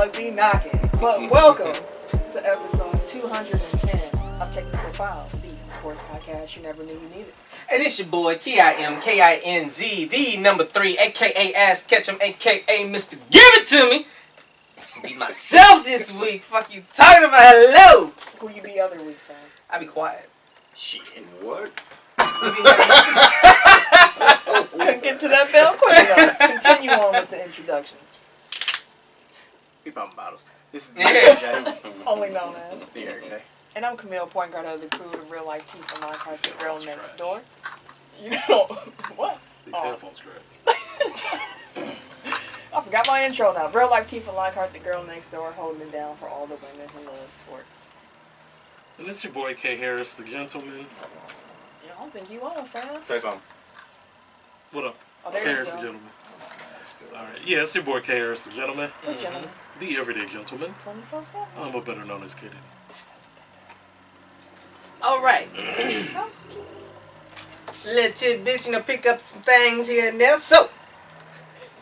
bug be knocking. But welcome to episode 210 of Technical File, the sports podcast you never knew you needed. And it's your boy TIMKINZ, the number 3, aka Ass Ketchum, aka Mr. Give It To Me. Be myself this week. Fuck you talking about. Hello. Who you be other weeks, man? I be quiet. Shit. What? Couldn't get to that bell quick enough. Continue on with the introductions. We popping bottles. This is the Yeah. Only known as. The RJ. And I'm Camille, point guard of the crew, the real life team from my car, the girl next door. You know, what? These headphones great. I forgot my intro now. Real life team from Lockhart, the girl next door, holding it down for all the women who love sports. And it's your boy K Harris, the gentleman. Yeah, I don't think you are, fam. Say something. What up? Oh, there K you Harris, go. the gentleman. Alright, yeah, it's your boy K Harris, the gentleman. Good gentleman. The everyday gentleman. 24/7. I'm a better known as Kitty. Alright. Little tidbits, pick up some things here and there. So,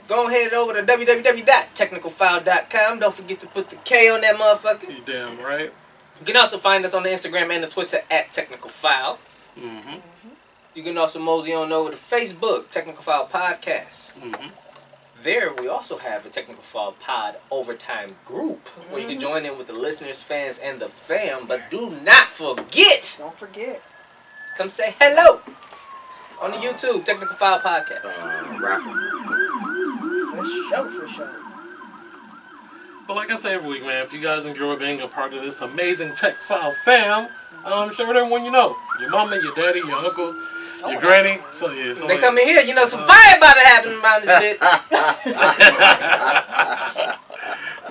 go ahead over to www.technicalfile.com. Don't forget to put the K on that motherfucker. You damn right. You can also find us on the Instagram and the Twitter at Technical File. Mm-hmm. You can also mosey on over to Facebook, Technical File Podcast. Mm-hmm. There, we also have a Technical File Pod Overtime group where you can join in with the listeners, fans, and the fam. But do not forget, Don't forget. come say hello on the YouTube, Technical File Podcast. Raffle. For sure. But like I say every week, man, if you guys enjoy being a part of this amazing Tech File fam, share with everyone you know. Your mama, your daddy, your uncle, your granny. So yeah, so They come in here, some fire about to happen around this bit.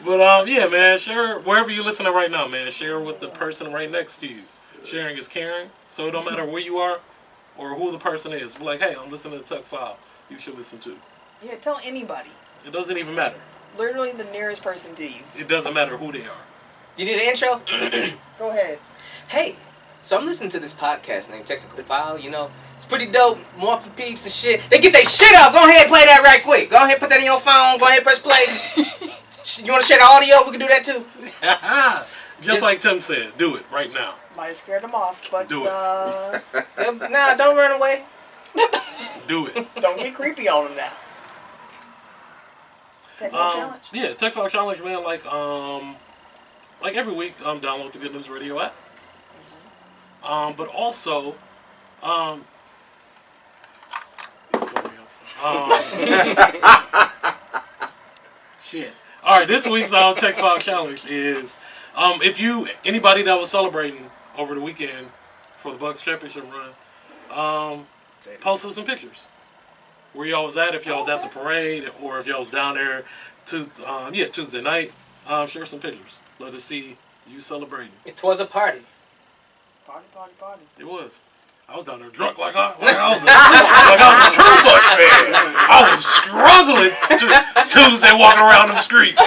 But yeah, man, share wherever you're listening right now, man. Share with the person right next to you. Sharing is caring, so it don't matter where you are or who the person is. Be like, hey, I'm listening to Tech File. You should listen too. Yeah, tell anybody. It doesn't even matter. Literally the nearest person to you. It doesn't matter who they are. You need an intro? Go ahead. Hey, so I'm listening to this podcast named Technical File. It's pretty dope. Monkey peeps and shit. They get their shit up. Go ahead and play that right quick. Go ahead and put that in your phone. Go ahead and press play. You want to share the audio? We can do that too. Just like Tim said, do it right now. Might have scared them off, but Do it. Nah, don't run away. Do it. don't get creepy on them now. Technical challenge. Yeah, Tech File Challenge, man. Like every week, download the Good News Radio app. But also, shit. All right, this week's Tech File Challenge is anybody that was celebrating over the weekend for the Bucks championship run, post us some pictures. Where y'all was at, if y'all was at the parade, or if y'all was down there Tuesday night, share some pictures. Let us see you celebrating. It was a party. Party. It was. I was down there drunk like I was a true Bucks fan. I was struggling Tuesday walking around them streets.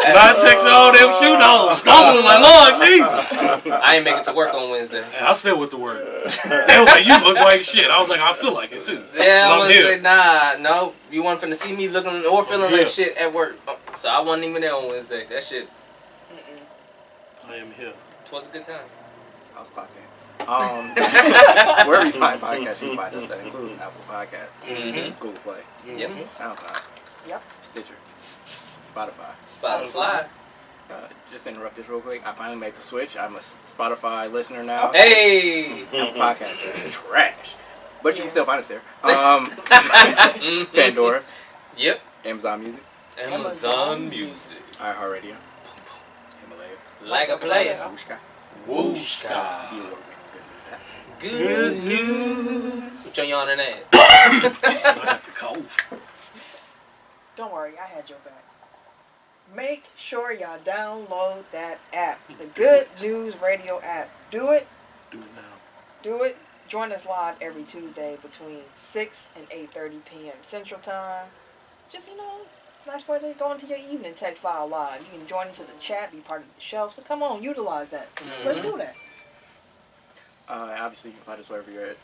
And I texted all them shooting. I was stumbling like, Lord Jesus. I ain't making it to work on Wednesday. And I still with the word. They was like, you look like shit. I was like, I feel like it too. Yeah, I But I'm was here. like, no, you want to see me looking or feeling like shit at work. So I wasn't even there on Wednesday. That shit. I am here. It was a good time. I was clocked in. Wherever you find podcasts, you can find us. That includes Apple Podcasts, Google Play, Yep. SoundCloud, Yep. Stitcher, Spotify. Spotify. Just to interrupt this real quick. I finally made the switch. I'm a Spotify listener now. Hey. Apple Podcasts is trash, but you can still find us there. Pandora, Yep. Amazon Music, Amazon Music. iHeartRadio, Himalaya, Like a player. Wooshka, Wooshka. the award-winning Good News app. Good news. What your yawning at? I have to cough. Don't worry, I had your back. Make sure y'all download that app. The Good News Radio app. Do it. Do it now. Do it. Join us live every Tuesday between 6 and 8:30 p.m. Central Time. Just, nice way to go into your evening Tech File Live. You can join into the chat, be part of the show. So come on, utilize that. Let's do that. Obviously, you can find us wherever you're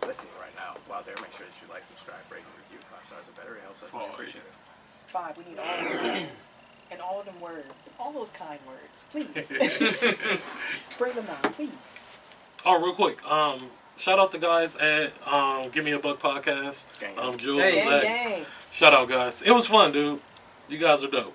listening right now. While there, make sure that you like, subscribe, rate, and review. 5 stars or better. It helps us and we appreciate it. 5, we need all of them. And all of them words, all those kind words, please. Bring them on, please. Oh, real quick. Shout out the guys at Give Me a Buck podcast. Jules, Zach. Gang. Shout out, guys. It was fun, dude. You guys are dope.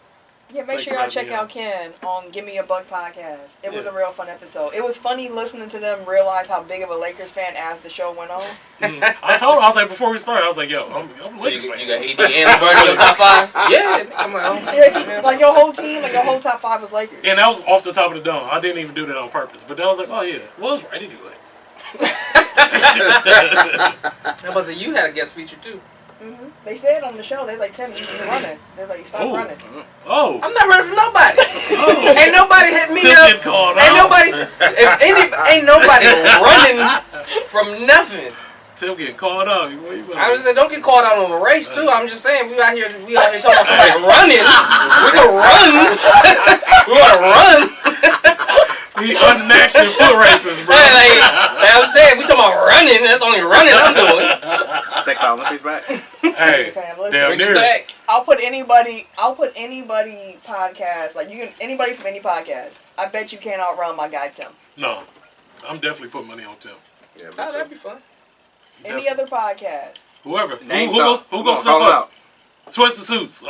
Yeah, make sure y'all check out Ken on Give Me a Buck podcast. It was a real fun episode. It was funny listening to them realize how big of a Lakers fan as the show went on. I told him, I was like, before we started, I was like, yo, I'm a So Lakers fan. you got AD and LeBron in your top 5? Yeah. I'm like, Yeah, like your whole team, like your whole top 5 was Lakers. And that was off the top of the dome. I didn't even do that on purpose. But then I was like, oh, yeah. Well, it was right anyway. I was like, you had a guest feature too. Mm-hmm. They said on the show, they was like, Tim, you're running. They was like, stop running. Oh. I'm not running from nobody. Oh. Ain't nobody hit me Tim up. get called Ain't out. nobody. Ain't nobody running from nothing. Tim getting called out. I was like, don't get called out on the race too. I'm just saying, we out here talking about somebody running. We can run. We want to run. He unnatural foot races, bro. Like I'm saying, we talking about running. That's the only running I'm doing. TECKnical Olympics back. Hey, Fam, listen. damn Bring it near. back. I'll put anybody podcast, like you can, anybody from any podcast. I bet you can't outrun my guy Tim. No, I'm definitely putting money on Tim. Yeah, Oh, that'd be fun. Any other podcast. Whoever. Name Who some. gonna Come on, step call 'em up? out. Sweats and suits.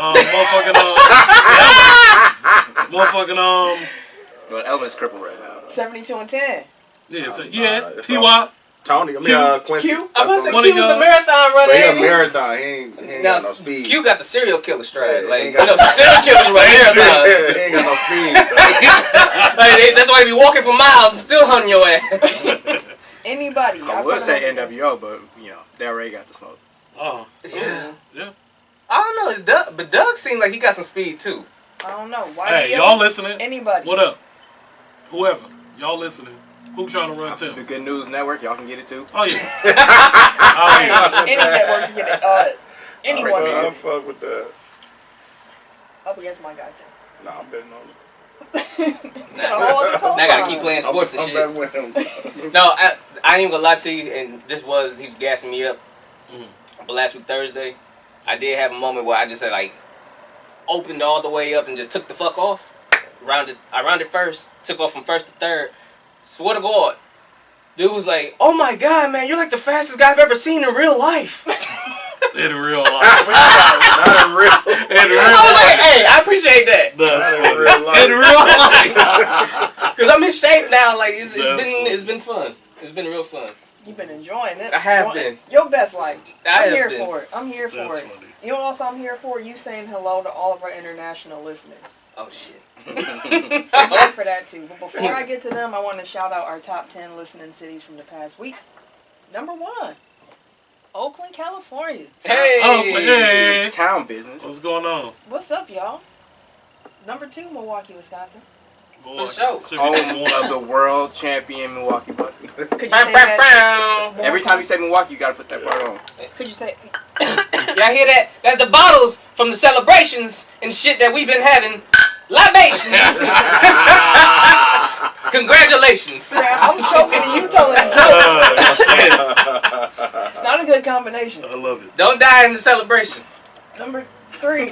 Motherfucking Well, Elvin's crippled right now. 72 and 10. yeah, it's T.Y. Tony, Quincy. Q? I'm gonna say One Q of was the y'all- marathon runner. But he a ain't he? marathon. He ain't Now, got no speed. Q got the serial killer stride. Yeah, Like, he you ain't know, got- serial killers run marathons. He ain't got no speed. That's why they be walking for miles and still hunting your ass. Anybody. I put would them say on the list. NWO, but they already got the smoke. Oh, Yeah. yeah. I don't know, it's Doug, but Doug seemed like he got some speed too. I don't know. Why Hey, do you y'all listening? Anybody. What up? Whoever. Y'all listening? Who trying to run The Tim? Good News Network, y'all can get it too. Oh, yeah. Hey, Oh, yeah. any network can get it. Anyone I fuck with that. up against my guy Tim. Nah, I'm betting on him. Got a whole other Now I gotta keep playing sports and I'm shit. betting with him. No, I ain't gonna lie to you, and he was gassing me up. But last week Thursday, I did have a moment where I just had like opened all the way up and just took the fuck off. I rounded first, took off from first to third. Swear to God, dude was like, "Oh my God, man, you're like the fastest guy I've ever seen in real life." In real life. Not in real. In real I was like, life. "Hey, I appreciate that." That's In funny. real life. In real life. Cause I'm in shape now. Like it's That's been fun. It's been real fun. You've been enjoying it. I have been. Your best life. I I'm have here been. for it. I'm here for That's it. funny. You know what else I'm here for? You saying hello to all of our international listeners. Oh shit. I'm here for that too. But before I get to them, I want to shout out our top 10 listening cities from the past week. Number 1, Oakland, California. Hey. Oh, hey. Town business. What's going on? What's up, y'all? Number 2, Milwaukee, Wisconsin. Boy, For sure. should be Home one. of the world champion Milwaukee Bucks. Could you say Bow, that? bow, bow. more Every time you times? say Milwaukee, you gotta put that part on. Could you say? Y'all hear that? That's the bottles from the celebrations and shit that we've been having. Libations. Congratulations. I'm choking and you telling jokes. It's not a good combination. I love it. Don't die in the celebration. Number 3,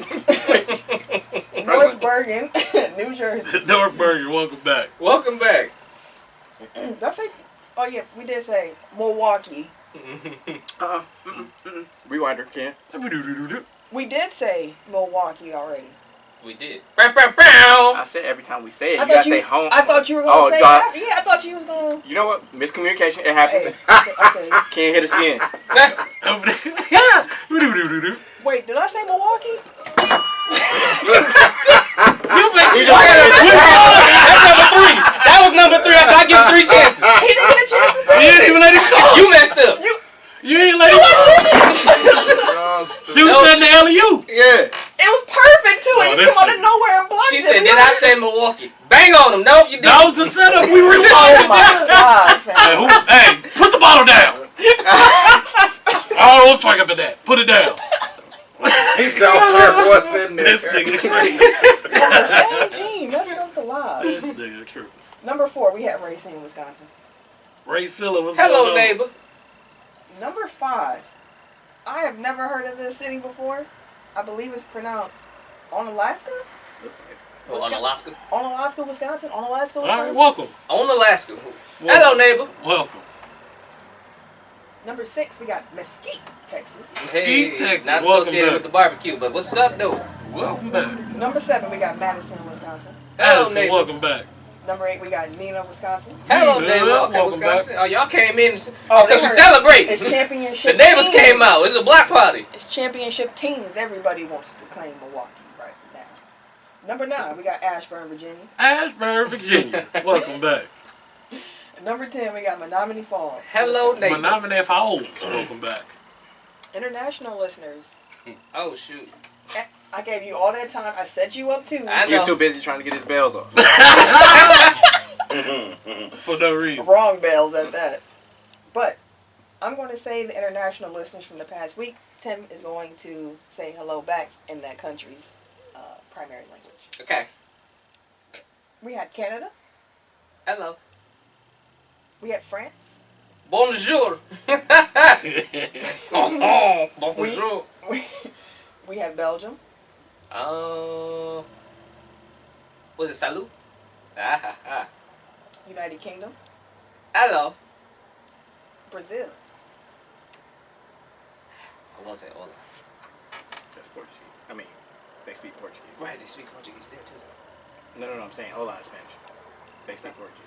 North Bergen, New Jersey. North Burger, welcome back. Welcome back. Did I say? Oh yeah, we did say Milwaukee. Rewinder, Ken. We did say Milwaukee already. We did. Bow, bow, bow. I said every time we say it, I you gotta thought say home. I thought you were gonna Oh, say it God. after. Yeah, I thought you was gonna. You know what? Miscommunication. It happens. Hey, okay. Can't hit us again. Wait, did I say Milwaukee? You bitch. That's number 3. That was number 3. So I give him 3 chances. He didn't get a chance to say You didn't it. even let him talk. You messed up. You ain't let him talk. She was setting the alley-oop. Yeah. It was perfect too, and you this come out of thing. nowhere and blocked She it. said, "Did I say Milwaukee?" Bang on him. Nope, you That didn't. was the setup we were doing. Oh my God, Hey, fam. hey, put the bottle down. I don't know what fuck up in that. Put it down. He's so careful what's in there. This nigga crazy. On the same team. That's not the lie. This nigga true. Number 4, we had Racine, Wisconsin. Ray Silla was Hello, neighbor. Number 5, I have never heard of this city before. I believe it's pronounced Onalaska. Well, on Alaska. On Alaska, Wisconsin. On Alaska, All Wisconsin. right, welcome. On Alaska. Hello, neighbor. Welcome. Number 6, we got Mesquite, Texas. Mesquite, Texas. Not Welcome associated back. with the barbecue, but what's up, though? Welcome back. Number 7, we got Madison, Wisconsin. Hello, Madison, neighbor. welcome back. Number 8, we got Neenah, Wisconsin. Hello, Yeah, neighbor. Okay, welcome Wisconsin. Oh, y'all came in Oh, because they we heard. celebrate. It's championship. The neighbors teams. came out. It's a block party. It's championship teams. Everybody wants to claim Milwaukee right now. Number 9, we got Ashburn, Virginia. Ashburn, Virginia. Welcome back. And number 10, we got Menominee Falls. Hello, Wisconsin. neighbor. Menominee Falls. Welcome back. International listeners. Oh, shoot. I gave you all that time. I set you up too. I He was know. too busy trying to get his bells off. For no reason. Wrong bells at that. But I'm going to say the international listeners from the past week. Tim is going to say hello back in that country's primary language. Okay. We had Canada. Hello. We had France. Bonjour. Bonjour. We had Belgium. Was it salut? Ah, ah. United Kingdom. Hello. Brazil. I was say hola. That's Portuguese. I mean, they speak Portuguese. Right, they speak Portuguese there too. No, I'm saying hola in Spanish. They speak Portuguese.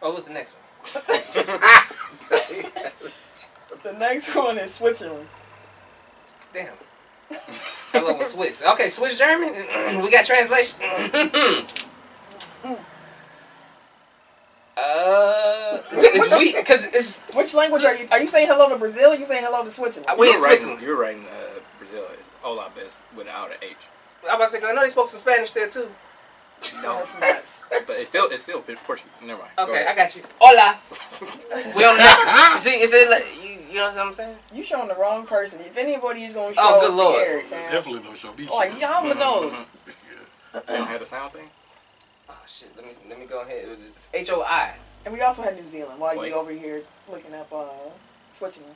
Oh, what's the next one? The next one is Switzerland. Damn. Hello, with Swiss. Okay, Swiss German. We got translation. It's we because it's Which language are you? Are you saying hello to Brazil? Or are you saying hello to Switzerland? we in You're writing, Switzerland. you're writing Brazil is hola, but it's without an H. I'm about to say because I know they spoke some Spanish there too. No, That's nuts. but it's still Portuguese. Never mind. Go Okay, ahead. I got you. Hola. We on the next one. See, is it like you know what I'm saying? You showing the wrong person. If anybody is going to show Oh, good Lord. Eric, fam. Definitely no show. Be Like, y'all would know. You don't have the sound thing? Oh shit. Let me go ahead. It's HOI. And we also had New Zealand while Wait. you over here looking up Switzerland.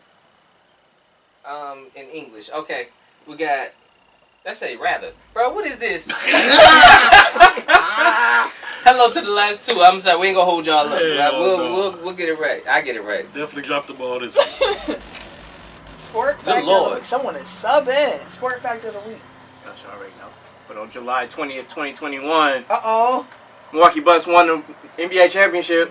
In English. Okay, we got. Let's say rather, bro. What is this? Hello to the last two. I'm sorry, we ain't gonna hold y'all up. Hell no. We'll get it right. I get it right. Definitely dropped the ball this week. Sport Good fact of the Lord. week. Someone is subbing. Sport fact of the week. Gosh, I already know. But on July 20th, 2021, Uh-oh. Milwaukee Bucks won the NBA championship.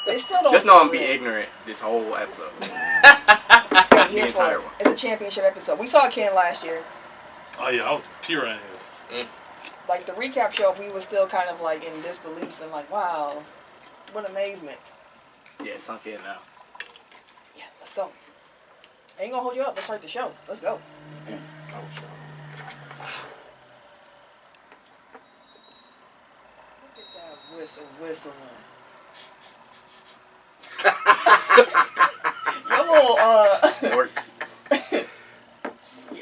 They still don't. Just know I'm be ignorant this whole episode. We're here the for entire it. one. It's a championship episode. We saw Ken last year. Oh yeah, I was pure ass. Like the recap show, we were still kind of like in disbelief and like, wow, what amazement. Yeah, it's sunk in now. Yeah, let's go. I ain't gonna hold you up. Let's start the show. Let's go. Oh, sure. Look at that whistling. Your little Works.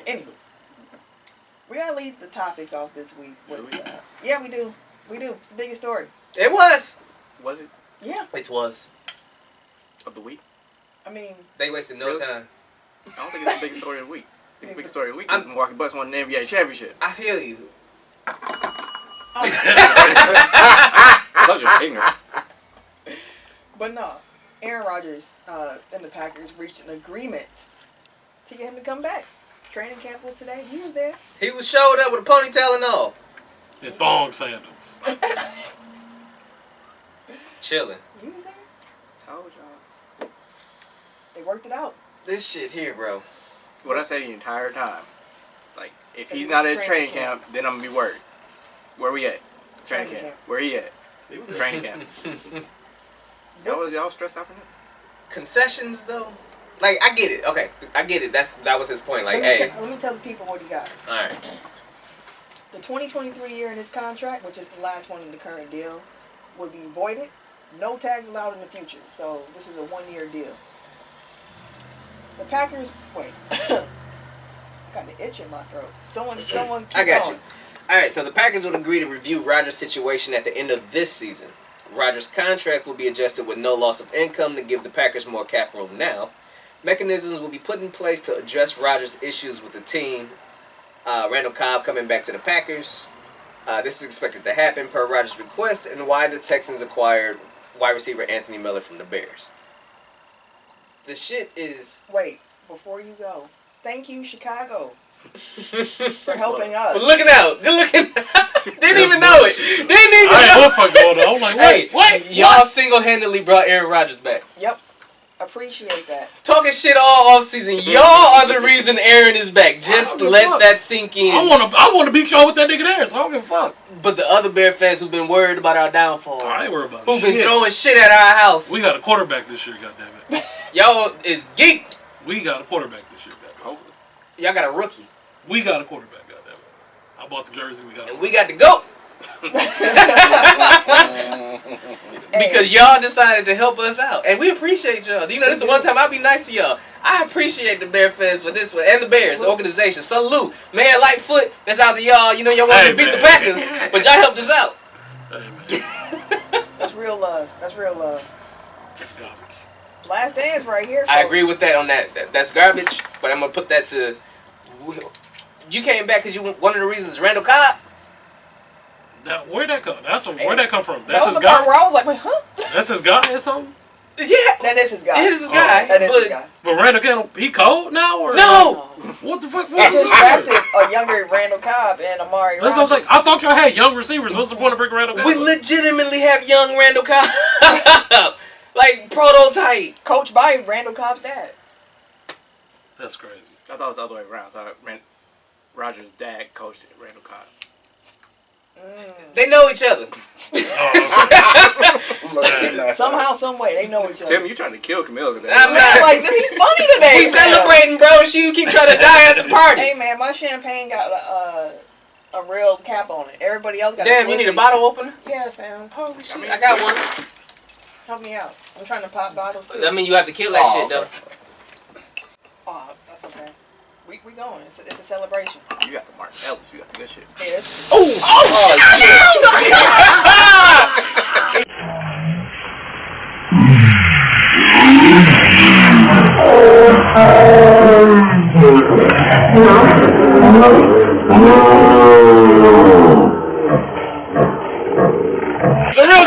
Anywho, we gotta lead the topics off this week. Do we? Yeah, we do. We do. It's the biggest story. It was. Was it Yeah. It was. of the week? I mean, They wasted no Really? time. I don't think it's the biggest story of the week. I think the biggest story of the week is I'm- Milwaukee Bucks won the NBA championship. I feel you. I told you I'm ignorant. but no. Aaron Rodgers and the Packers reached an agreement to get him to come back. Training camp was today. He was there. He was showed up with a ponytail and all. And thong sandals. Chilling. He was there. Told y'all. They worked it out. This shit here, bro. What I say the entire time. Like, if Cause he's he's not in at training training camp, then I'm gonna be worried. Where we at? Training Training camp. camp. Where he at? Training camp. Y'all stressed out for nothing. Concessions though. Like I get it. Okay, I get it. That was his point. Like, let, me hey, let me tell the people what he got. all right. The 2023 year in his contract, which is the last one in the current deal, would be voided. No tags allowed in the future. So this is a 1-year deal. The Packers. Wait. I got the itch in my throat. Someone. Keep I got going. you. All right, so the Packers would agree to review Rodgers' situation at the end of this season. Rodgers' contract will be adjusted with no loss of income to give the Packers more cap room now. Mechanisms will be put in place to address Rodgers' issues with the team. Randall Cobb coming back to the Packers. This is expected to happen per Rodgers' request, and why the Texans acquired wide receiver Anthony Miller from the Bears. The shit is... Wait, before you go, thank you, Chicago, for helping us. But looking out. Good looking. Didn't even know it. Didn't even know. I ain't what fuck going on. I'm like, Hey, wait, what? y'all single-handedly brought Aaron Rodgers back. Yep, appreciate that. Talking shit all offseason. Y'all are the reason Aaron is back. Just let that sink in. I want to be show with that nigga there, so I don't give a fuck. But the other Bear fans who've been worried about our downfall, I ain't worried about who've shit. been throwing shit at our house. We got a quarterback this year, goddammit. Y'all is geeked. We got a quarterback this year, goddammit. Hopefully. Y'all got a rookie. We got a quarterback, goddammit. I bought the jersey, we got a And we got to go. Because y'all decided to help us out. And we appreciate y'all. Do you know this is the one time I'll be nice to y'all. I appreciate the Bear fans for this one. And the Bears, the organization. Salute. Man, Lightfoot, that's out to y'all. You know y'all wanted to beat the Packers. But y'all helped us out. Hey, man. That's real love. That's real love. It's garbage. Last dance right here, folks. I agree with that on that. That's garbage. But I'm going to put that to... You came back because one of the reasons is Randall Cobb. Now, where'd that come? Where'd that come from? That That's was his the part guy. where I was like, wait, huh? That's his guy or something. Yeah. That is his guy. It is his guy. That is his guy. But Randall Cobb, he cold now or No. What the fuck? They just drafted a younger Randall Cobb and Amari That's what I was like. I thought y'all had young receivers. What's the point of bringing Randall Cobb? We legitimately have young Randall Cobb. Like, prototype. Coached by Randall Cobb's dad. That's crazy. I thought it was the other way around. I thought Rodgers' dad coached Randall Cobb. They know each other. Somehow, some way, they know each other. Tim, you trying to kill Camille today. I'm Man, not. like, he's funny today. We man. celebrating, bro. She keep trying to die at the party. Hey, man, my champagne got a real cap on it. Everybody else got Damn, a you need a twisty. bottle opener? Yeah, fam. Holy shit. I got one. Help me out. I'm trying to pop bottles, too. I mean, you have to kill that shit, though. Oh, that's okay. We going. It's a celebration. You got the Martinellis. You got the good shit. Yes. The real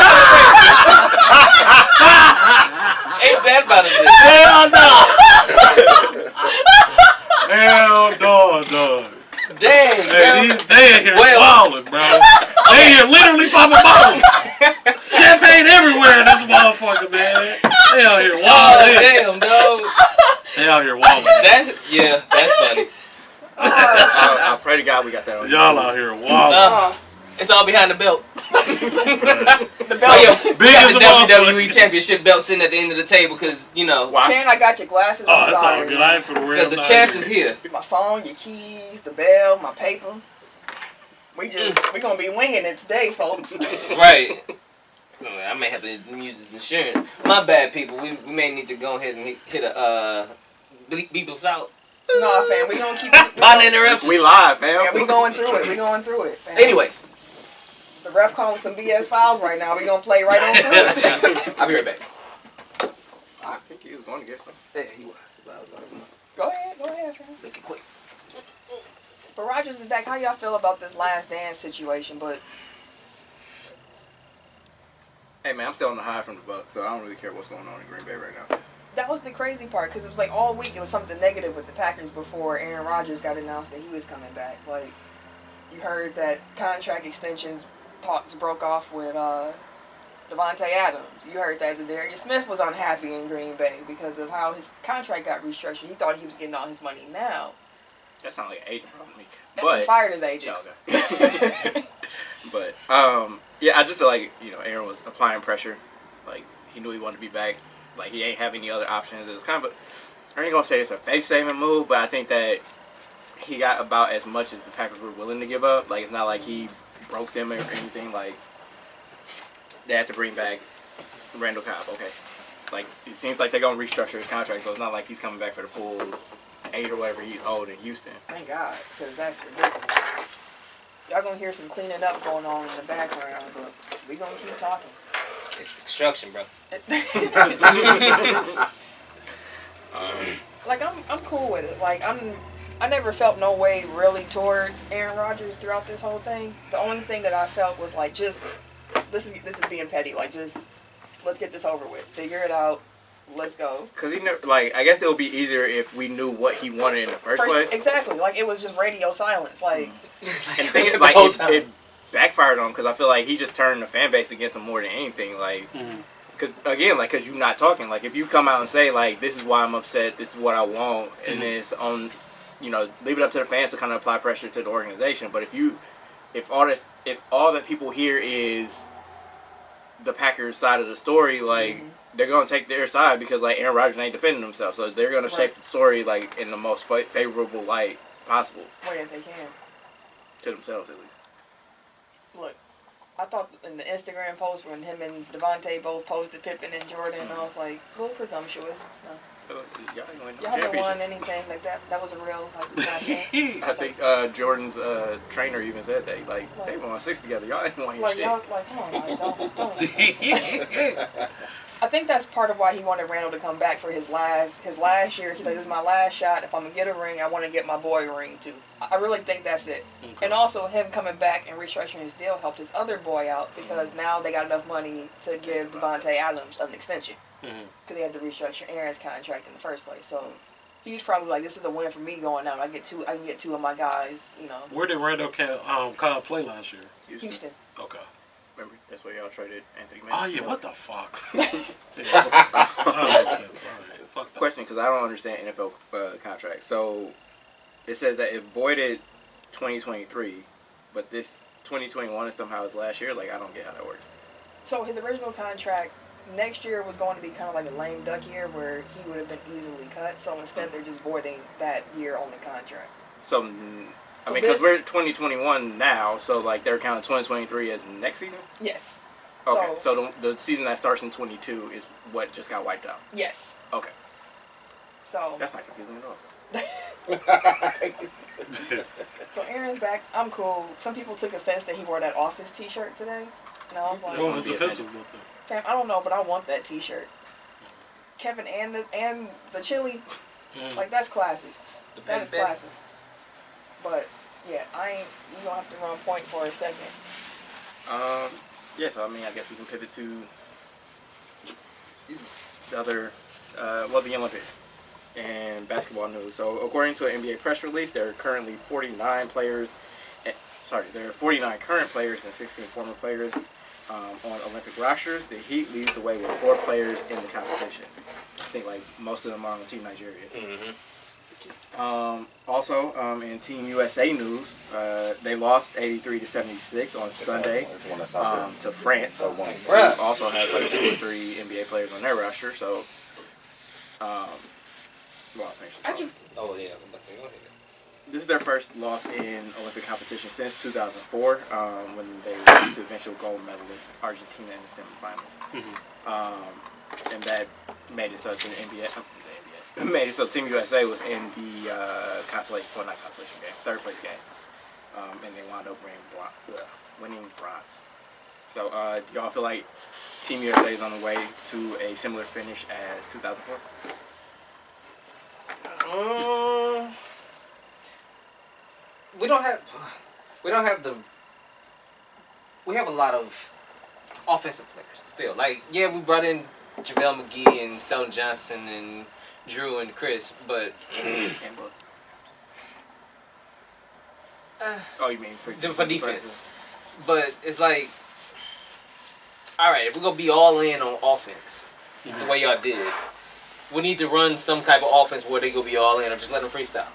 Ain't that about it? Hell no! Hell no, dog. Dang, Hey, bro. they in here wildin', bro. They in here literally popping bottles. Champagne everywhere in this motherfucker, man. They out here Oh, wildin'. damn, dog. They out here wildin'. That's funny. I pray to God we got that on Y'all YouTube. out here wildin'. It's all behind the belt. The belt. Oh, yeah, we Big got as the a motherfucker. WWE Championship belt sitting at the end of the table because, you know, Why? Ken, I got your glasses. Oh, I'm that's sorry. all good. I ain't for the real. because the champs is here. My phone, your keys, the bell, my paper. We gonna be winging it today, folks. Right. I may have to use this insurance. My bad, people. We may need to go ahead and hit a beep us out. Nah, fam, we gonna keep. By the interruption. We live, fam. Yeah, we going through it. We going through it. Fam. Anyways, The ref calling some BS fouls right now. We gonna play right on through it. I'll be right back. I think he was going to get some. Yeah, he was. Go ahead, fam. Make it quick. But Rodgers is back. How y'all feel about this last dance situation? But Hey, man, I'm still on the high from the Bucks, so I don't really care what's going on in Green Bay right now. that was the crazy part because it was like all week it was something negative with the Packers before Aaron Rodgers got announced that he was coming back. Like you heard that contract extension talks broke off with Devontae Adams. You heard that Zadarius Smith was unhappy in Green Bay because of how his contract got restructured. He thought he was getting all his money now. That sounds like an agent problem to me. He But fired his agent. Yeah, okay. But yeah, I just feel like Aaron was applying pressure. Like he knew he wanted to be back. Like he ain't have any other options. It was kind of I ain't gonna say it's a face saving move, but I think that he got about as much as the Packers were willing to give up. Like it's not like he broke them or anything. Like they had to bring back Randall Cobb. Okay, like it seems like they're gonna restructure his contract, so it's not like he's coming back for the full 8 or whatever he's owed in Houston. Thank God, because that's ridiculous. Y'all gonna hear some cleaning up going on in the background, but we gonna keep talking. It's construction, bro. like I'm cool with it. Like I never felt no way really towards Aaron Rodgers throughout this whole thing. The only thing that I felt was like, just this is being petty. Like, just let's get this over with. Figure it out. Let's go. Because he never, like, I guess it would be easier if we knew what he wanted in the first place. Exactly. Like, it was just radio silence. Like, and the thing is, like, it backfired on him because I feel like he just turned the fan base against him more than anything. Like, cause, again, like, because you're not talking. Like, if you come out and say, like, this is why I'm upset, this is what I want, and then it's on, you know, leave it up to the fans to kind of apply pressure to the organization. But if all that people hear is the Packers side of the story, like, they're going to take their side because, like, Aaron Rodgers ain't defending himself. So they're going to shape the story, like, in the most favorable light possible. Way that they can. To themselves, at least. Look, I thought in the Instagram post when him and Devontae both posted Pippen and Jordan, I was like, a little presumptuous. Y'all ain't winning no Y'all haven't won championship. anything like that. That was a real, like, last chance. I think Jordan's trainer even said that. Like, they won 6 together. Y'all ain't won your Like, shit. y'all, like, come on, like, don't. I think that's part of why he wanted Randall to come back for his last year. He's like, this is my last shot. If I'm going to get a ring, I want to get my boy a ring, too. I really think that's it. Okay. And also, him coming back and restructuring his deal helped his other boy out because now they got enough money to give Devontae Adams an extension. Because they had to restructure Aaron's contract in the first place. So he was probably like, this is a win for me going out. I can get 2 of my guys, you know. Where did Randall Cobb play last year? Houston. Okay. Remember, that's where y'all traded Anthony Mason. Oh, yeah, what the fuck? That makes sense. All right. Fuck that. Question, because I don't understand NFL contracts. So, it says that it voided 2023, but this 2021 is somehow his last year? Like, I don't get how that works. So, his original contract next year was going to be kind of like a lame duck year where he would have been easily cut. So, instead, they're just voiding that year on the contract. So I mean, because we're 2021 now, so, like, they're counting 2023 as next season? Yes. Okay, so the season that starts in 22 is what just got wiped out? Yes. Okay. So that's not confusing at all. So Aaron's back. I'm cool. Some people took offense that he wore that Office t-shirt today. And I was like, what was offensive about that? Fam, I don't know, but I want that t-shirt. Kevin and the chili, like, that's classic. That is classic. But yeah, you gonna have to run point for a second. Yeah, so I mean, I guess we can pivot to the other, the Olympics and basketball news. So according to an NBA press release, there are currently 49 players. There are 49 current players and 16 former players on Olympic rosters. The Heat leads the way with 4 players in the competition. I think like most of them are on Team Nigeria. Also, in Team USA news, they lost 83-76 on Sunday to France. Who also has like 2 or 3 NBA players on their roster. So, this is their first loss in Olympic competition since 2004, when they lost to eventual gold medalist Argentina in the semifinals. And that made it so the made it so Team USA was in the third place game, and they wound up winning bronze. So, do y'all feel like Team USA is on the way to a similar finish as 2004? We have a lot of offensive players still. Like, yeah, we brought in JaVale McGee and Selton Johnson and Drew and Chris, but you mean for defense? But it's like, all right, if we're gonna be all in on offense, the way y'all did, we need to run some type of offense where they gonna be all in, or just let them freestyle,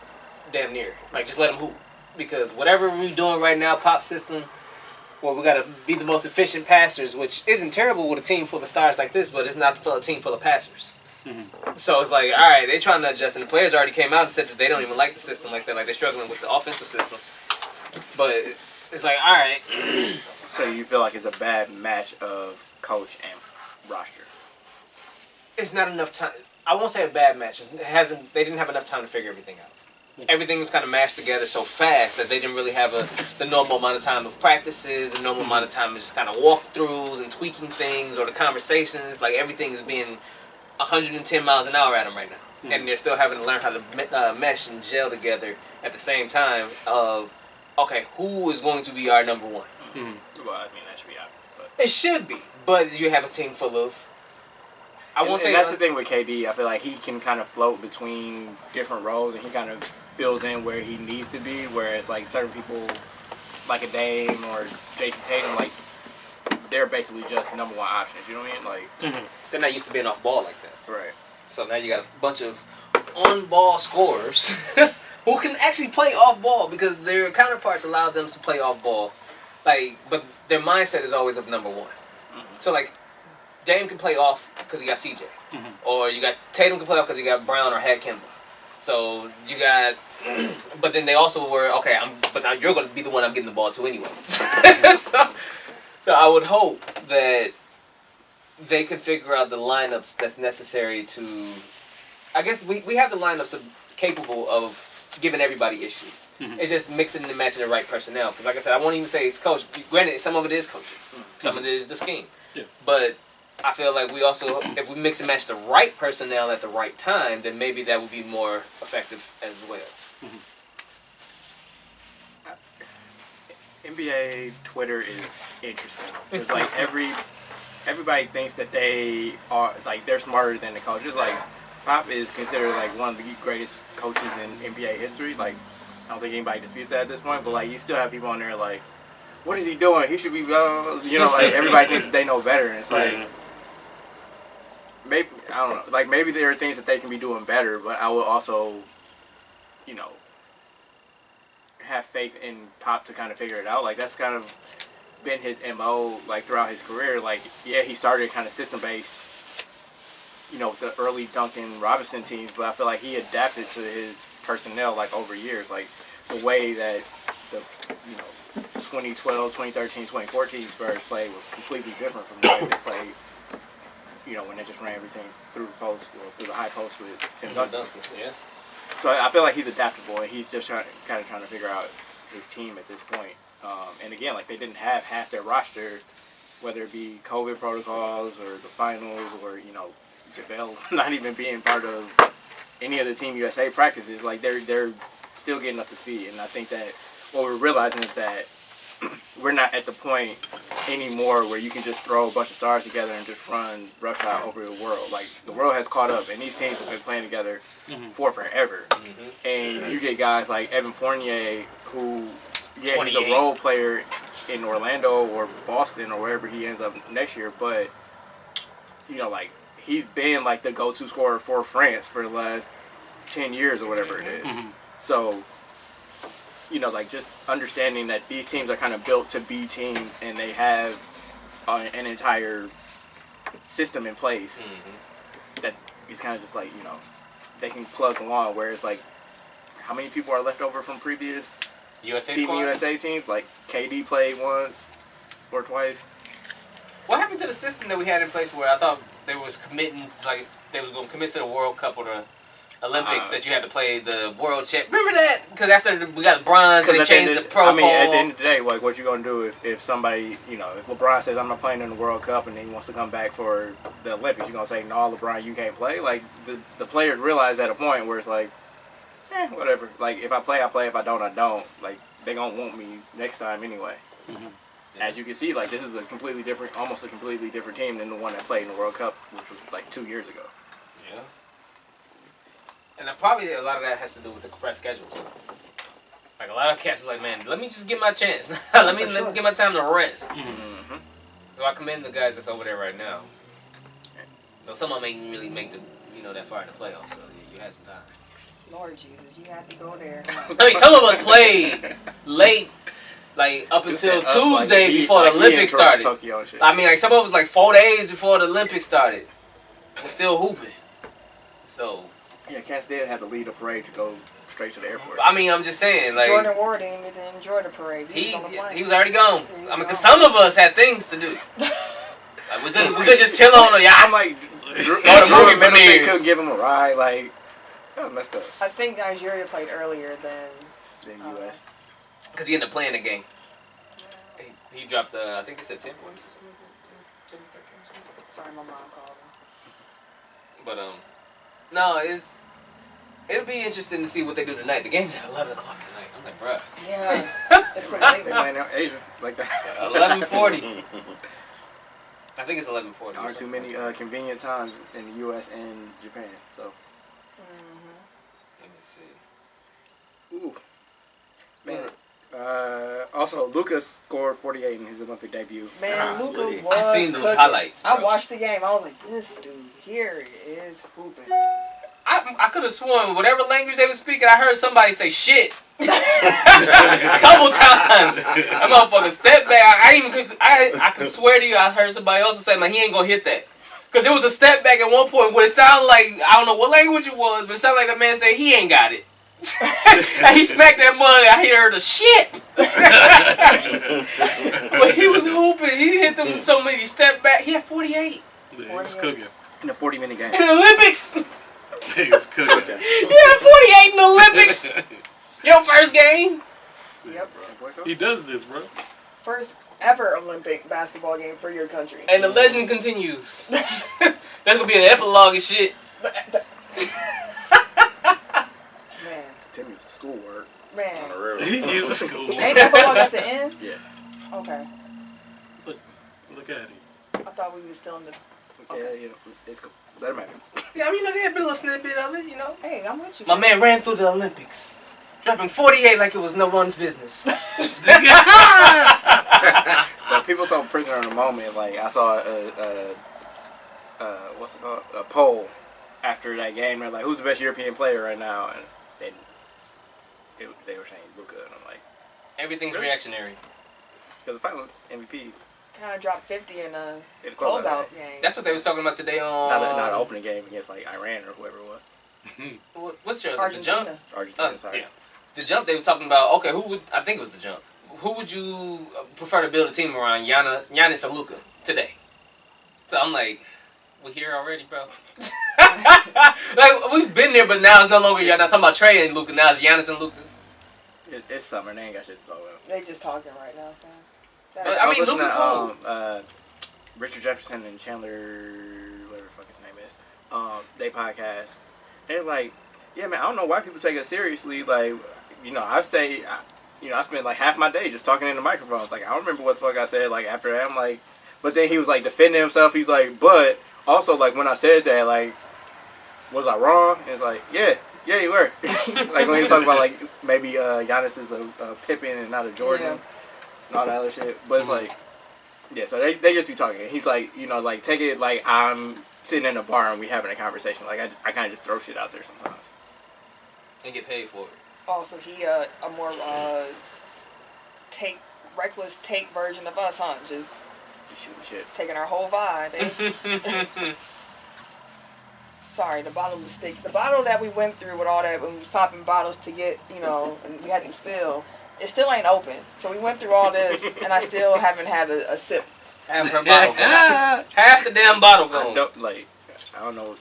damn near, like just let them hoop, because whatever we're doing right now, pop system. Well, we gotta be the most efficient passers, which isn't terrible with a team full of stars like this, but it's not a team full of passers. So it's like, all right, they're trying to adjust, and the players already came out and said that they don't even like the system like that, like they're struggling with the offensive system. But it's like, all right. So you feel like it's a bad match of coach and roster? It's not enough time. I won't say a bad match. They didn't have enough time to figure everything out. Everything was kind of mashed together so fast that they didn't really have the normal amount of time of practices, the normal amount of time of just kind of walkthroughs and tweaking things, or the conversations. Like, everything is being 110 miles an hour at them right now. And they're still having to learn how to mesh and gel together at the same time of, okay, who is going to be our number one? Well, I mean, that should be obvious. But It should be. But you have a team full of... and that's the thing with KD. I feel like he can kind of float between different roles, and he kind of fills in where he needs to be, whereas like certain people, like a Dame or Jason Tatum, like, they're basically just number one options. You know what I mean? Like, they're not used to being off ball like that. right. So now you got a bunch of on-ball scorers who can actually play off-ball because their counterparts allow them to play off-ball. Like, but their mindset is always of number one. So, like, Dame can play off because he got CJ. Or you got Tatum can play off because he got Brown or had Kemba. So you got... but then they also were, okay, but now you're going to be the one I'm getting the ball to anyways. So I would hope that they could figure out the lineups that's necessary to... I guess we have the lineups capable of giving everybody issues. It's just mixing and matching the right personnel. Because like I said, I won't even say it's coach. Granted, some of it is coaching. Some of it is the scheme. Yeah. But I feel like we also, if we mix and match the right personnel at the right time, then maybe that would be more effective as well. NBA Twitter is interesting. It's like everybody thinks that they are like they're smarter than the coaches. Like Pop is considered like one of the greatest coaches in NBA history. Like I don't think anybody disputes that at this point. But like you still have people on there like, what is he doing? He should be, like everybody thinks that they know better. And it's like maybe I don't know. Like maybe there are things that they can be doing better. But I will also, have faith in Pop to kind of figure it out. Like that's kind of been his MO like throughout his career. Like yeah, he started kind of system based, with the early Duncan Robinson teams, but I feel like he adapted to his personnel like over years. Like the way that the 2012, 2013, 2014 Spurs played was completely different from the way they played. When they just ran everything through the post or through the high post with Tim Duncan. Yeah. So I feel like he's adaptable, and he's just trying to figure out his team at this point. And again, like they didn't have half their roster, whether it be COVID protocols or the finals or JaVale not even being part of any of the Team USA practices. Like they're still getting up to speed, and I think that what we're realizing is that we're not at the point anymore where you can just throw a bunch of stars together and just run roughshod over the world. Like the world has caught up, and these teams have been playing together for forever. And you get guys like Evan Fournier, who he's a role player in Orlando or Boston or wherever he ends up next year, but like he's been like the go-to scorer for France for the last 10 years or whatever it is. So like just understanding that these teams are kind of built to be teams, and they have an entire system in place that is kind of just like they can plug along. Whereas like, how many people are left over from previous Team USA teams? Like KD played once or twice. What happened to the system that we had in place where I thought they was committing, like they was going to commit to the World Cup or the Olympics that you had to play the World Champ? Remember that? Because after we got bronze and they changed the protocol. I mean, at the end of the day, like what you gonna do if somebody, if LeBron says I'm not playing in the World Cup and then he wants to come back for the Olympics, you gonna say no, LeBron, you can't play? Like the players realize at a point where it's like, whatever. Like if I play, I play. If I don't, I don't. Like they gonna want me next time anyway. As you can see, like this is almost a completely different team than the one that played in the World Cup, which was like 2 years ago. Yeah. And probably a lot of that has to do with the compressed schedule too. Like a lot of cats are like, man, let me just get my chance. let me get my time to rest. So I commend the guys that's over there right now. Though some of them ain't really make the that far in the playoffs, so you had some time. Lord Jesus, you had to go there. I mean, some of us played late, like up until Tuesday before the Olympics started. I mean, like some of us like 4 days before the Olympics started. We're still hooping. So. Yeah, cats did have to lead the parade to go straight to the airport. I mean, I'm just saying, like Jordan Ward didn't get to enjoy the parade. He was already gone. I mean, because some of us had things to do. Like we could just chill on the yacht. I'm like, Jordan Middleton couldn't give him a ride. Like, that was messed up. I think Nigeria played earlier than U.S. Because he ended up playing the game. He dropped, I think they said 10 points or something. 10, 13 something. Sorry, my mom called him. But no, it'll be interesting to see what they do tonight. The game's at 11 o'clock tonight. I'm like, bruh. Yeah. It's a late They one. might know Asia like that. 11:40. I think it's 11:40. There aren't too many convenient times in the U.S. and Japan. So. Let me see. Ooh. Man. Also, Luka scored 48 in his Olympic debut. Man, Luka Really? was I seen the cooking. highlights, bro. I watched the game. I was like, this dude here is hooping. I could have sworn whatever language they were speaking, I heard somebody say shit. A couple times. That motherfucker stepped back. I can swear to you, I heard somebody else say, man, he ain't gonna hit that. Because it was a step back at one point where it sounded like, I don't know what language it was, but it sounded like the man said he ain't got it. And he smacked that mug. I heard the shit. But he was hooping. He hit them with so many step back. He had 48 Yeah, he was cooking. In a 40-minute game. in the Olympics. He was cooking. He had 48 in the Olympics. Your first game. Yep. He does this, bro. First ever Olympic basketball game for your country. And the legend continues. That's gonna be an epilogue and shit. Man. Timmy's schoolwork. Man. On the real. He uses school. Ain't epilogue at the end? Yeah. Okay. Look at him. I thought we were still in the... Yeah, you know, it's cool. Doesn't matter. Yeah, I mean, they had been listening to a bit of it, you know. Hey, I'm with you. My man ran through the Olympics, dropping 48 like it was no one's business. But people saw prisoner in the moment. Like I saw what's it called? A poll after that game. They're like, "Who's the best European player right now?" And they were saying Luka, and I'm like, Everything's Really? reactionary. because the Finals MVP, Kind of dropped 50 in a it closeout game. That's what they was talking about today on. not an opening game against like Iran or whoever it was. What's yours? The jump. Argentina. Argentina, sorry. Yeah. The jump. They was talking about. Okay, who would? I think it was the jump. Who would you prefer to build a team around, Giannis or Luka today? So I'm like, we're here already, bro. Like we've been there, but now it's no longer. You're not talking about Trey and Luka. Now it's Giannis and Luka. It's summer. They ain't got shit to talk about. They just talking right now, fam. I mean, was listening Luka cool. to, Richard Jefferson and Chandler, whatever the fuck his name is, they podcast. They're like, yeah, man, I don't know why people take it seriously. Like, you know, I spend like half my day just talking in the microphones. Like, I don't remember what the fuck I said. Like after that, I'm like, but then he was like defending himself. He's like, but also like when I said that, like, was I wrong? And it's like, yeah, you were. Like when he was talking about like maybe Giannis is a Pippen and not a Jordan. Yeah. And all that other shit. But it's like, yeah, so they just be talking. He's like, you know, like, take it like I'm sitting in a bar and we having a conversation. Like, I kind of just throw shit out there sometimes. And get paid for it. Oh, so he a more reckless take version of us, huh? Just Shooting shit. taking our whole vibe, eh? Sorry, the bottle mistake. The bottle that we went through with all that when we was popping bottles to get, you know, and we had to spill, it still ain't open. So we went through all this, and I still haven't had a sip. Half her bottle gone. Half the damn bottle gone. I don't know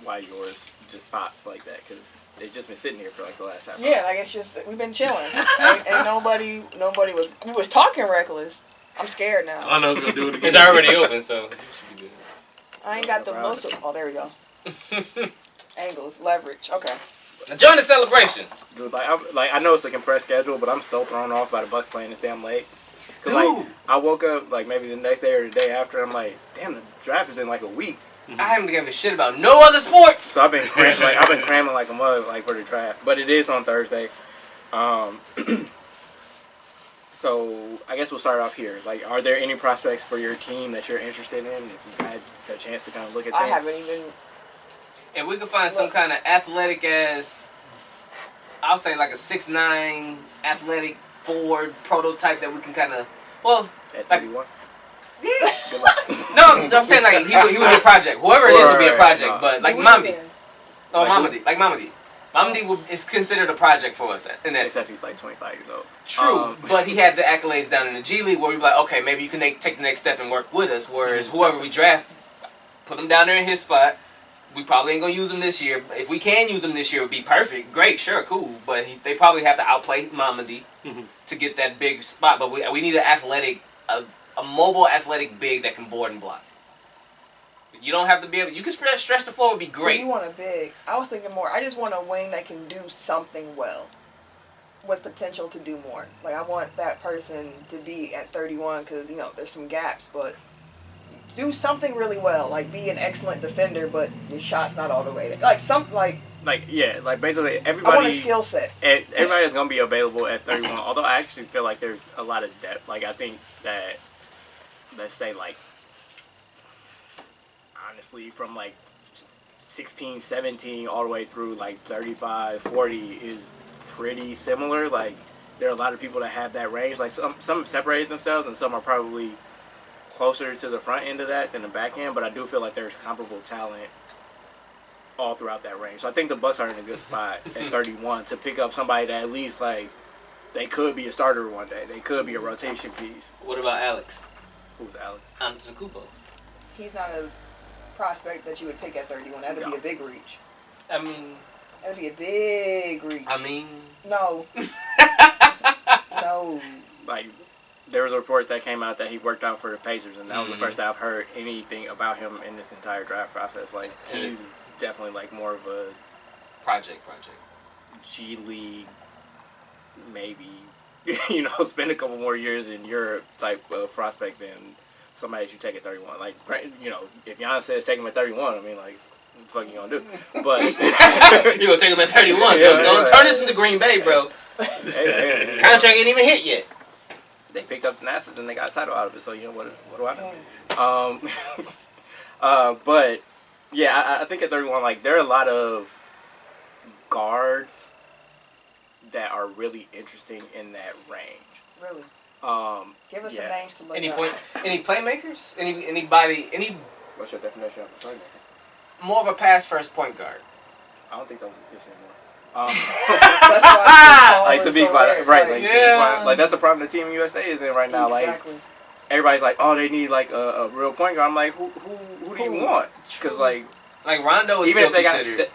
why yours just pops like that, because it's just been sitting here for like the last half Yeah, like it's just, we've been chilling. and nobody we was talking reckless. I'm scared now. I know it's gonna do it again. It's already open, so you should be good. I ain't got the muscle. Oh, there we go. Angles, leverage. Okay. Now join the celebration. Dude, I know it's a compressed schedule, but I'm still thrown off by the Bucks playing this damn late. Cause like I woke up like maybe the next day or the day after, I'm like, damn, the draft is in like a week. I haven't given a shit about no other sports. So I've been cramming like a mug like for the draft, but it is on Thursday. So I guess we'll start off here. Like, are there any prospects for your team that you're interested in? If you had a chance to kind of look at them, I haven't even. If we could find some kind of athletic ass, I'll say like a 6'9" athletic forward prototype that we can kind of, well, at like, 31. yeah. Good luck. No, I'm saying like he would be a project. Whoever it is would be a project, but like Mamdi. No, Like who? Mamdi. Like Mamdi. Mamdi is considered a project for us in Except essence. he's like 25 years old. True, but he had the accolades down in the G League where we were like, okay, maybe you can take the next step and work with us. Whereas whoever we draft, put him down there in his spot. We probably ain't gonna use him this year. If we can use him this year, it would be perfect. Great, sure, cool. But they probably have to outplay Mamadi to get that big spot. But we need an athletic, a mobile athletic big that can board and block. You don't have to be able. You can stretch the floor. Would be So great. you want a big. I was thinking more. I just want a wing that can do something well, with potential to do more. Like I want that person to be at 31 because there's some gaps, but do something really well. Like be an excellent defender, but your shot's not all the way there. Like basically I everybody. want a skill set. Everybody is gonna be available at 31. Although I actually feel like there's a lot of depth. Like I think that, let's say like, honestly, from like 16, 17 all the way through like 35, 40 is pretty similar. Like there are a lot of people that have that range. Like some have separated themselves, and some are probably closer to the front end of that than the back end. But I do feel like there's comparable talent all throughout that range. So I think the Bucks are in a good spot at 31 to pick up somebody that at least like they could be a starter one day. They could be a rotation piece. What about Alex? Who's Alex? Antetokounmpo. He's not a prospect that you would pick at 31. That'd be a big reach. I mean. That'd be a big reach. I mean. No. No. Like, there was a report that came out that he worked out for the Pacers, and that was the first time I've heard anything about him in this entire draft process. Like, he's definitely like more of a project G League, maybe spend a couple more years in Europe type of prospect than somebody that you take at 31. Like, if Giannis says take him at 31, I mean, like, what the fuck you gonna do? But you gonna take him at 31? Don't turn this into Green Bay, bro. Contract ain't even hit yet. They picked up the assets and they got a title out of it. So what do I know? But yeah, I think at 31, like there are a lot of guards that are really interesting in that range. Really? Give us some names to look Any up. Any playmakers? Anybody? What's your definition of a playmaker? More of a pass first point guard. I don't think those exist anymore. That's why like to be quite right, like that's the problem the Team USA is in right now. Exactly. Like everybody's like, oh, they need like a real point guard. I'm like, who do you want? Because like Rondo is even still if they considered.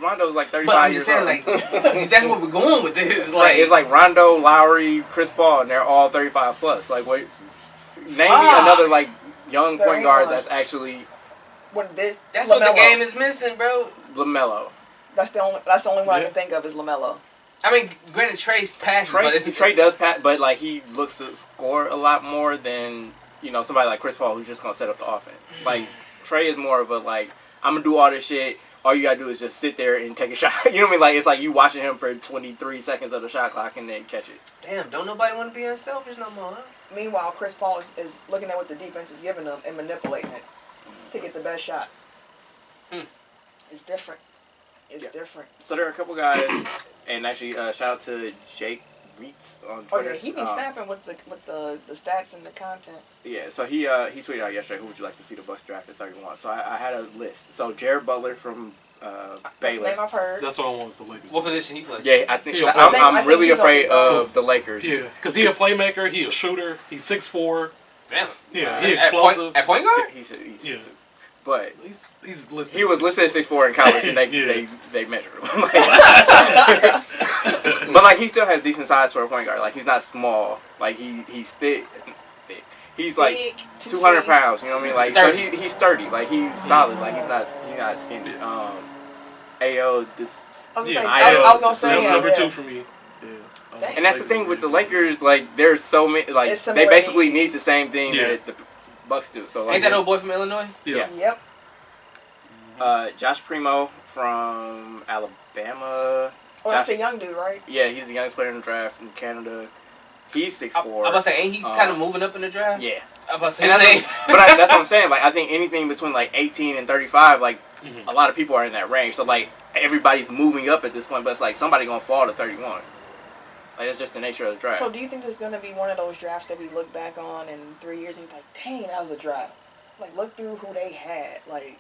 Rondo's like 35 but I'm just years saying, old. like, that's what we're going with this. Like it's like Rondo, Lowry, Chris Paul, and they're all 35 plus. Like, wait, name me another like young point guard that's actually. That's what the game is missing, bro. LaMelo. That's the only one I can think of is LaMelo. I mean, granted, Trey's passes, but Trey does pass, but like he looks to score a lot more than somebody like Chris Paul who's just gonna set up the offense. Like Trey is more of a like I'm gonna do all this shit. All you gotta do is just sit there and take a shot. You know what I mean? Like it's like you watching him for 23 seconds of the shot clock and then catch it. Damn, don't nobody want to be unselfish no more, huh? Meanwhile, Chris Paul is looking at what the defense is giving them and manipulating it to get the best shot. It's different. It's different. So there are a couple guys, and actually shout out to Jake Reitz on Twitter. Oh yeah, he been snapping with the stats and the content. Yeah, so he tweeted out yesterday, who would you like to see the Bucks draft at 31? So I had a list. So Jared Butler from That's Baylor. the name I've heard. That's what I want the Lakers. What position he plays? Yeah, I think Yeah, I'm really he's afraid gonna of the Lakers. Yeah, because he a playmaker, he a shooter, he's 6'4". Damn. Yeah, he explosive. At point guard? He's Yeah. 6'2". But He's listed. he was listed at 6'4" in college, and they measured him. But like he still has decent size for a point guard. Like he's not small. Like he's thick. He's like Big, 200 pounds. You know what I mean? Like Sturdy. so he's sturdy. Like he's solid. Like he's not skinny. Ayo, this. I was Yeah, gonna say That's yeah, number yeah. 2 for me. Yeah. And that's the thing with the Lakers. Like there's so many. Like It's they basically similarities. need the same thing Yeah. that the Bucks do. So like Ain't that old boy from Illinois? Yeah. Yep. Josh Primo from Alabama. Oh, that's the young dude, right? Yeah, he's the youngest player in the draft from Canada. He's 6'4". I'm about to say, ain't he kind of moving up in the draft? Yeah. I'm about to say And his name. that's what I'm saying. Like I think anything between like 18 and 35, like a lot of people are in that range. So like everybody's moving up at this point, but it's like somebody gonna fall to 31. Like it's just the nature of the draft. So do you think there's gonna be one of those drafts that we look back on in 3 years and be like, dang, that was a draft. Like look through who they had. Like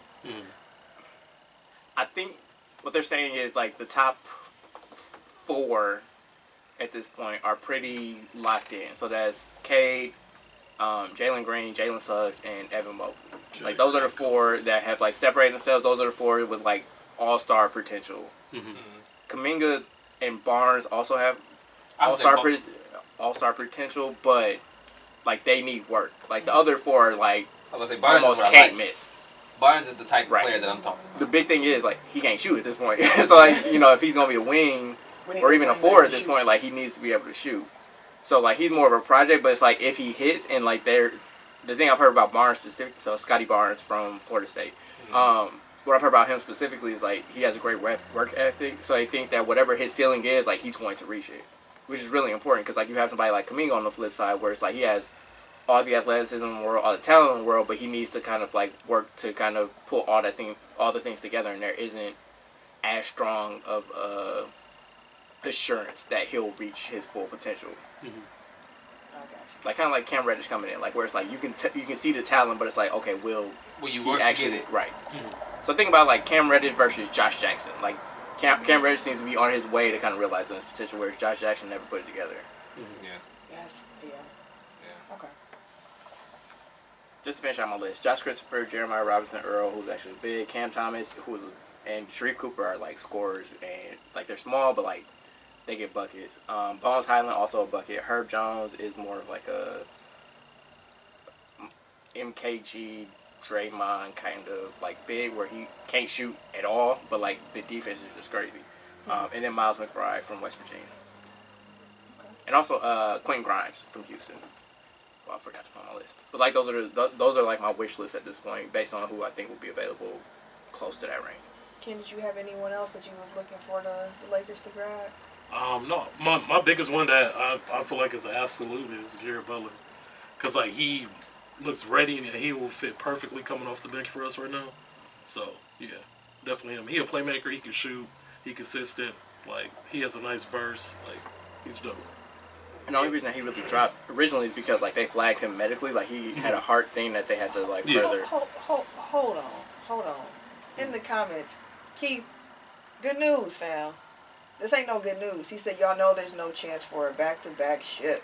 I think what they're saying is like the top 4 at this point are pretty locked in. So that's Cade, Jalen Green, Jalen Suggs, and Evan Mobley. Like those are the 4 that have like separated themselves. Those are the 4 with like all-star potential. Kuminga and Barnes also have all-star potential, but like they need work. Like the other 4 are like I was say Barnes almost is what I can't like. miss. Barnes is the type of Right. player that I'm talking about. The big thing is like he can't shoot at this point. So like if he's gonna be a wing or even a forward at this point, like he needs to be able to shoot. So like he's more of a project, but it's like if he hits and like the thing I've heard about Barnes specifically, so Scotty Barnes from Florida State. What I've heard about him specifically is like he has a great work ethic. So I think that whatever his ceiling is, like he's going to reach it, which is really important because like you have somebody like Kuminga on the flip side, where it's like he has all the athleticism in the world, all the talent in the world, but he needs to kind of like work to kind of pull all the things together, and there isn't as strong of assurance that he'll reach his full potential. I got you. Like kind of like Cam Reddish coming in, like where it's like you can see the talent, but it's like okay, will you he work actually to get it? right? So think about like Cam Reddish versus Josh Jackson. Like Cam Reddish seems to be on his way to kind of realizing his potential, whereas Josh Jackson never put it together. Yeah. Yes. Yeah. Okay. Just to finish out my list, Josh Christopher, Jeremiah Robinson Earl, who's actually big, Cam Thomas, and Sharif Cooper are like scorers, and like they're small, but like they get buckets. Bones Highland also a bucket. Herb Jones is more of like a MKG Draymond kind of like big, where he can't shoot at all, but like the defense is just crazy. And then Miles McBride from West Virginia, and also Quentin Grimes from Houston. Well, I forgot to put on my list, but like those are like my wish list at this point, based on who I think will be available close to that range. Ken, did you have anyone else that you was looking for the Lakers to grab? No, my biggest one that I feel like is an absolute is Jared Butler, because like he looks ready and he will fit perfectly coming off the bench for us right now. So yeah, definitely him. He a playmaker. He can shoot. He consistent. Like he has a nice verse. Like he's dope. And the only reason that he really dropped originally is because like they flagged him medically, like he had a heart thing that they had to like further. Hold on. In the comments, Keith, good news, fam. This ain't no good news. He said, y'all know there's no chance for a back-to-back ship.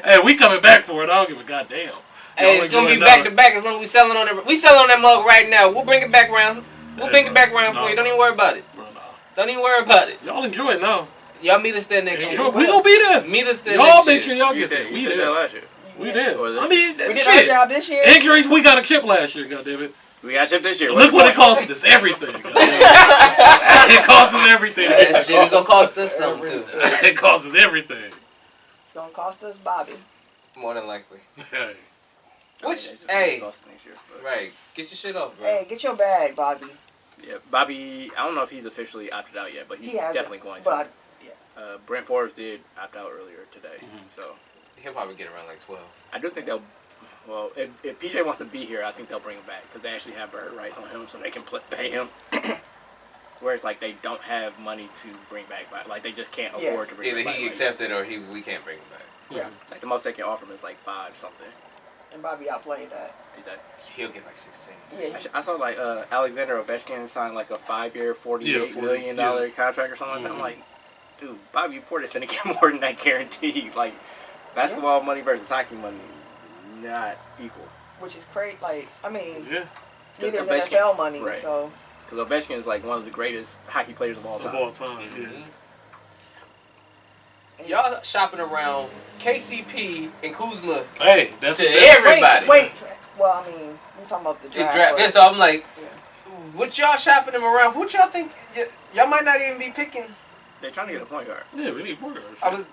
Hey, we coming back for it. I don't give a goddamn. Hey, it's gonna be back-to-back as long as we selling on it. We selling on that mug right now. We'll bring it back around. We'll bring it back around for you. Don't even worry about it. Bro, nah. Don't even worry about it. Y'all enjoy it now. Y'all meet us there next year. We gonna be there. Meet us there y'all next make year. sure y'all You get said, there. you We said did. that last year. We did. Or I mean, We did shit. our job this year. Injuries, we got a chip last year, goddammit. We got chip this year. Look what it cost us. Everything. It cost us everything. That shit is gonna cost us something too. It cost us everything. It's gonna cost us Bobby. More than likely. Hey. Which, Yeah, hey, next year, but. right. Get your shit off, bro. Hey, get your bag, Bobby. Yeah, Bobby. I don't know if he's officially opted out yet, but he's He hasn't, definitely going to. But Brent Forbes did opt out earlier today, so He'll probably get around like 12. I do think they'll. Well, if PJ wants to be here, I think they'll bring him back because they actually have bird rights on him, so they can pay him. Whereas like they don't have money to bring back, like they just can't afford to bring him Either back. he accepted or we can't bring him back. yeah. Like the most they can offer him is like 5 something. And Bobby outplayed that. Exactly. He'll get like 16. Yeah. I saw like Alexander Ovechkin signed like a 5-year, $48 million contract or something like that. I'm like, dude, Bobby Portis gonna get more than that guaranteed. Like basketball money versus hockey money is not equal. Which is crazy. Like, I mean, Yeah. neither is Ovechkin, NFL money, right. so. Because Ovechkin is like one of the greatest hockey players of all time. Of all time, yeah. Y'all shopping around KCP and Kuzma Hey, that's to the best. everybody. Wait. Well, I mean, we're talking about the The draft. draft. but- Yeah, so I'm like, Yeah. what y'all shopping them around? What y'all think? Y'all might not even be picking. They're trying to get a point guard. Yeah, we need more guards. I was.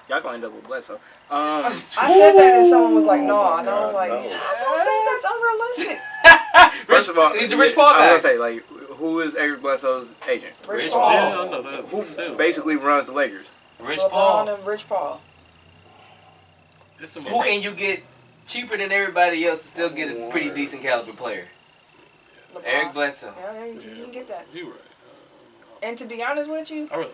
Y'all gonna end up with Bledsoe. I said that and someone was like, no, and I was God, like, no. I don't think that's unrealistic. First of all, he's a Rich Paul guy. I was gonna say, like, who is Eric Bledsoe's agent? Rich Paul. Yeah, I Paul. know that. Who Still. basically runs the Lakers? Rich LeBron Paul. and Rich Paul. It's some Who can you get cheaper than everybody else to still get a pretty decent caliber player? LeBron. Eric Bledsoe. Yeah, you can get that. You right. And to be honest with you, I really.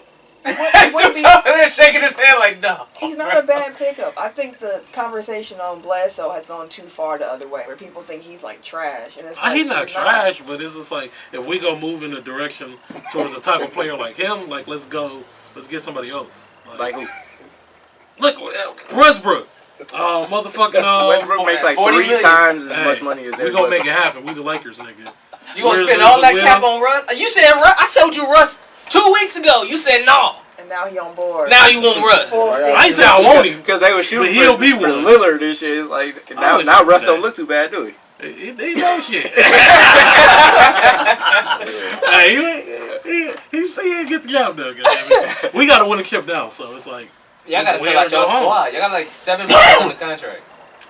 it wouldn't be, They're shaking his head like, no. he's not a bad pickup. I think the conversation on Bledsoe has gone too far the other way, where people think he's like trash, and it's like He's not trash, but it's just like if we go move in a direction towards a type of player like him, like let's get somebody else. Like who? Look, Westbrook, motherfucking. Westbrook makes like 40 3 million. times as much money as We Eric gonna make Bledsoe. it happen. We the Lakers, nigga. You gonna spend all that cap on Russ? You said Russ. I sold you Russ 2 weeks ago. You said no. And now he on board. Now you want Russ. I ain't say I want him. Because they were shooting But he'll be for one. Lillard and shit. It's like now Russ don't look too bad, do he? He knows shit. Hey, he didn't get the job done. Goddammit. We got to win a chip now, so it's like. Y'all got to win fill out or go your home. squad. Y'all got like 7 players on the contract.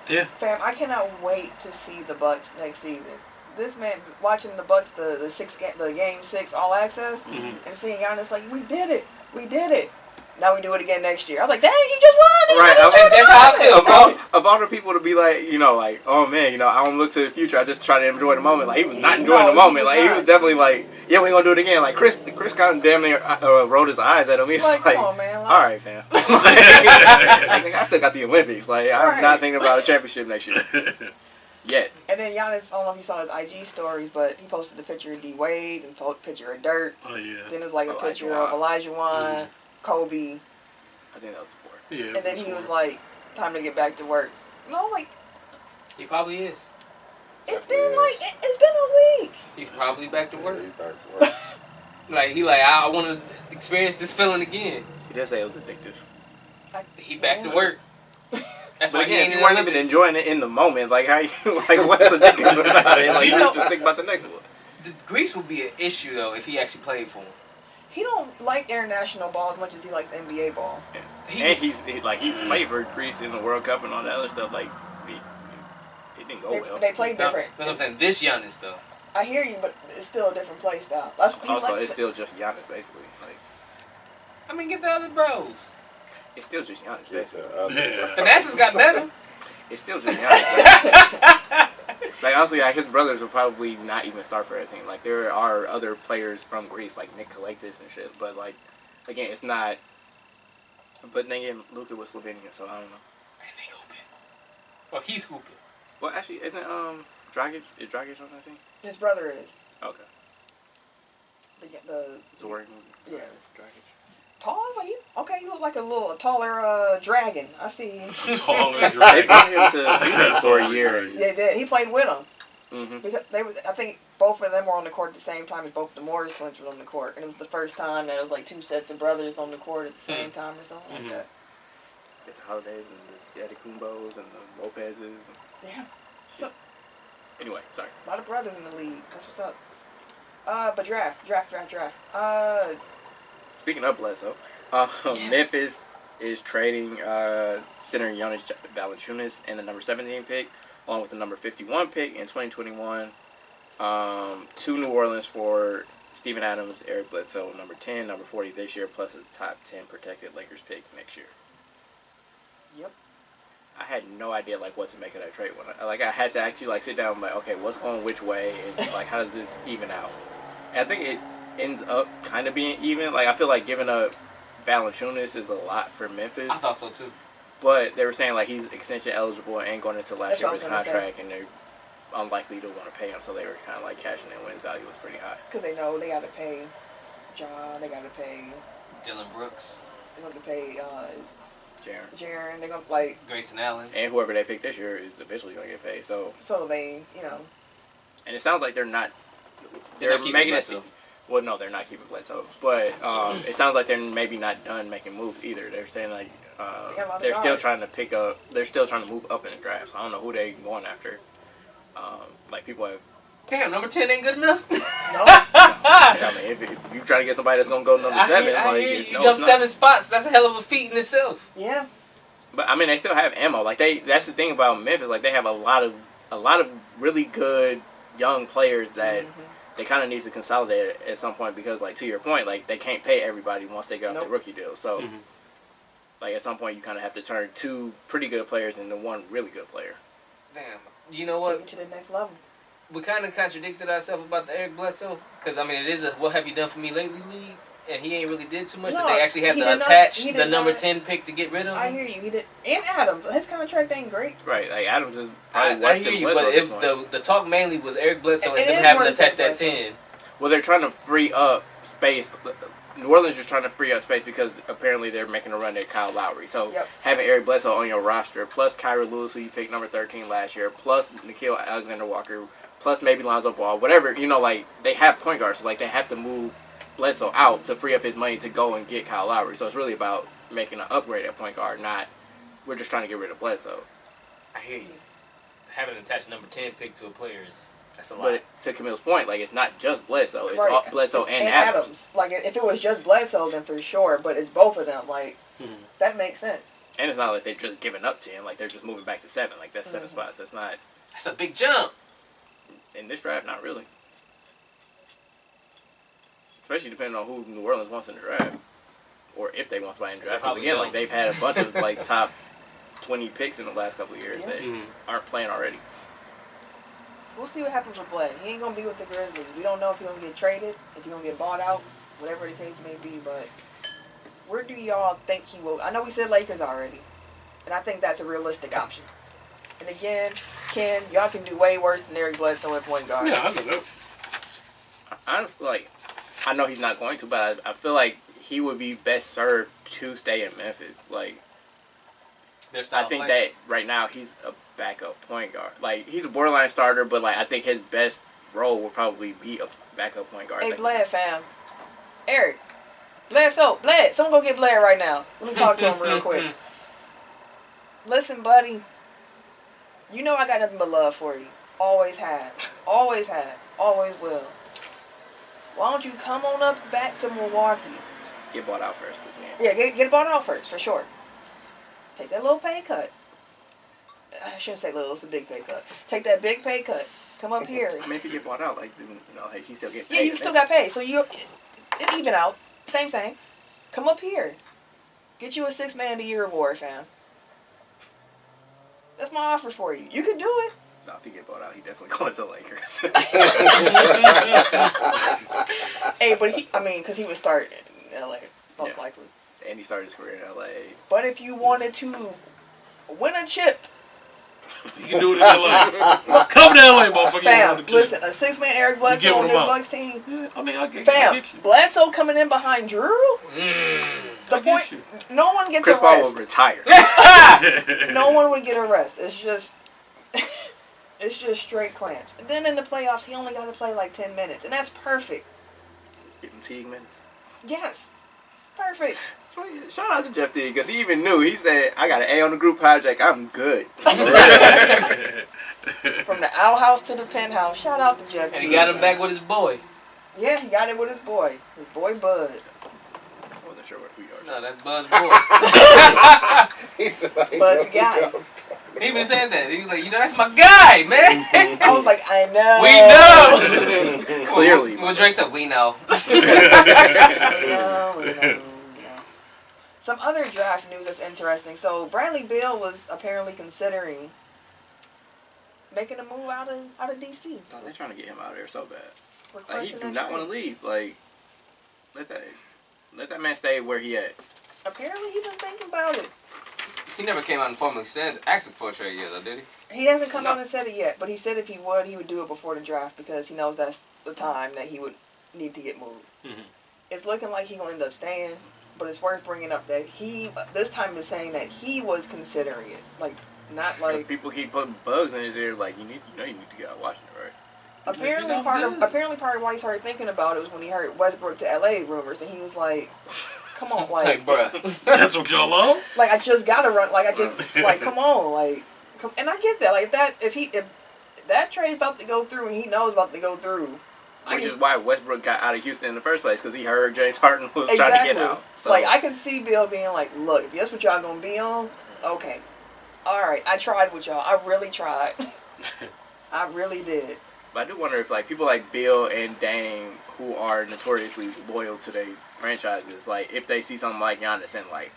Yeah. Fam, I cannot wait to see the Bucks next season. This man watching the Bucks the game 6 all access and seeing Giannis like we did it. Now we do it again next year. I was like, dang, you just won. Right, that's how I feel, bro. Of all the people to be like, like, oh man, I don't look to the future. I just try to enjoy the moment. Like he was not enjoying the moment. Like he was definitely like, yeah, we gonna do it again. Like Chris kind of damn near rolled his eyes at him. He's like, come on, man. All right, fam. I still got the Olympics. Like I'm not thinking about a championship next year yet. And then Giannis, I don't know if you saw his IG stories, but he posted a picture of D Wade and a picture of Dirk. Oh yeah. Then there's like a picture of Olajuwon, Kobe. I think that was before. Yeah. And then he was like, time to get back to work. Like, He probably is. it's been a week. He's probably back to work. He's back to work. Like I want to experience this feeling again. He did say it was addictive. He back to work. That's why But he again, ain't you in weren't the even Olympics. enjoying it in the moment. Like how you what's addictive about it? Like you just think about the next one. The Greece would be an issue though if he actually played for him. He don't like international ball as much as he likes NBA ball. Yeah. And he's played for Greece in the World Cup and all that other stuff. Like it didn't go well. They play different. That's what I'm saying. This Giannis though. I hear you, but it's still a different play style. That's he Also, likes it's still just Giannis basically. Like I mean, get the other bros. it's still just Giannis Yes, basically. Thanasis got better. It's still just Giannis. Like honestly, his brothers will probably not even start for that team. Like there are other players from Greece, like Nick Kalakis and shit. But like, again, it's not. But then again, Luka was Slovenian, so I don't know. And they hooping. Well, he's hooping. Well, actually, isn't Dragic? Is Dragic on that team? His brother is Okay. the Zoran. Yeah. Dragic. tall. I was like, he looked like a taller dragon. I see. Taller They dragon. brought him to Phoenix for a year. Yeah, they did. He played with them. Mm-hmm. Because I think both of them were on the court at the same time as both the Morris twins were on the court, and it was the first time that it was like 2 sets of brothers on the court at the same time or something like that. The Holidays and the Antetokounmpos and the Lopez's. And Yeah, so anyway, sorry. a lot of brothers in the league. That's what's up. But draft. Speaking of Bledsoe, Memphis is trading center Giannis Valanciunas and the number 17 pick, along with the number 51 pick in 2021, to New Orleans for Steven Adams, Eric Bledsoe, number 10, number 40 this year, plus a top 10 protected Lakers pick next year. Yep. I had no idea what to make of that trade. When I had to actually sit down and okay, what's going which way, and how does this even out? And I think it ends up kind of being even. I feel like giving up Valanciunas is a lot for Memphis. I thought so too. But they were saying he's extension eligible and going into last That's year what of his I was gonna contract, and they're unlikely to want to pay him, so they were kind of cashing in when his value was pretty high. Because they know they got to pay John, they got to pay, Dylan Brooks, they got to pay Jaren. Jaren, they going to Grayson Allen, And whoever they pick this year is eventually going to get paid. So they, and it sounds like they're not. They're They're not keeping making it. Bledsoe. Well, no, they're not keeping Bledsoe, but it sounds like they're maybe not done making moves either. They're saying got a lot of they're still guards. trying to pick up. They're still trying to move up in the draft. So I don't know who they going after. People have. Damn, number 10 ain't good enough. no. I mean, if you trying to get somebody that's gonna go number 7, I hear you. no, Jump it's not. 7 spots. That's a hell of a feat in itself. Yeah. But I mean, they still have ammo. That's the thing about Memphis. They have a lot of really good young players that they kind of need to consolidate at some point because, to your point, they can't pay everybody once they get off their rookie deal. So, at some point, you kind of have to turn 2 pretty good players into 1 really good player. Damn. You know Take what? it to the next level. We kind of contradicted ourselves about the Eric Bledsoe. Because, it is a what have you done for me lately league. And he ain't really did too much. No, that they actually had he to did not- attach he the did number not. 10 pick to get rid of him. I hear you. He did. And Adams. His contract ain't great. Right. Adams is I probably worse hear than you, Bledsoe but at this if point. the talk mainly was Eric Bledsoe It and them is having to worse attach than that Bledsoe. 10. Well, they're trying to free up space. New Orleans is trying to free up space because apparently they're making a run at Kyle Lowry. So having Eric Bledsoe on your roster, plus Kyra Lewis, who you picked number 13 last year, plus Nickeil Alexander-Walker, plus maybe Lonzo Ball, whatever, they have point guards. So, they have to move Bledsoe out to free up his money to go and get Kyle Lowry. So it's really about making an upgrade at point guard, not we're just trying to get rid of Bledsoe. I hear you. having an attached number 10 pick to a player that's a lot. But to Camille's point, like, it's not just Bledsoe. It's all Bledsoe It's and Adams. Like, if it was just Bledsoe, then for sure. But it's both of them. Like, that makes sense. And it's not like they're just giving up 10. Like, they're just moving back to 7. Like, that's 7 spots. That's not... That's a big jump. In this draft, not really. Especially depending on who New Orleans wants in the draft. Or if they want somebody in the draft. Because, again, like, they've had a bunch of, like, top 20 picks in the last couple of years that aren't playing already. We'll see what happens with Bled. He ain't going to be with the Grizzlies. We don't know if he's going to get traded, if he's going to get bought out, whatever the case may be. But where do y'all think he will? I know we said Lakers already. And I think that's a realistic option. And again, Ken, y'all can do way worse than Eric Bledsoe at point guard. Yeah, I don't know. Honestly, like, I know he's not going to, but I feel like he would be best served to stay in Memphis. Like, I think that right now he's a backup point guard. Like, he's a borderline starter, but, like, I think his best role will probably be a backup point guard. Hey, Bled, fam. Eric. Bledsoe. Bled. Someone go get Bled right now. Let me talk to him real quick. Listen, buddy. You know I got nothing but love for you. Always have. Always have. Always will. Why don't you come on up back to Milwaukee? Get bought out first. Yeah, get bought out first, for sure. Take that little pay cut. I shouldn't say little, it's a big pay cut. Take that big pay cut. Come up here. I mean, if you get bought out, like, you know, hey, he still get paid. Yeah, you still got paid. So it even out. Same. Come up here. Get you a 6 Man of the Year award, fam. That's my offer for you. You could do it. No, if he get bought out, he definitely going to the Lakers. Hey, but because he would start in LA, most likely. And he started his career in LA. But if you wanted to win a chip, you can do it in LA. Come to LA, motherfucker. Fam, listen, a 6 Man Eric Bledsoe on this Bucks team. Yeah, I mean, I get you. Bledsoe coming in behind Drew. The point, no one gets Chris a Paul rest. will retire. No one would get a rest. It's just straight clamps. And then in the playoffs, he only got to play like 10 minutes, and that's perfect. Give him Teague minutes. Yes, perfect. Shout out to Jeff Teague, because he even knew. He said, I got an A on the group project. I'm good. From the outhouse to the penthouse. Shout out to Jeff Teague. And he got him back with his boy. Yeah, he got it with his boy Bud. I wasn't sure who you are. No, that's Bud's boy. Bud's guy. He even said that. He was like, that's my guy, man. I was like, I know. We know. Clearly. When Drake said, we know. We know. Some other draft news that's interesting. So Bradley Beal was apparently considering making a move out of DC. Oh, they're trying to get him out of there so bad. Like, he Requesting do that not want to trade. leave. Like, let that man stay where he at. Apparently he's been thinking about it. He never came out and formally asked for a trade yet, though, did he? He hasn't come out and said it yet, but he said if he would do it before the draft because he knows that's the time that he would need to get moved. Mm-hmm. It's looking like he's going to end up staying, but it's worth bringing up that he, this time is saying that he was considering it. Like, not like... People keep putting bugs in his ear, like, you need to get out of Washington, right? Apparently part of why he started thinking about it was when he heard Westbrook to LA rumors, and he was like, come on, like bruh. That's what y'all on? like, I just gotta run, like, come on, like, and I get that, like, if that trade's about to go through and he knows about to go through. Which is why Westbrook got out of Houston in the first place, because he heard James Harden was trying to get out. So. Like, I can see Bill being like, look, if that's what y'all gonna be on, okay. Alright, I tried with y'all. I really tried. I really did. But I do wonder if, like, people like Bill and Dame, who are notoriously loyal to their franchises, like, if they see something like Giannis and, like,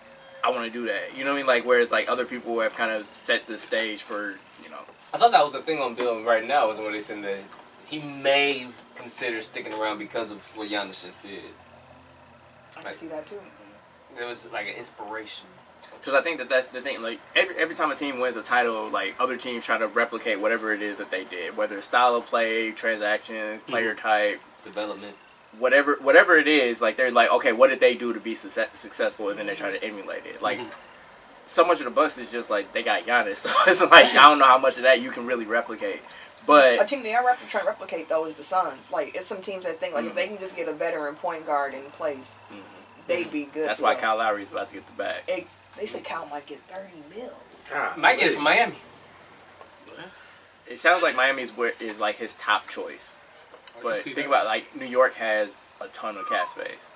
I want to do that. You know what I mean? Like, whereas, like, other people have kind of set the stage for, you know. I thought that was the thing on Bill right now, was when they said that he may consider sticking around because of what Giannis just did. I can see that too. There was, like, an inspiration. Because I think that's the thing. Like, every time a team wins a title, like, other teams try to replicate whatever it is that they did. Whether it's style of play, transactions, player type. Development. Whatever it is, like, they're like, okay, what did they do to be successful? And then they try to emulate it. Like, so much of the Bucks is just, like, they got Giannis. So it's like, I don't know how much of that you can really replicate. But a team they are trying to replicate, though, is the Suns. Like, it's some teams that think, like, if they can just get a veteran point guard in place, they'd be good. That's why Kyle Lowry's about to get the bag. They say Kyle might get $30 million. Might get it from Miami. it sounds like Miami's is like his top choice. But see think that. about like New York has a ton of cap space.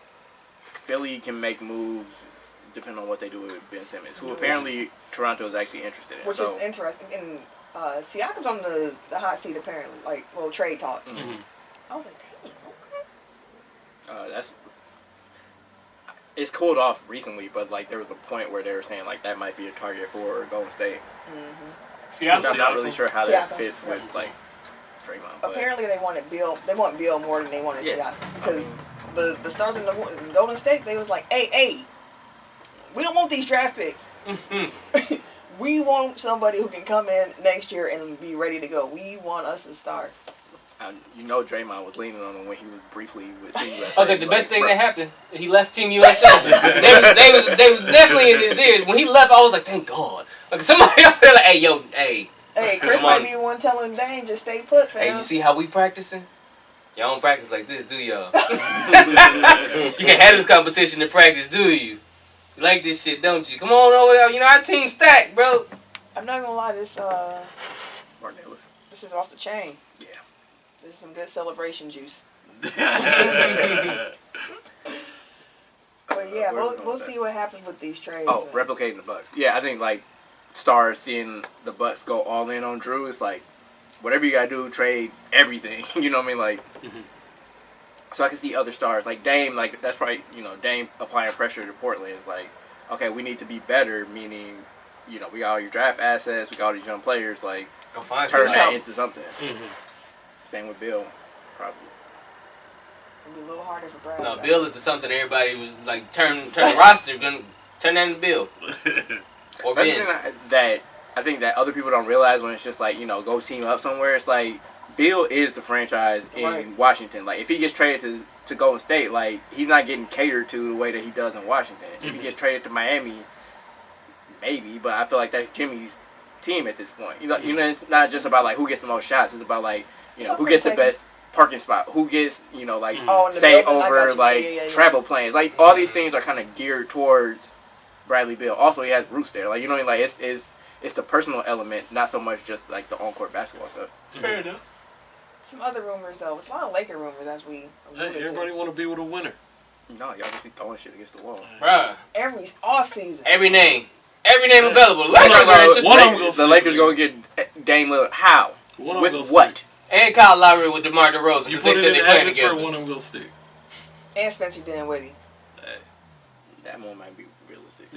Philly can make moves depending on what they do with Ben Simmons, who apparently Toronto is actually interested in. Which so, is interesting. And Siakam's on the hot seat apparently, like trade talks. Mm-hmm. I was like, dang, okay. It's cooled off recently, but like there was a point where they were saying like that might be a target for Golden State. See, I'm Which I'm not really sure how that Siakam, fits yeah. with like Draymond. But Apparently they wanted Bill. They want Bill more than they wanted Yeah. Siakam because the stars in the Golden State, they was like, hey, we don't want these draft picks. We want somebody who can come in next year and be ready to go. We want us to start. you know Draymond was leaning on him when he was briefly with Team USA. I was like, the best thing bro, that happened, he left Team USA. they was definitely in his ear. When he left, I was like, thank God. Like somebody up there like, hey. Hey, Chris Come on. might be the one telling Dame just stay put, fam. Hey, you see how we practicing? Y'all don't practice like this, do y'all? You can have this competition in practice, do you? You like this shit, don't you? Come on over there. You know, our team stacked, bro. I'm not gonna lie, this Martin Ellis. this is off the chain. Yeah. This is some good celebration juice. But yeah, Where was we'll going we'll with see what happens with these trades. Oh, man. replicating the Bucks. Yeah, I think like stars seeing the Bucks go all in on Drew is like whatever you gotta do, trade everything. You know what I mean? Like, so I can see other stars like Dame. Like that's probably Dame applying pressure to Portland is like, okay, we need to be better. Meaning, we got all your draft assets, we got all these young players. Like, Go find turn that something. into something. Same with Bill, probably. It's gonna be a little harder for Brad. No, Bill is the something everybody was like, turn the roster, gonna turn that into Bill. Or That's the Ben. thing that I think that other people don't realize when it's just like, go team up somewhere. It's like Bill is the franchise in Right. Washington. Like if he gets traded to Golden State, like he's not getting catered to the way that he does in Washington. If he gets traded to Miami, maybe, but I feel like that's Jimmy's team at this point. It's not just about like who gets the most shots. It's about like who gets the best parking spot, who gets Oh, in the stay building, I over got you. like Yeah. travel planes. Like all these things are kind of geared towards Bradley Beal. Also, he has roots there. Like like it's the personal element, not so much just like the on-court basketball stuff. Fair enough. Some other rumors though. It's a lot of Laker rumors as we Hey, alluded everybody to. want to be with a winner. No, y'all just be throwing shit against the wall. Bruh. Every off season. Every name available. One Lakers of are them- interested. one of them- The Lakers gonna get Dame Lillard. How? One of them With go what? stick. And Kyle Lowry with DeMar DeRozan. You Because they put it said in they the playing atmosphere, together. one of them go stick. And Spencer Dinwiddie. That one might be realistic.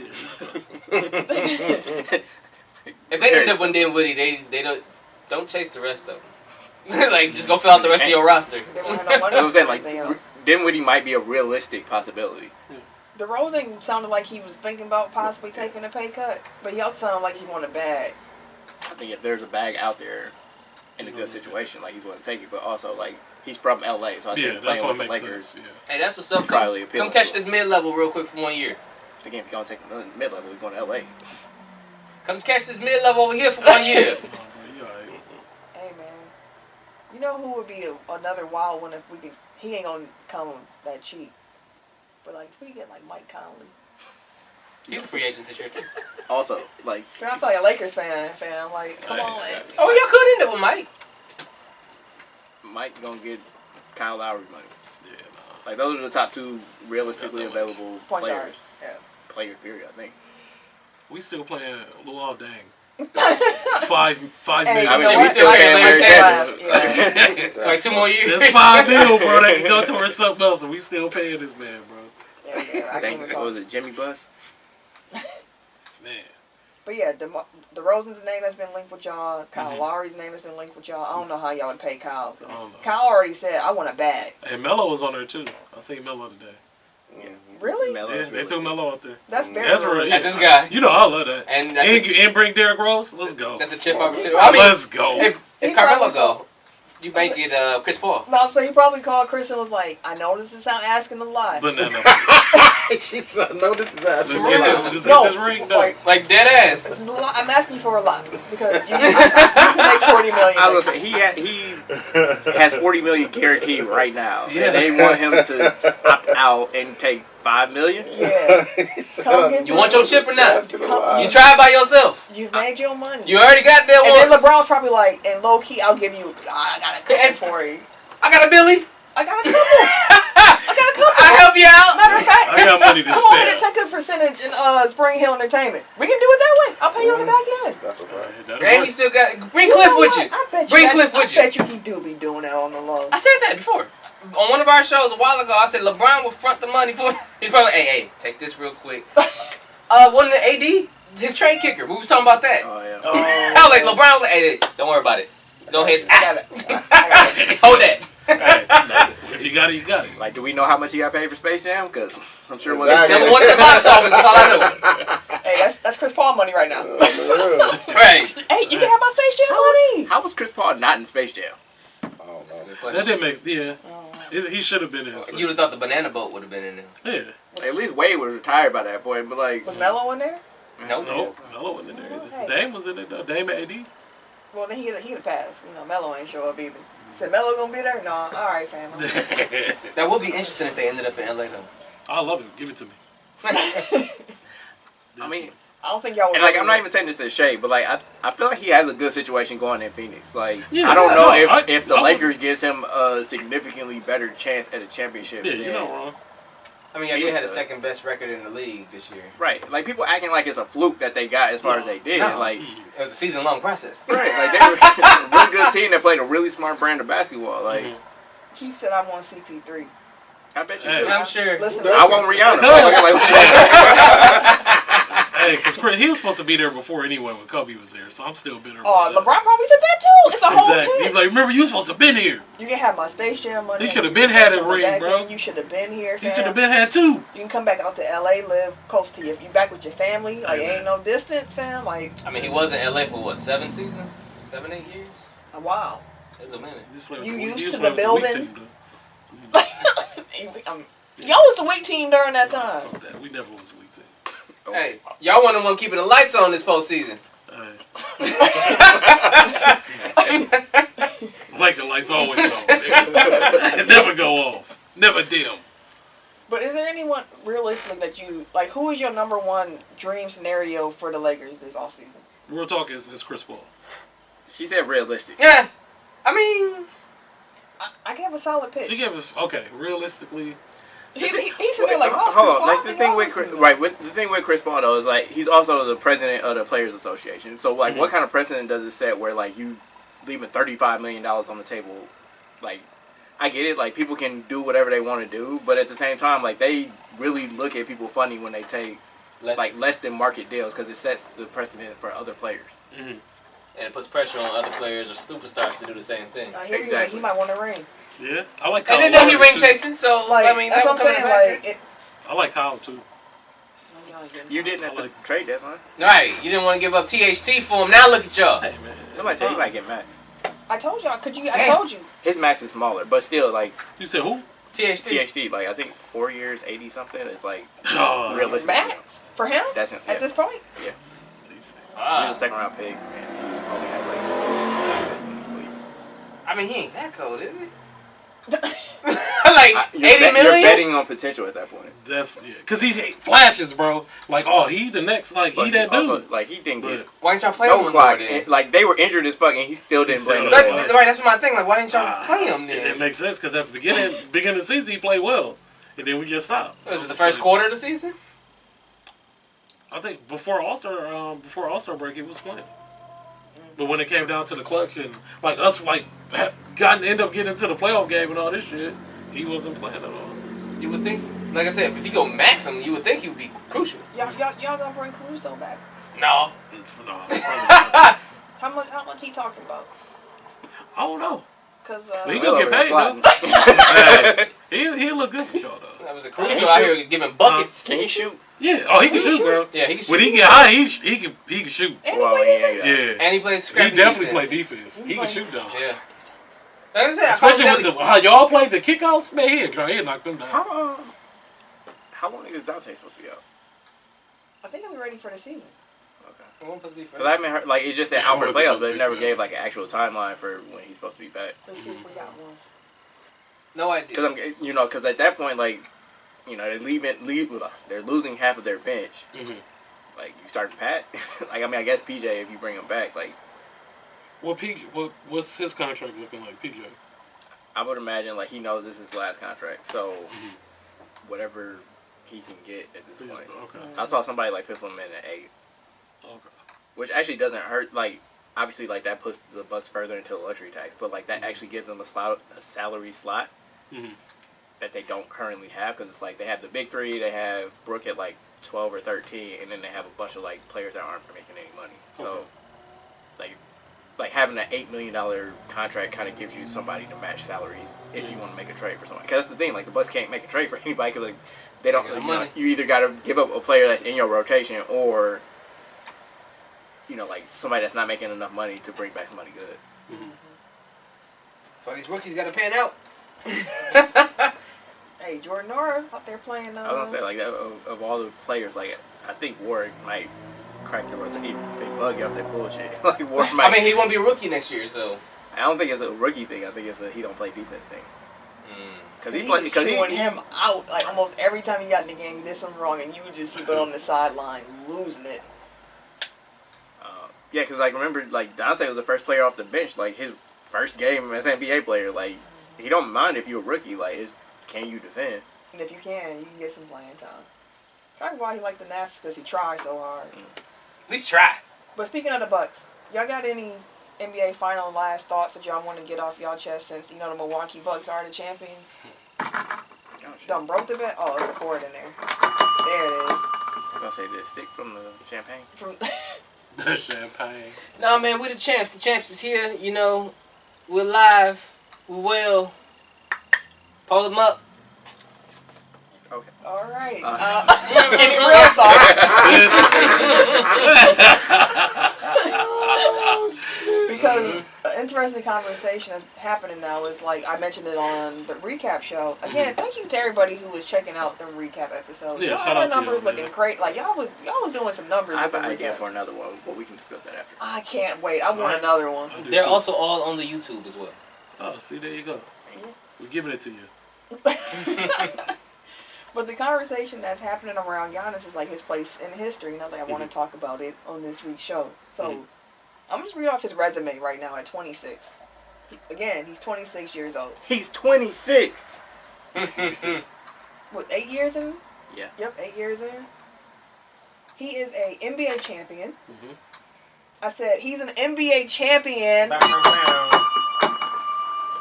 If they end up with Dinwiddie, they don't chase the rest of them. Like, just go fill out the rest of your roster. They won't have no money. That's what I'm saying. for Like anything else. Dinwiddie might be a realistic possibility. DeRozan sounded like he was thinking about possibly taking a pay cut, but he also sounded like he wanted a bag. I think if there's a bag out there in a good situation, like he's going to take it. But also, like he's from LA, so I Yeah, think that's playing what with the makes Lakers. sense. Yeah. Hey, that's what's up. Probably Come appealing catch to this mid-level real quick for 1 year. Again, if you're going to take the mid-level, he's going to LA. Come catch this mid-level over here for 1 year. Oh, bro, you all right. Hey man, you know who would be another wild one if we could? He ain't gonna come that cheap. But like, if we get like Mike Conley, He's a free agent this year, too. Also, like man, I feel like a Lakers fan. Like, come on, man. Oh, y'all could end up with Mike. Mike gonna get Kyle Lowry money. Yeah, nah. Like those are the top two realistically Yeah, available Point players. guards. Yeah. Players, period. I think. We still playing Luau Dang. $5 Hey, million. I mean, you know we what? still I paying like Larry that. Sanders. Yeah. Like 2 more years. That's $5 million, bro. They can go towards something else, and we still paying this man, bro. Yeah, I can't even What talk. was it, Jimmy Bus? Man. But yeah, DeRozan's name has been linked with y'all. Kyle Lowry's name has been linked with y'all. I don't know how y'all would pay Kyle. 'Cause I don't know. Kyle already said, I want a bag. And Melo was on there, too. I seen Melo today. Yeah. Really? Melo's Yeah, they threw realistic. Melo out there. That's very That's realistic. right. That's his guy. You know I love that. And that's And bring Derrick Rose? Let's go. That's a chip opportunity. I mean, Let's go. if He Carmelo probably- go, you might get Chris Paul. No, I'm saying he probably called Chris and was like, I know this is asking a lot. Banana. She said, no, this is Let's asking. get this, let's get this ring done. Like, Like, dead ass. this is a lot. I'm asking for a lot because you can make $40 million. I was gonna say he has $40 million guaranteed right now. Yeah. And they want him to opt out and take $5 million. Yeah. Come get You want your chip or not? You Come- try it by yourself. You've made your money. You already got there and once. then LeBron's probably like, and low key, I'll give you. I got a couple for you. I got a Billy. I got a couple. I got a couple. I'll help you out. Matter of fact, I got money to come over and spare. take a percentage in Spring Hill Entertainment. We can do it that way. I'll pay you on the back end. That's a fact. That'll And he work. still got bring Cliff know with what? you. I bet Bring you Cliff with you. I bet you he do be doing that on the low. I said that before. On one of our shows a while ago, I said LeBron will front the money for. He's probably hey, take this real quick. One of the AD, his trade kicker. We was talking about that. Oh, yeah. I was like, LeBron was like, hey, don't worry about it. Go ahead. I got it. I got it. Hold that. Hey, if you got it, you got it. Like, do we know how much he got paid for Space Jam? Because I'm sure when Exactly. Number one in the box office. That's all I know. Hey, that's Chris Paul money right now. Right. Hey, you can have my Space Jam money. How was Chris Paul not in Space Jam? Oh, That's a no. good That question. didn't make Oh. He should have been in. You'd have thought the banana boat would have been in there. Yeah. At least Wade was retired by that point, but like, Was Melo in there? Nope. No, Melo wasn't in there either. Dame was in it though. Dame and AD. Well, then he'd have passed. You know, Melo ain't show up either. Said Melo gonna be there? No. All right, fam. That would be interesting if they ended up in LA though. I love it. Give it to me. I mean, I don't think y'all would. and like, I'm not even saying this to shade, but like, I feel like he has a good situation going in Phoenix. Like, Yeah, I don't yeah, know no, if the I would- Lakers gives him a significantly better chance at a championship. Yeah, than- you're not wrong. I mean, I did have the second best record in the league this year. Right, like people acting like it's a fluke that they got as far as they did. No. Like, It was a season-long process. right, like they were a really good team that played a really smart brand of basketball. Like, Keith said I want CP3. I bet you Hey. do. I'm sure. Listen, I want Rihanna. Hey, because he was supposed to be there before anyway when Kobe was there, so I'm still bitter. Oh, about that. LeBron probably said that too. It's a whole Exactly. pitch. He's like, remember, you supposed to have been here. You can have my Space Jam money. He should have and been you had can a on the ring, back bro. end. You should have been here, He fam. should have been had too. You can come back out to LA, live close to you. If you back with your family, like ain't no distance, fam. Like I mean, he was in LA for what, 7 seasons? 7, 8 years? a while. It was a minute. You used He was to playing the with weak building? team, though. Y'all was the weak team during that time. Fuck that. We never was a weak team. Hey, y'all want the one keeping the lights on this postseason. Hey. Like the lights always on. It never go off. Never dim. But is there anyone realistically that you like? Who is your number one dream scenario for the Lakers this offseason? Real talk is Chris Paul. She said realistic. Yeah. I mean, I gave a solid pitch. She gave us realistically. He's sitting there like, oh, Hold on. Chris Like Paul, the they thing always with Chris, do that. right, with the thing with Chris Paul though is like he's also the president of the Players Association. So like, what kind of precedent does it set where like you leaving $35 million on the table? Like, I get it. Like people can do whatever they want to do, but at the same time, like they really look at people funny when they take less than market deals because it sets the precedent for other players. and it puts pressure on other players or superstars to do the same thing. I hear you, like, Exactly. he might want to ring. Yeah, I like. And Kyle then he Lowry, ring too. chasing, so Like, I mean, that's that what I'm would come saying. in Like, I like Kyle too. You didn't at the trade deadline. Right, you didn't want to give up THT for him. Now look at y'all. Hey man, Somebody said he might get max. I told y'all. I Damn. told you. His max is smaller, but still like you said who? THT. THT. Like I think 4 years, 80 something. It's like Oh, realistic. Max for him That's him. at this point. He's Ah. a second round pick, and he only had like 2 years in the league. I mean, he ain't that cold, is he? You're 80 You're million? betting on potential at that point. That's because he flashes, bro. Like, oh, he the next, like he that Also, dude. like he didn't get But Why didn't y'all play no him clock. more then? Like they were injured as fuck, and he still didn't play in the still- playoffs. Right, that's my thing. Like, why didn't y'all play him it then? makes sense because at the beginning of the season he played well, and then we just stopped. Was it the first quarter of the season? I think before All Star break he was playing. But when it came down to the clutch and like us end up getting into the playoff game and all this shit, he wasn't playing at all. You would think, like I said, if you go max him, you would think he would be crucial. Y'all gonna bring Caruso back? No. No, probably not. How much he talking about? I don't know. Cause He Will gonna get over paid plotting. though. He'll look good for y'all though. That was a Can Caruso he out shoot? here giving buckets. Can he shoot? Yeah. Oh, he can shoot, bro. Yeah, he can shoot. When he get high, he can shoot. and Well, he played yeah, defense. Yeah. And he plays He scrappy definitely defense. play defense. He can shoot though. Yeah. Like I said, Especially with how y'all played the kickouts, man, he'll knock them down. How long is Dante supposed to be out? I think I'll be ready for the season. Okay. It wasn't supposed to be Because I mean, like, it just said out for the It wasn't playoffs, supposed but to it be never fair. gave like an actual timeline for when he's supposed to be back. Let's see if we got one. No idea. Because because at that point, like, they're losing half of their bench. Mm-hmm. Like, you starting Pat? Like, I mean, I guess PJ if you bring him back, like, What's his contract looking like, PJ? I would imagine like he knows this is the last contract, so whatever he can get at this point. Okay. I saw somebody like pencil him in at 8, Okay. which actually doesn't hurt. Like, obviously, like that puts the Bucks further into the luxury tax, but like that actually gives them a salary slot Mm-hmm. that they don't currently have, because it's like they have the big three, they have Brooke at like 12 or 13, and then they have a bunch of like players that aren't making any money. So, like having an $8 million contract kind of gives you somebody to match salaries if you want to make a trade for somebody. Because that's the thing, like the Bucks can't make a trade for anybody because like they don't. They got money. You either got to give up a player that's in your rotation, or like somebody that's not making enough money to bring back somebody good. Mm-hmm. That's why these rookies got to pan out. Hey, Jordan Nora out there playing. I was gonna say like that, of all the players, like I think Warwick might crack the rotation. They bug you off that bullshit. Like Warwick might. I mean, he won't be a rookie next year, so. I don't think it's a rookie thing. I think it's a he don't play defense thing. Because he was chewing him out like almost every time he got in the game. He did something wrong, and you would just see him on the sideline losing it. Yeah, because like remember, like Dante was the first player off the bench. Like his first game as an NBA player. Like he don't mind if you're a rookie. Like can you defend? And if you can get some playing time. Probably why he liked the Nats, because he tried so hard. At least try. But speaking of the Bucks, y'all got any NBA final last thoughts that y'all want to get off y'all chest, since the Milwaukee Bucks are the champions? Oh, shit. Done broke the bet? Oh, it's a cord in there. There it is. I was gonna say the stick from the champagne. From The champagne. No, man, we the champs. The champs is here. We're live. We're well. Pull them up. Okay. All right. Uh, Any real thoughts? Because an interesting conversation is happening now is, like, I mentioned it on the recap show. Again, thank you to everybody who was checking out the recap episodes. Yeah, y'all shout out to numbers y'all, looking man. great. Like, y'all was doing some numbers I with have the an idea recaps. for another one, but we can discuss that after. I can't wait. I want Alright. another one. I do They're too. also all on the YouTube as well. Oh, see, there you go. We're giving it to you. But the conversation that's happening around Giannis is like his place in history, and I was like, I want to talk about it on this week's show. So I'm just read off his resume right now at 26. He's 26 years old. He's 26. What, 8 years in? Yeah. Yep, 8 years in. He is a NBA champion. Mm-hmm. I said he's an NBA champion.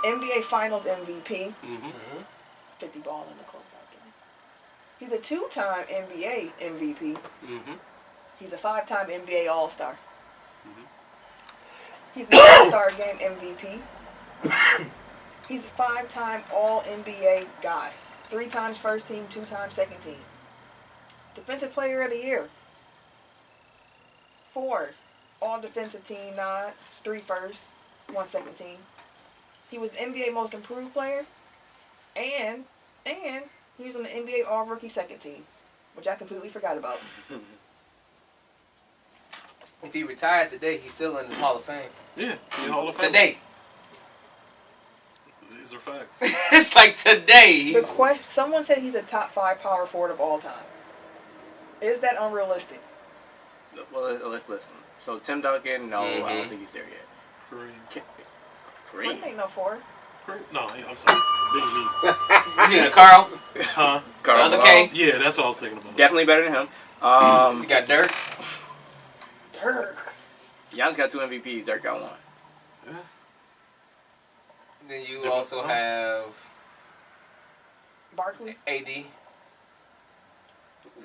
NBA Finals MVP. Mm-hmm. 50 ball in the closeout game. He's a 2-time NBA MVP. Mm-hmm. He's a 5-time NBA All-Star. Mhm. He's an All-Star Game MVP. He's a 5-time All-NBA guy. 3 times first team, 2 times second team. Defensive Player of the Year. 4 All-Defensive Team nods. 3 first, 1 second team. He was the NBA Most Improved Player. And he was on the NBA All-Rookie second team, which I completely forgot about. If he retired today, he's still in the Hall of Fame. Yeah, in the Hall of Fame. Today. These are facts. It's like today. Someone said he's a top 5 power forward of all time. Is that unrealistic? Well, let's listen. So Tim Duncan, no, I don't think he's there yet. Kareem. Kareem? Ain't no 4. No, I'm sorry. Big me. Yeah, Carl. Huh? Karl Another Malone. K. Yeah, that's what I was thinking about. Definitely better than him. You got Dirk. Dirk. Giannis got 2 MVPs. Dirk got 1. Yeah. Then you Yeah, also but- have Barkley. AD.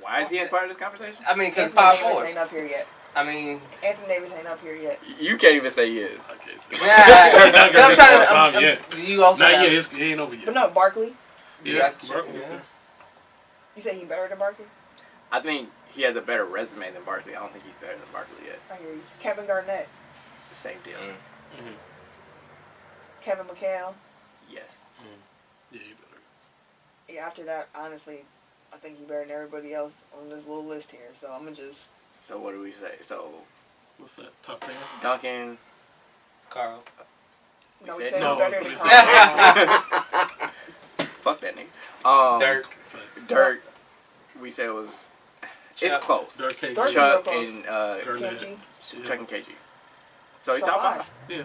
Why is he a part of this conversation? I mean, because Anthony power Davis forwards. ain't up here yet. I mean, Anthony Davis ain't up here yet. You can't even say he is. I can't say. yeah. Not 'Cause I'm trying to. all time yet. You also Not have. yet. He ain't over yet. But no, Barkley. You Yeah, got- Barkley. yeah. You say he better than Barkley? I think he has a better resume than Barkley. I don't think he's better than Barkley yet. I hear you. Kevin Garnett. Same deal. Mm-hmm. Kevin McHale. Yes. Yeah, you better. Yeah, after that, honestly, I think he better than everybody else on this little list here. So I'm going to just... So what do we say? So What's that? Top 10? Duncan. Carl. No, We we said said no. better We than said- Carl. Fuck that nigga. Dirk. Dirk. We said it was. It's Chuck. close. Dirk KG. Dirk- Chuck real close. and Garnett. KG. Chuck and KG. So he's So top 5. 5. Yeah.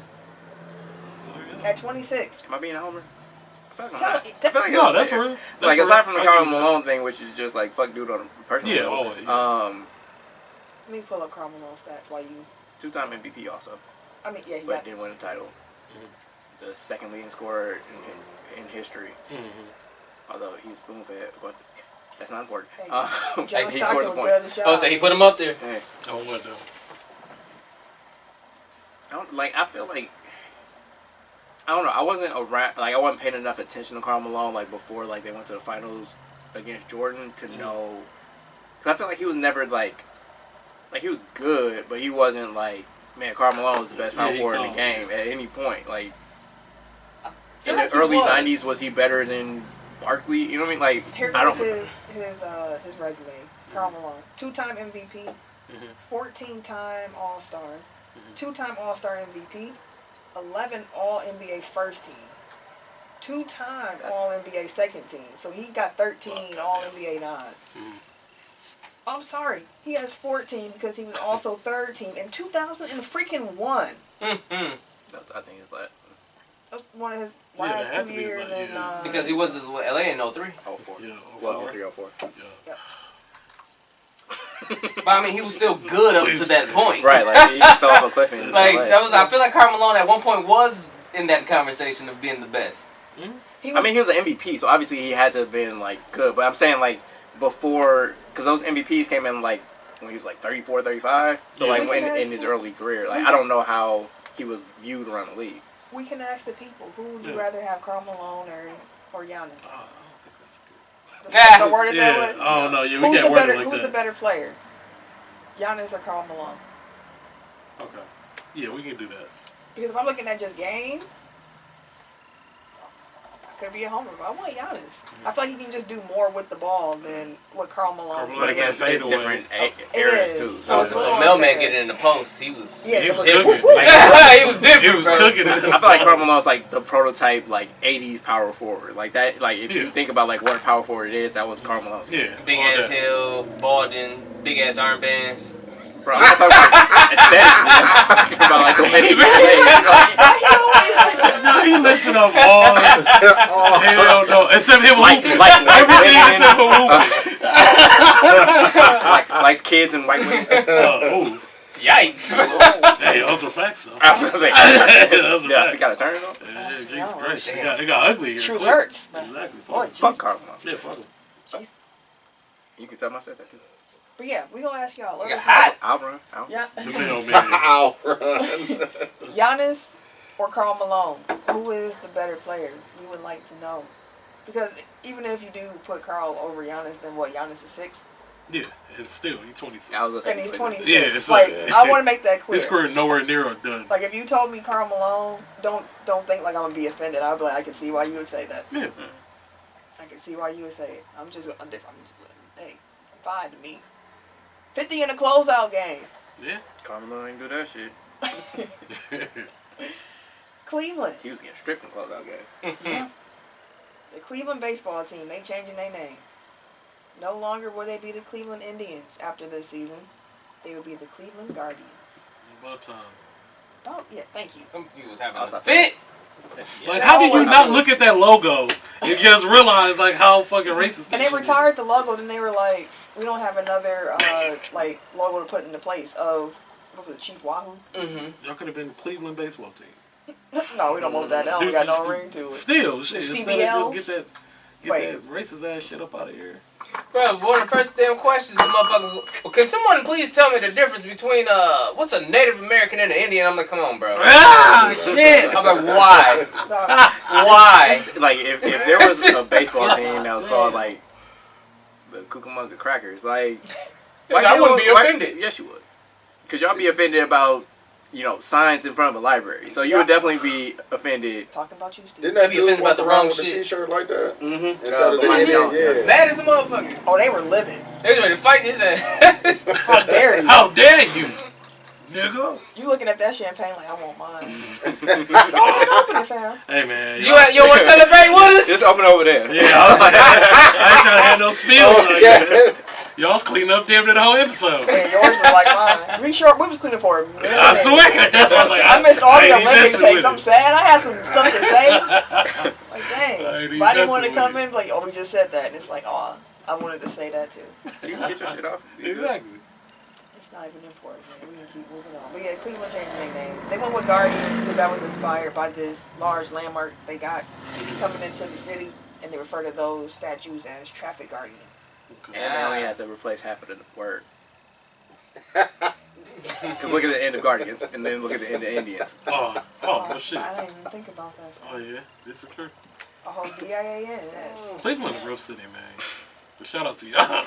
At 26. Am I being a homer? I feel like Tell- I'm not. I feel like No, it's that's fair. real. That's Like real. aside from the I'll Karl give you that. Malone thing, which is just like fuck dude on a personal Yeah, level. always, yeah. Let me pull up Karl Malone stats while you. 2-time MVP also, I mean, yeah, he but got. didn't win a title. Mm-hmm. The second leading scorer in history, Mm-hmm. although he's spoon fed, but that's not important. Hey, Like, John he Stockton scored the was point. good at his job. Oh, so he put him up there. Yeah. Oh, what though? I feel like I don't know. I wasn't around. Like I wasn't paying enough attention to Karl Malone like before. Like they went to the finals against Jordan to know. Cause I feel like he was never like he was good, but he wasn't like man. Karl Malone was the best power he forward in the called. game at any point. Like feel in like the he early was. '90s, was he better than Barkley? You know what I mean? Like Here I goes don't. his resume. Karl Malone, 2-time MVP, 14-time All-Star, 2-time All-Star MVP, 11 All-NBA first team, 2-time All-NBA second team. So he got 13 All-NBA nods. I'm sorry, he has 14 because he was also third team in 2001. Mm-hmm. I think it's that. That was one of his Yeah, last it had 2 to be years like, in. yeah. Because he was with LA in 03. 04. Yeah, Well, 04. 03, 04. Yeah. But I mean, he was still good up to that point. Right, like he fell off a cliff in Like LA. that was. I feel like Karl Malone at one point was in that conversation of being the best. He I mean, he was an MVP, so obviously he had to have been like good. But I'm saying like before, because those MVPs came in like when he was like 34, 35. So Yeah. like We when, can in ask his him. early career, like I don't know how he was viewed around the league. we can ask the people, who would you Yeah. rather have, Karl Malone or Giannis? I don't think that's good. Let's not word it that Yeah, way. I don't know. Yeah, we Who's can't the word better? it like Who's that. the better player? Giannis or Karl Malone? Okay. Yeah, we can do that. Because if I'm looking at just game, I could be a homer, but I want Giannis. I feel like he can just do more with the ball than what Karl Malone Karl can. Malone But he has fade away. different It eras is. too. So So it's it's a like, little Mailman unfair. getting in the post, he was. Yeah, He was different. cooking. He was different, He was bro. cooking. I feel like Karl Malone's like the prototype like '80s power forward. Like that. Like if you Yeah. think about like what a power forward is, that was Karl Malone's. Yeah. Big all ass that. hill, balding, big ass armbands. Bro, I'm not talking about aesthetically. I'm talking about like the way he plays. Like, No, he listen up all. Hell no, except him hooping. Everything except for hooping. likes kids and white women. Oh, Yikes. hey, those are facts though. I was gonna say, Those are yeah, facts. we gotta turn it off. Yeah, Jesus No, Christ, damn. it got ugly here. Truth quick. hurts. Exactly. Boy, Fuck. Fuck Karl Malone. Yeah, fuck him. Jeez. You can tell him I said that too. But yeah, we gonna ask y'all. Let Got us hot. I'll run. I'll. know. The Yeah, mailman. I'll run. Giannis or Karl Malone? Who is the better player? We would like to know. Because even if you do put Karl over Giannis, then what? Giannis is 6, Yeah, and still, he's 26. I was gonna say, and he's 26. Yeah, it's like like- I want to make that clear. His career nowhere near done. Like if you told me Karl Malone, don't think like I'm gonna be offended. I'd be like, I can see why you would say that. Yeah. I can see why you would say it. I'm just hey, fine to me. 50 in a closeout game. Yeah. Karl Malone ain't do that shit. Cleveland. He was getting stripped in closeout game. Yeah. The Cleveland baseball team, they changing their name. No longer will they be the Cleveland Indians after this season. They would be the Cleveland Guardians. About time. Oh, yeah, thank you. Some people was having I was a like, fit. Like, how did you not look at that logo and just realize like how fucking racist? And they retired the logo, then they were like, we don't have another like logo to put in the place of what was it, Chief Wahoo? Mm-hmm. Y'all could have been Cleveland baseball team. No, we don't want that. That don't got no ring to it. Still, shit. The Instead of just CBLs? get Wait. that racist ass shit up out of here. Bro, one of the first damn questions the motherfuckers. Can someone please tell me the difference between what's a Native American and an Indian? I'm like, come on, bro. Ah, shit. I'm like, why? No, Why? Like if there was a baseball team that was called like the Cucamonga Crackers, like I wouldn't be offended. Yes, you would, because y'all be offended about signs in front of a library. So you would definitely be offended. talking about you, Steve. Didn't that be dude offended walk about the around wrong with a shit. T-shirt like that? Mm-hmm. Instead of the Mike Indian, Jones. yeah. Mad as a motherfucker. Oh, they were living. They was ready to fight his ass. How dare you? How dare you? Nigga. You looking at that champagne like, I want mine. Go ahead, open it, fam. Hey, man. You want to celebrate with us? Just open over there. Yeah, I was like, I ain't trying to have no spills like Okay. that. Y'all's cleaning up damn near the whole episode. Man, yours is like mine. We was cleaning for a minute. I swear. That's what I was like. I missed all the ain't even Olympic messing takes. with I'm it. sad. I had some stuff to say. Like, dang. I ain't even But I didn't want to messing come with in like, oh, we just said that. And it's like, oh, I wanted to say that too. You can get your shit off. Exactly. It's not even important, man. We can keep moving on. But yeah, Cleveland changed their name. They went with Guardians because that was inspired by this large landmark they got coming into the city. And they refer to those statues as traffic guardians. Okay. And they only had to replace half of the word. Cause look at the end of Guardians, and then look at the end of Indians. Oh, well, shit. I didn't even think about that. Oh, yeah. This is true. Oh, DIAN, yes. Cleveland's a rough city, man. But shout out to y'all.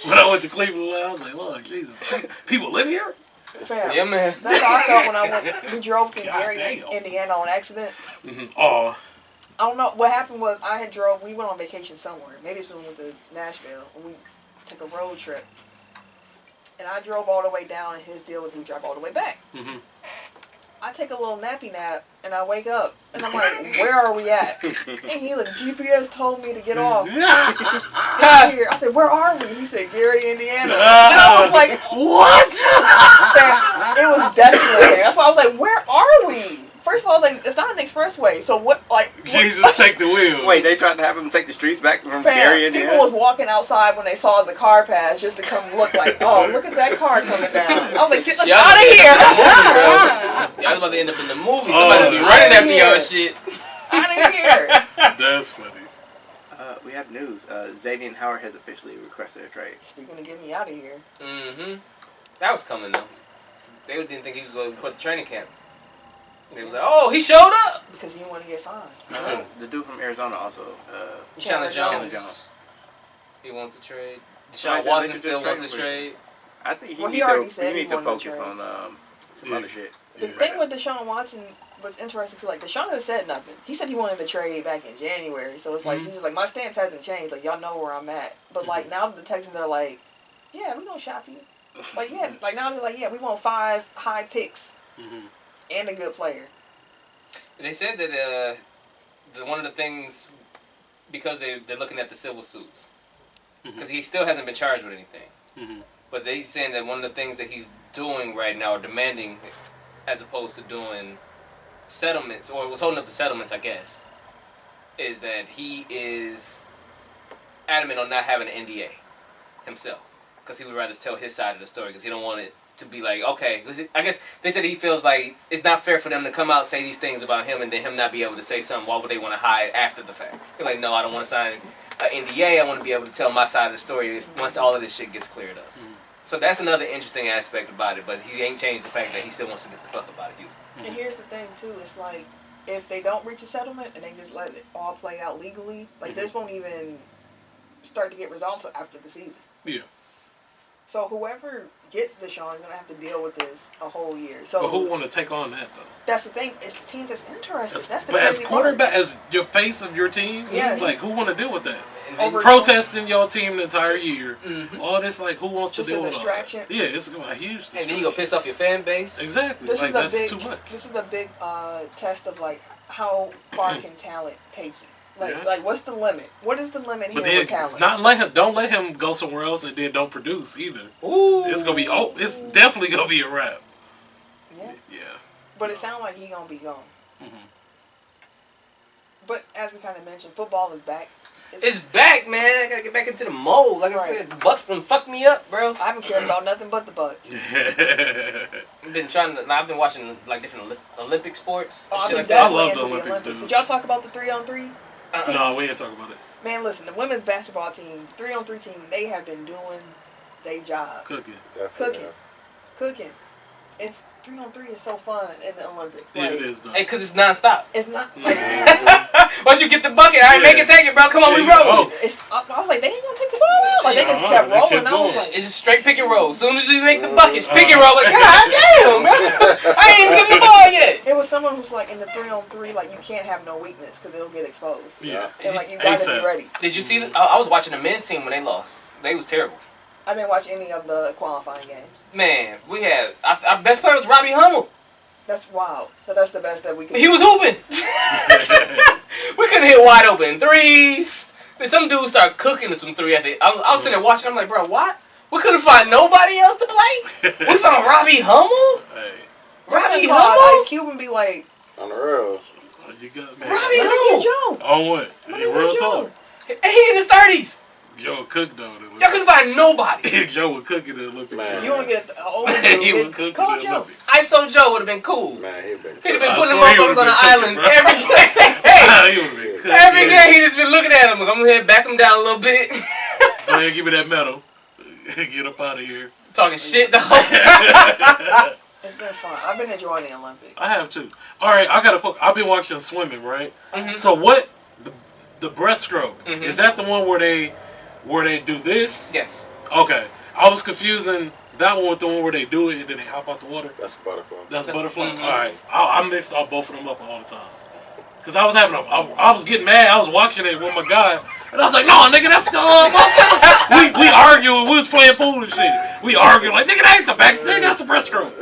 When I went to Cleveland, I was like, look, Jesus. People live here? Fam, Yeah, man. that's how I felt when I went. We drove through God Gary, damn. Indiana on accident. Mm-hmm. Oh. I don't know. What happened was we went on vacation somewhere. Maybe it's when we went to Nashville. And we took a road trip. And I drove all the way down, and his deal was he would drive all the way back. Mm-hmm. I take a little nappy nap, and I wake up, and I'm like, where are we at? And he like, GPS told me to get off. Here. I said, where are we? He said, Gary, Indiana. And I was like, what? It was desolate there. That's why I was like, where are we? First of all, I was like, it's not an expressway, so what, like... Jesus, take the wheel. Wait, they tried to have him take the streets back from Fam, Gary, Indiana? people was walking outside when they saw the car pass just to come look like, oh, look at that car coming down. I was like, get us out of here. Y'all was about to end up in the movie. Somebody would be running after y'all shit. Out of here. That's funny. We have news. Xavier Howard has officially requested a trade. Speaking of get me out of here. Mm-hmm. That was coming, though. They didn't think he was going to put the training camp. They was like, oh, he showed up. Because he didn't want to get fined. The dude from Arizona also. Chandler Jones. Jones. He wants a trade. Somebody Deshaun said Watson they should still just wants a trade him. trade. I think he Well, he needs already to, said he he needs to wanted to focus trade. on some Yeah. other shit. The thing with Deshaun Watson was interesting. Like, Deshaun has said nothing. He said he wanted to trade back in January. So it's like, he's just like, my stance hasn't changed. Like, y'all know where I'm at. But, like, now the Texans are like, yeah, we're going to shop you. Like, yeah. Like, now they're like, yeah, we want 5 high picks and a good player. They said that one of the things, because they're looking at the civil suits, because he still hasn't been charged with anything. But they're saying that one of the things that he's doing right now, or demanding, as opposed to doing settlements, or was holding up the settlements, I guess, is that he is adamant on not having an NDA himself, because he would rather tell his side of the story, because he don't want it to be like, okay, I guess they said he feels like it's not fair for them to come out and say these things about him and then him not be able to say something. Why would they want to hide after the fact? They're like, no, I don't want to sign an NDA. I want to be able to tell my side of the story once all of this shit gets cleared up. So that's another interesting aspect about it, but he ain't changed the fact that he still wants to get the fuck up out of Houston. And here's the thing, too. It's like, if they don't reach a settlement and they just let it all play out legally, like, this won't even start to get resolved until after the season. Yeah. So whoever gets Deshaun is going to have to deal with this a whole year. So But who want to take on that, though? that's the thing. It's teams that's interested. That's the But as crazy quarterback, as your face of your team, Yes. like, who want to deal with that? Over- Protesting your team the entire year. All this, like, who wants Just to a deal with distraction. all that? Yeah, it's a huge distraction. And then you go piss off your fan base. Exactly. This Like, is a that's big. too much. This is a big test of like how far can talent take you. Like, Yeah. like what's the limit? What is the limit here But then, with talent? don't let him go somewhere else and then don't produce either. Ooh. It's gonna be, it's definitely gonna be a wrap. Yeah. Yeah. But it sounds like he gonna be gone. But as we kind of mentioned, football is back. It's back, man. I gotta get back into the mold. Like I said, the Bucks done fucked me up, bro. I haven't cared about nothing but the Bucks. I've been watching like different Olympic sports and I've shit been like that. I love definitely the into Olympics, dude. Did y'all talk about the 3-on-3? No, we ain't talking about it. Man, listen, the women's basketball team, 3-on-3 team, they have been doing their job. Cooking. Cooking. It's 3-on-3 is so fun in the Olympics. Yeah, Like, it is, though. Hey, cause it's nonstop. it's not like Once you get the bucket, all right, make it, take it, bro. Come on, we Yeah, rolling. I was like, they ain't gonna take the ball out. Like they just kept they kept rolling. I was going. like, It's just straight pick and roll. As soon as you make the buckets, pick and roll. Like, God damn, bro. I ain't even getting the ball yet. it was someone who's like in the 3-on-3, like you can't have no weakness because it'll get exposed. Yeah. And like you gotta ASAP. be ready. Did you see? I was watching the men's team when they lost. They was terrible. I didn't watch any of the qualifying games. Man, we had our best player was Robbie Hummel. That's wild. But that's the best that we could. He was hooping. We couldn't hit wide open threes. Then some dude started cooking us some three. I was sitting there watching. I'm like, bro, what? We couldn't find nobody else to play. We found Robbie Hummel. Hey, Robbie Hummel. Ice Cube and be like, On the rails. what you got, man? Robbie let me Hummel. get Joe. On what? Let Hey, me real get Joe. talk. And he in his 30s. Joe cooked though. Y'all couldn't find nobody. Joe would cook it and look Man. at You want to get an older He would dude? cook Call it. Joe. ISO Joe would have been cool. Man, he been He'd have been I putting them swear he motherfuckers on the would've been island cooking, bro. every He would've been cooking. every game. He just been looking at him. Like, I'm gonna head back him down a little bit, Go ahead, give me that medal. Get up out of here. talking shit the whole time. It's been fun. I've been enjoying the Olympics. I have too. All right, I've been watching swimming, right? Mhm. So what? The breaststroke Mhm. is that the one where they do this? Yes. Okay, I was confusing that one with the one where they do it and then they hop out the water. That's butterfly. That's butterfly. Mhm. All right, I mixed all both of them up all the time. Cause I was I was getting mad. I was watching it with my guy, and I was like, "No, nigga, that's the we arguing. We was playing pool and shit. We arguing like, nigga, that ain't the back. Nigga, that's the breaststroke."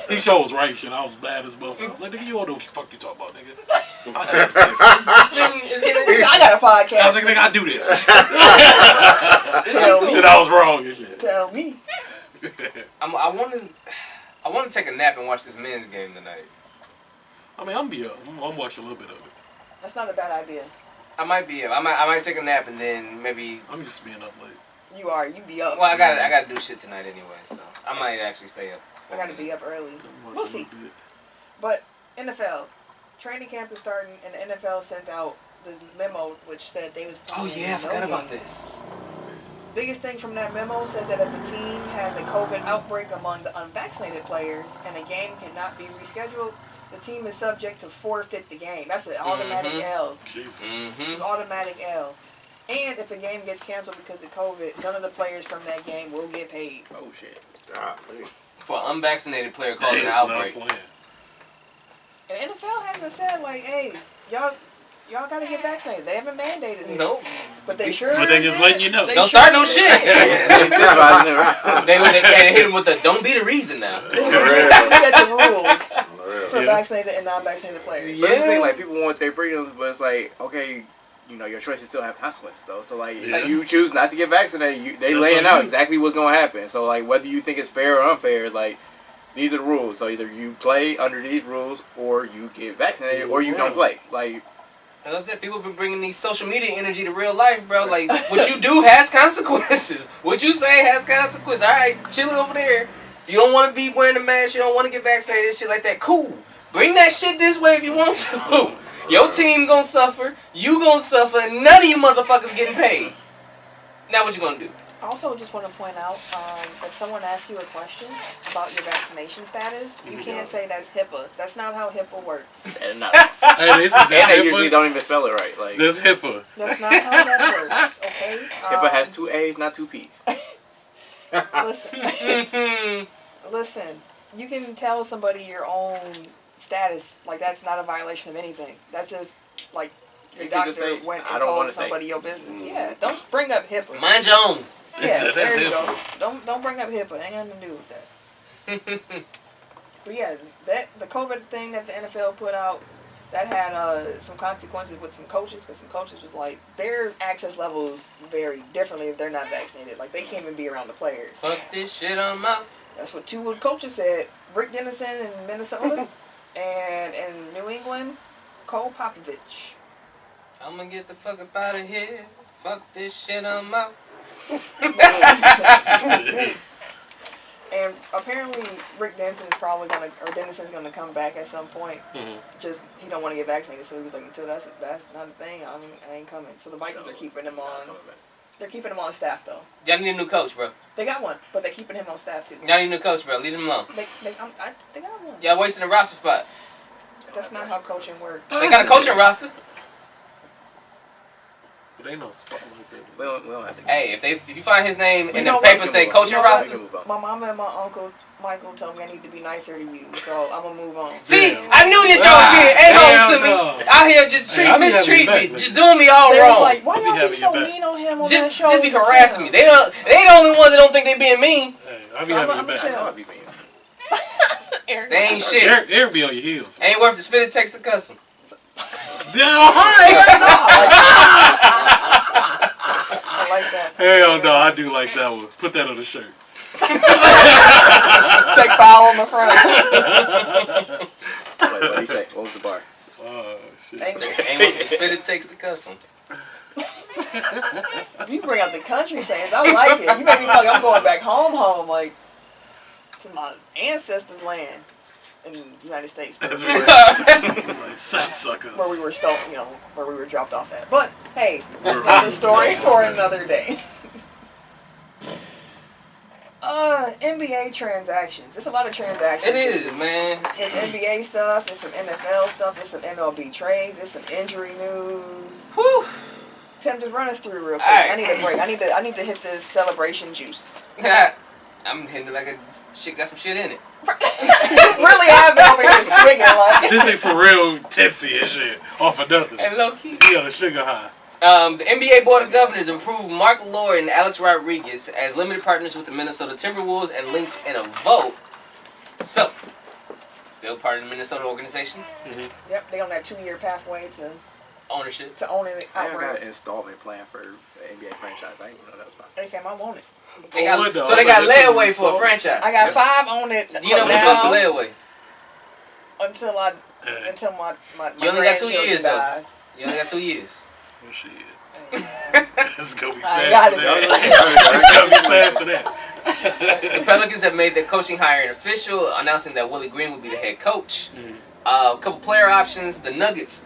He sure was right, shit. I was bad as both. I was like, "Nigga, you don't know what the fuck you talking about, nigga." I guess this. I got a podcast. I was like, "Nigga, I do this." Tell me. And I was wrong and shit. Tell me. I want to take a nap and watch this men's game tonight. I mean, I'm watching a little bit of it. That's not a bad idea. I might be. I might take a nap and then maybe. I'm just being up late. You are. You be up. Well, I gotta do shit tonight anyway, so I might actually stay up. I got to be up early. I'm watching We'll a see. little bit. But NFL training camp is starting, and the NFL sent out this memo which said they was. Oh playing yeah, I forgot no about games. this. Biggest thing from that memo said that if a team has a COVID outbreak among the unvaccinated players and a game cannot be rescheduled, the team is subject to forfeit the game. That's an automatic L. Jesus. Just automatic L. And if a game gets canceled because of COVID, none of the players from that game will get paid. Oh shit. Golly. For an unvaccinated player causing an It's not outbreak. playing. And NFL hasn't said like, hey, y'all gotta get vaccinated. They haven't mandated it. Nope. But they sure. But they just letting you know. They Don't sure start no did. shit. They hit him with the don't be the reason now. They set the rules On the rails. for Yeah. vaccinated and non-vaccinated players. But that's the thing, like, people want their freedoms, but it's like, okay, you know, your choices still have consequences, though. So, like, Yeah. if you choose not to get vaccinated, they That's laying on out you. exactly what's going to happen. So, like, whether you think it's fair or unfair, like, these are the rules. So, either you play under these rules, or you get vaccinated, or you don't play. Like, As I said, people been bringing these social media energy to real life, bro. Like, what you do has consequences. What you say has consequences. All right, chill over there. If you don't want to be wearing a mask, you don't want to get vaccinated, shit like that, cool. Bring that shit this way if you want to. Your team gonna suffer, you gonna suffer, and none of you motherfuckers getting paid. Now what you gonna do? I also just want to point out, if someone asks you a question about your vaccination status, you can't say that's HIPAA. That's not how HIPAA works. and, Hey, this is and they usually HIPAA. don't even spell it right. Like, This HIPAA. That's not how that works, okay? HIPAA has 2 A's, not 2 P's. Listen, listen. You can tell somebody your own status. Like, that's not a violation of anything. That's if, like, your You can just doctor say, went "I and don't told wanna say." somebody your business. Yeah, don't bring up HIPAA. Mind your own. Yeah, That's there you HIPAA. go. Don't bring up HIPAA. Ain't nothing to do with that. But yeah, the COVID thing that the NFL put out, that had some consequences with some coaches, because some coaches was like, their access levels vary differently if they're not vaccinated. Like, they can't even be around the players. Fuck this shit on my. That's what two of the coaches said. Rick Dennison in Minnesota, and in New England, Cole Popovich. I'm gonna get the fuck up out of here. Fuck this shit on my. And apparently, Rick Dennison is probably Dennison's gonna come back at some point. Mhm. Just he don't want to get vaccinated, so he was like, until that's not a thing, I ain't coming. So the Vikings are keeping him on. They're keeping him on staff though. Y'all need a new coach, bro. They got one, but they're keeping him on staff too. Y'all need a new coach, bro. Leave him alone. They got one. Y'all wasting the roster spot. That's not how coaching works. They got a coaching roster. But ain't no spot like that. We don't have to. Hey, if you find his name and the know paper what? say You coaching know what? roster. Move on. My mama and my uncle Michael told me I need to be nicer to you, so I'm gonna move on. See, Damn. I knew that y'all being a-holes to me. no. Out here just mistreat me, back, just doing me all They was wrong. like, why They be y'all be having so your back. mean on him on that just show? be harassing me. They the only ones that don't think they being mean. Hey, I be So having I'm your chill. I know back. I'd be mean. Eric, They ain't shit. Eric be on your heels. Ain't worth the spit it takes to cuss them. I like that. Hell no, I do like that one. Put that on the shirt. Take foul on the front. What did he say? What was the bar? Oh, shit. Ain't- Ain't worth the spit it takes to cuss them. You bring up the country sayings. I like it. You make me feel like I'm going back home, like to my ancestors' land in the United States, That's where right. Like sapsuckers. we were where we were dropped off at. But hey, that's another story for another day. NBA transactions. It's a lot of transactions. It is, man. It's NBA stuff. It's some NFL stuff. It's some MLB trades. It's some injury news. Whew. Tim, just run us through real quick. Alright. I need a break. I need to hit this celebration juice. I'm hitting it like a shit got some shit in it. Really have been over here swinging like. This ain't for real tipsy and shit. Off of nothing. And low key. He on a sugar high. The NBA Board of Governors approved Mark Lord and Alex Rodriguez as limited partners with the Minnesota Timberwolves and links in a vote. So, they're part of the Minnesota organization. Yep, they on that 2-year pathway to Ownership. owning it I got outright. an installment plan for the NBA franchise. I didn't even know that was possible. Hey fam, I want it. They got, Oh, no, so they got but that's layaway a for a result. franchise. I got 5 on it. You know what now fuck the layaway. until my You only got 2 grandchildren years, though. dies. You only got 2 years. Oh, shit. Hey, This is gonna be I sad got for it. that. It's gonna be sad for that. The Pelicans have made their coaching hire official, announcing that Willie Green will be the head coach. A couple player options. The Nuggets.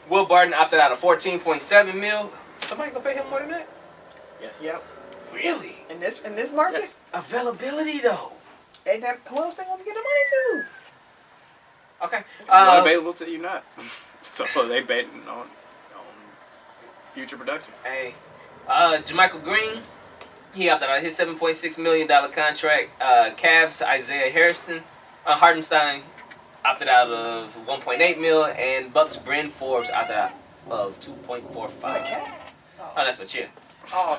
Will Barton opted out of $14.7 million. Somebody gonna pay him more than that? Yes. Yep. Really? In this market, Yes. Availability though. who else they want to get the money to? Okay. Not available to you not. So they betting on future production. Hey, Jermichael Green, he opted out of his $7.6 million contract. Cavs Isaiah Hartenstein opted out of $1.8 million, and Bucks Bryn Forbes opted out of $2.45. Okay. Oh, that's my chair. Oh,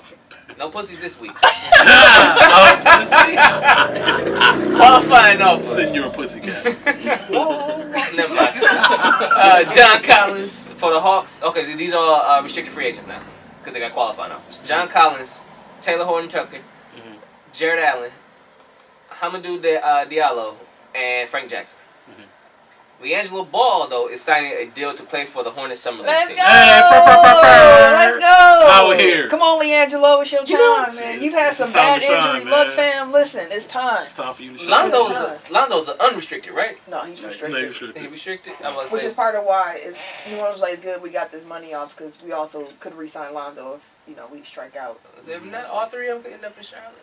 No pussies this week. Oh, Qualifying offers. Sitting you're a pussycat. Never mind. John Collins for the Hawks. Okay, so these are restricted free agents now because they got qualifying offers. John Collins, Taylor Horton Tucker, Jared Allen, Hamidou Diallo, and Frank Jackson. LiAngelo Ball, though, is signing a deal to play for the Hornets Summer League let's team. go! Hey, Let's go! Out here. Come on, LiAngelo, it's your You know, time, man. You've had it's some time bad to shine, injury luck, man. fam. Listen, it's time. It's time for you to shine. Lonzo's unrestricted, right? No, he's No, restricted. Make sure He restricted? I'm about to Which say. is part of why New Orleans plays good. We got this money off because we also could re-sign Lonzo if we strike out. Is it not all three of them could end up in Charlotte?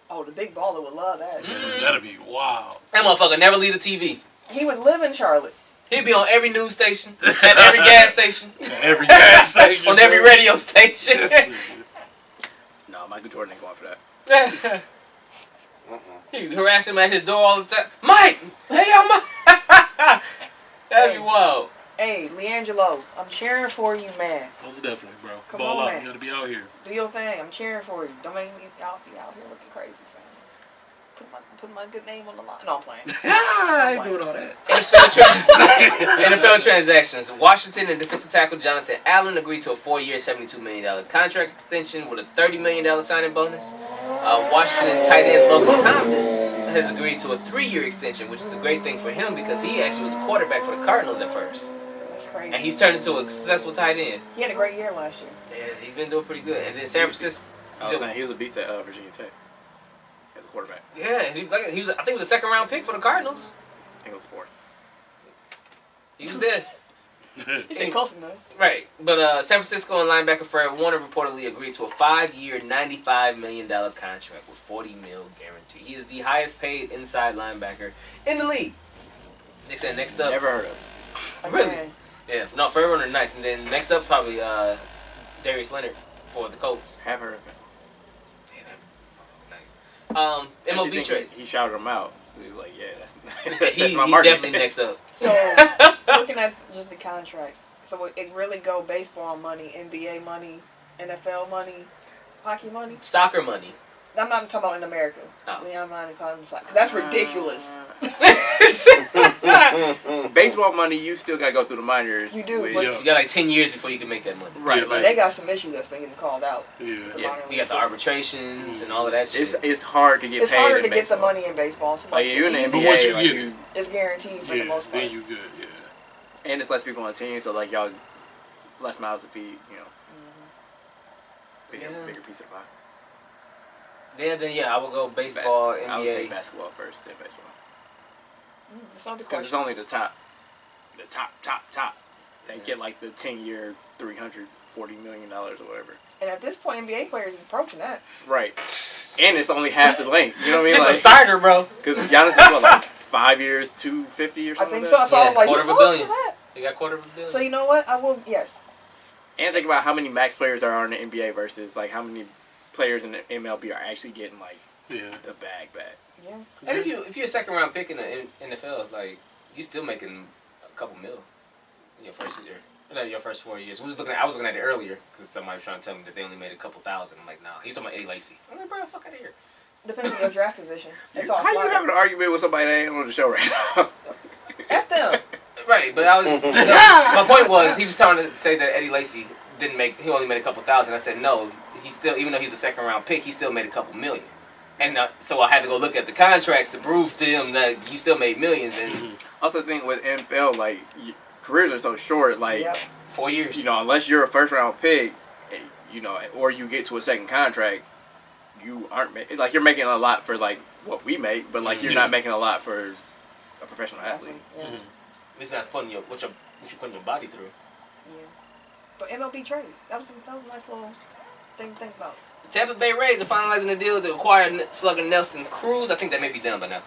Oh, the big baller would love that. That'd be wild. That motherfucker never leave the TV. He would live in Charlotte. He'd be on every news station, at every gas station, Every gas station. on every radio station. No, Michael Jordan ain't going for that. He'd harass him at his door all the time. Mike! Hey, yo, Mike! That'd be wild. Hey, LiAngelo, I'm cheering for you, man. Most definitely, bro. Come Ball on, out. man. You gotta be out here. Do your thing. I'm cheering for you. Don't make me out here looking crazy, fam. Put my good name on the line. No, I'm playing. I ain't doing all that. NFL transactions. Washington and defensive tackle Jonathan Allen agreed to a 4-year, $72 million contract extension with a $30 million signing bonus. Washington tight end Logan Thomas has agreed to a 3-year extension, which is a great thing for him because he actually was a quarterback for the Cardinals at first. That's crazy. And he's turned into a successful tight end. He had a great year last year. Yeah, he's been doing pretty good. And then San Francisco. I was saying he was a beast at Virginia Tech as a quarterback. Yeah, I think he was a second-round pick for the Cardinals. I think it was fourth. He was there. He said close enough. Right, but San Francisco and linebacker Fred Warner reportedly agreed to a 5-year, $95 million contract with $40 million guarantee. He is the highest paid inside linebacker in the league. They said next up. Never heard of Really? Okay. Yeah, no, Fred Warner nice, and then next up probably Darius Leonard for the Colts. Have heard of him. Nice. Actually MLB think trades. He shouted him out. He was like, yeah, that's He my market. definitely next up. So, looking at just the contracts, so it really go baseball money, NBA money, NFL money, hockey money. Soccer money. I'm not talking about in America. Oh. I'm not including soccer because that's ridiculous. Baseball money, you still gotta go through the minors. You do, with- but- You got like 10 years before you can make that money. right. Yeah, like, They got some issues that's been getting called out. Yeah. The Yeah, minor you league got the system. arbitrations and all of that shit. it's hard to get It's paid. harder in to get the baseball. money in baseball. So Like like, you in the the But NBA, once you like get you, it's guaranteed for the most part. then you good. Yeah. and it's less people on the team, so like y'all less mouths to feed. You know, Yeah. bigger piece of pie. Yeah, I would go baseball, I would say NBA. basketball first, then baseball. That's not the Because it's question. only the top. They get like the 10-year, $340 million or whatever. And at this point, NBA players is approaching that. Right. And it's only half the length. You know what I mean? Just like, a starter, bro. Because Giannis is what, like 5 years, 250 or I something. think like so. that? That's why I was like, quarter you of a close billion. to that. You got quarter of a billion. So you know what? I will. Yes. And think about how many max players are in the NBA versus like how many players in the MLB are actually getting like Yeah. the bag. Yeah. And if you're a second round pick in the NFL, it's like you still making a couple mil in your first year. No, your first 4 years. I was looking at it earlier because somebody was trying to tell me that they only made a couple thousand. I'm like, nah. He's talking about Eddie Lacy. I'm like, bro, fuck out of here. Depends on your draft position. It's all How you sliding. having an argument with somebody that ain't on the show right now? F them. Right, but I was. My point was he was trying to say that Eddie Lacy he only made a couple thousand. I said no. He still, even though he was a second round pick, he still made a couple million. And so I had to go look at the contracts to prove to him that you still made millions. And Also, think with NFL, like careers are so short. Like 4 years. you know, unless you're a first round pick, you know, or you get to a second contract, you aren't like you're making a lot for like what we make, but like you're not making a lot for a professional athlete. Yeah. It's not putting what you putting your body through. Yeah. But MLB trades. That was a nice little thing to think about. The Tampa Bay Rays are finalizing a deal to acquire slugger Nelson Cruz. I think that may be done by now.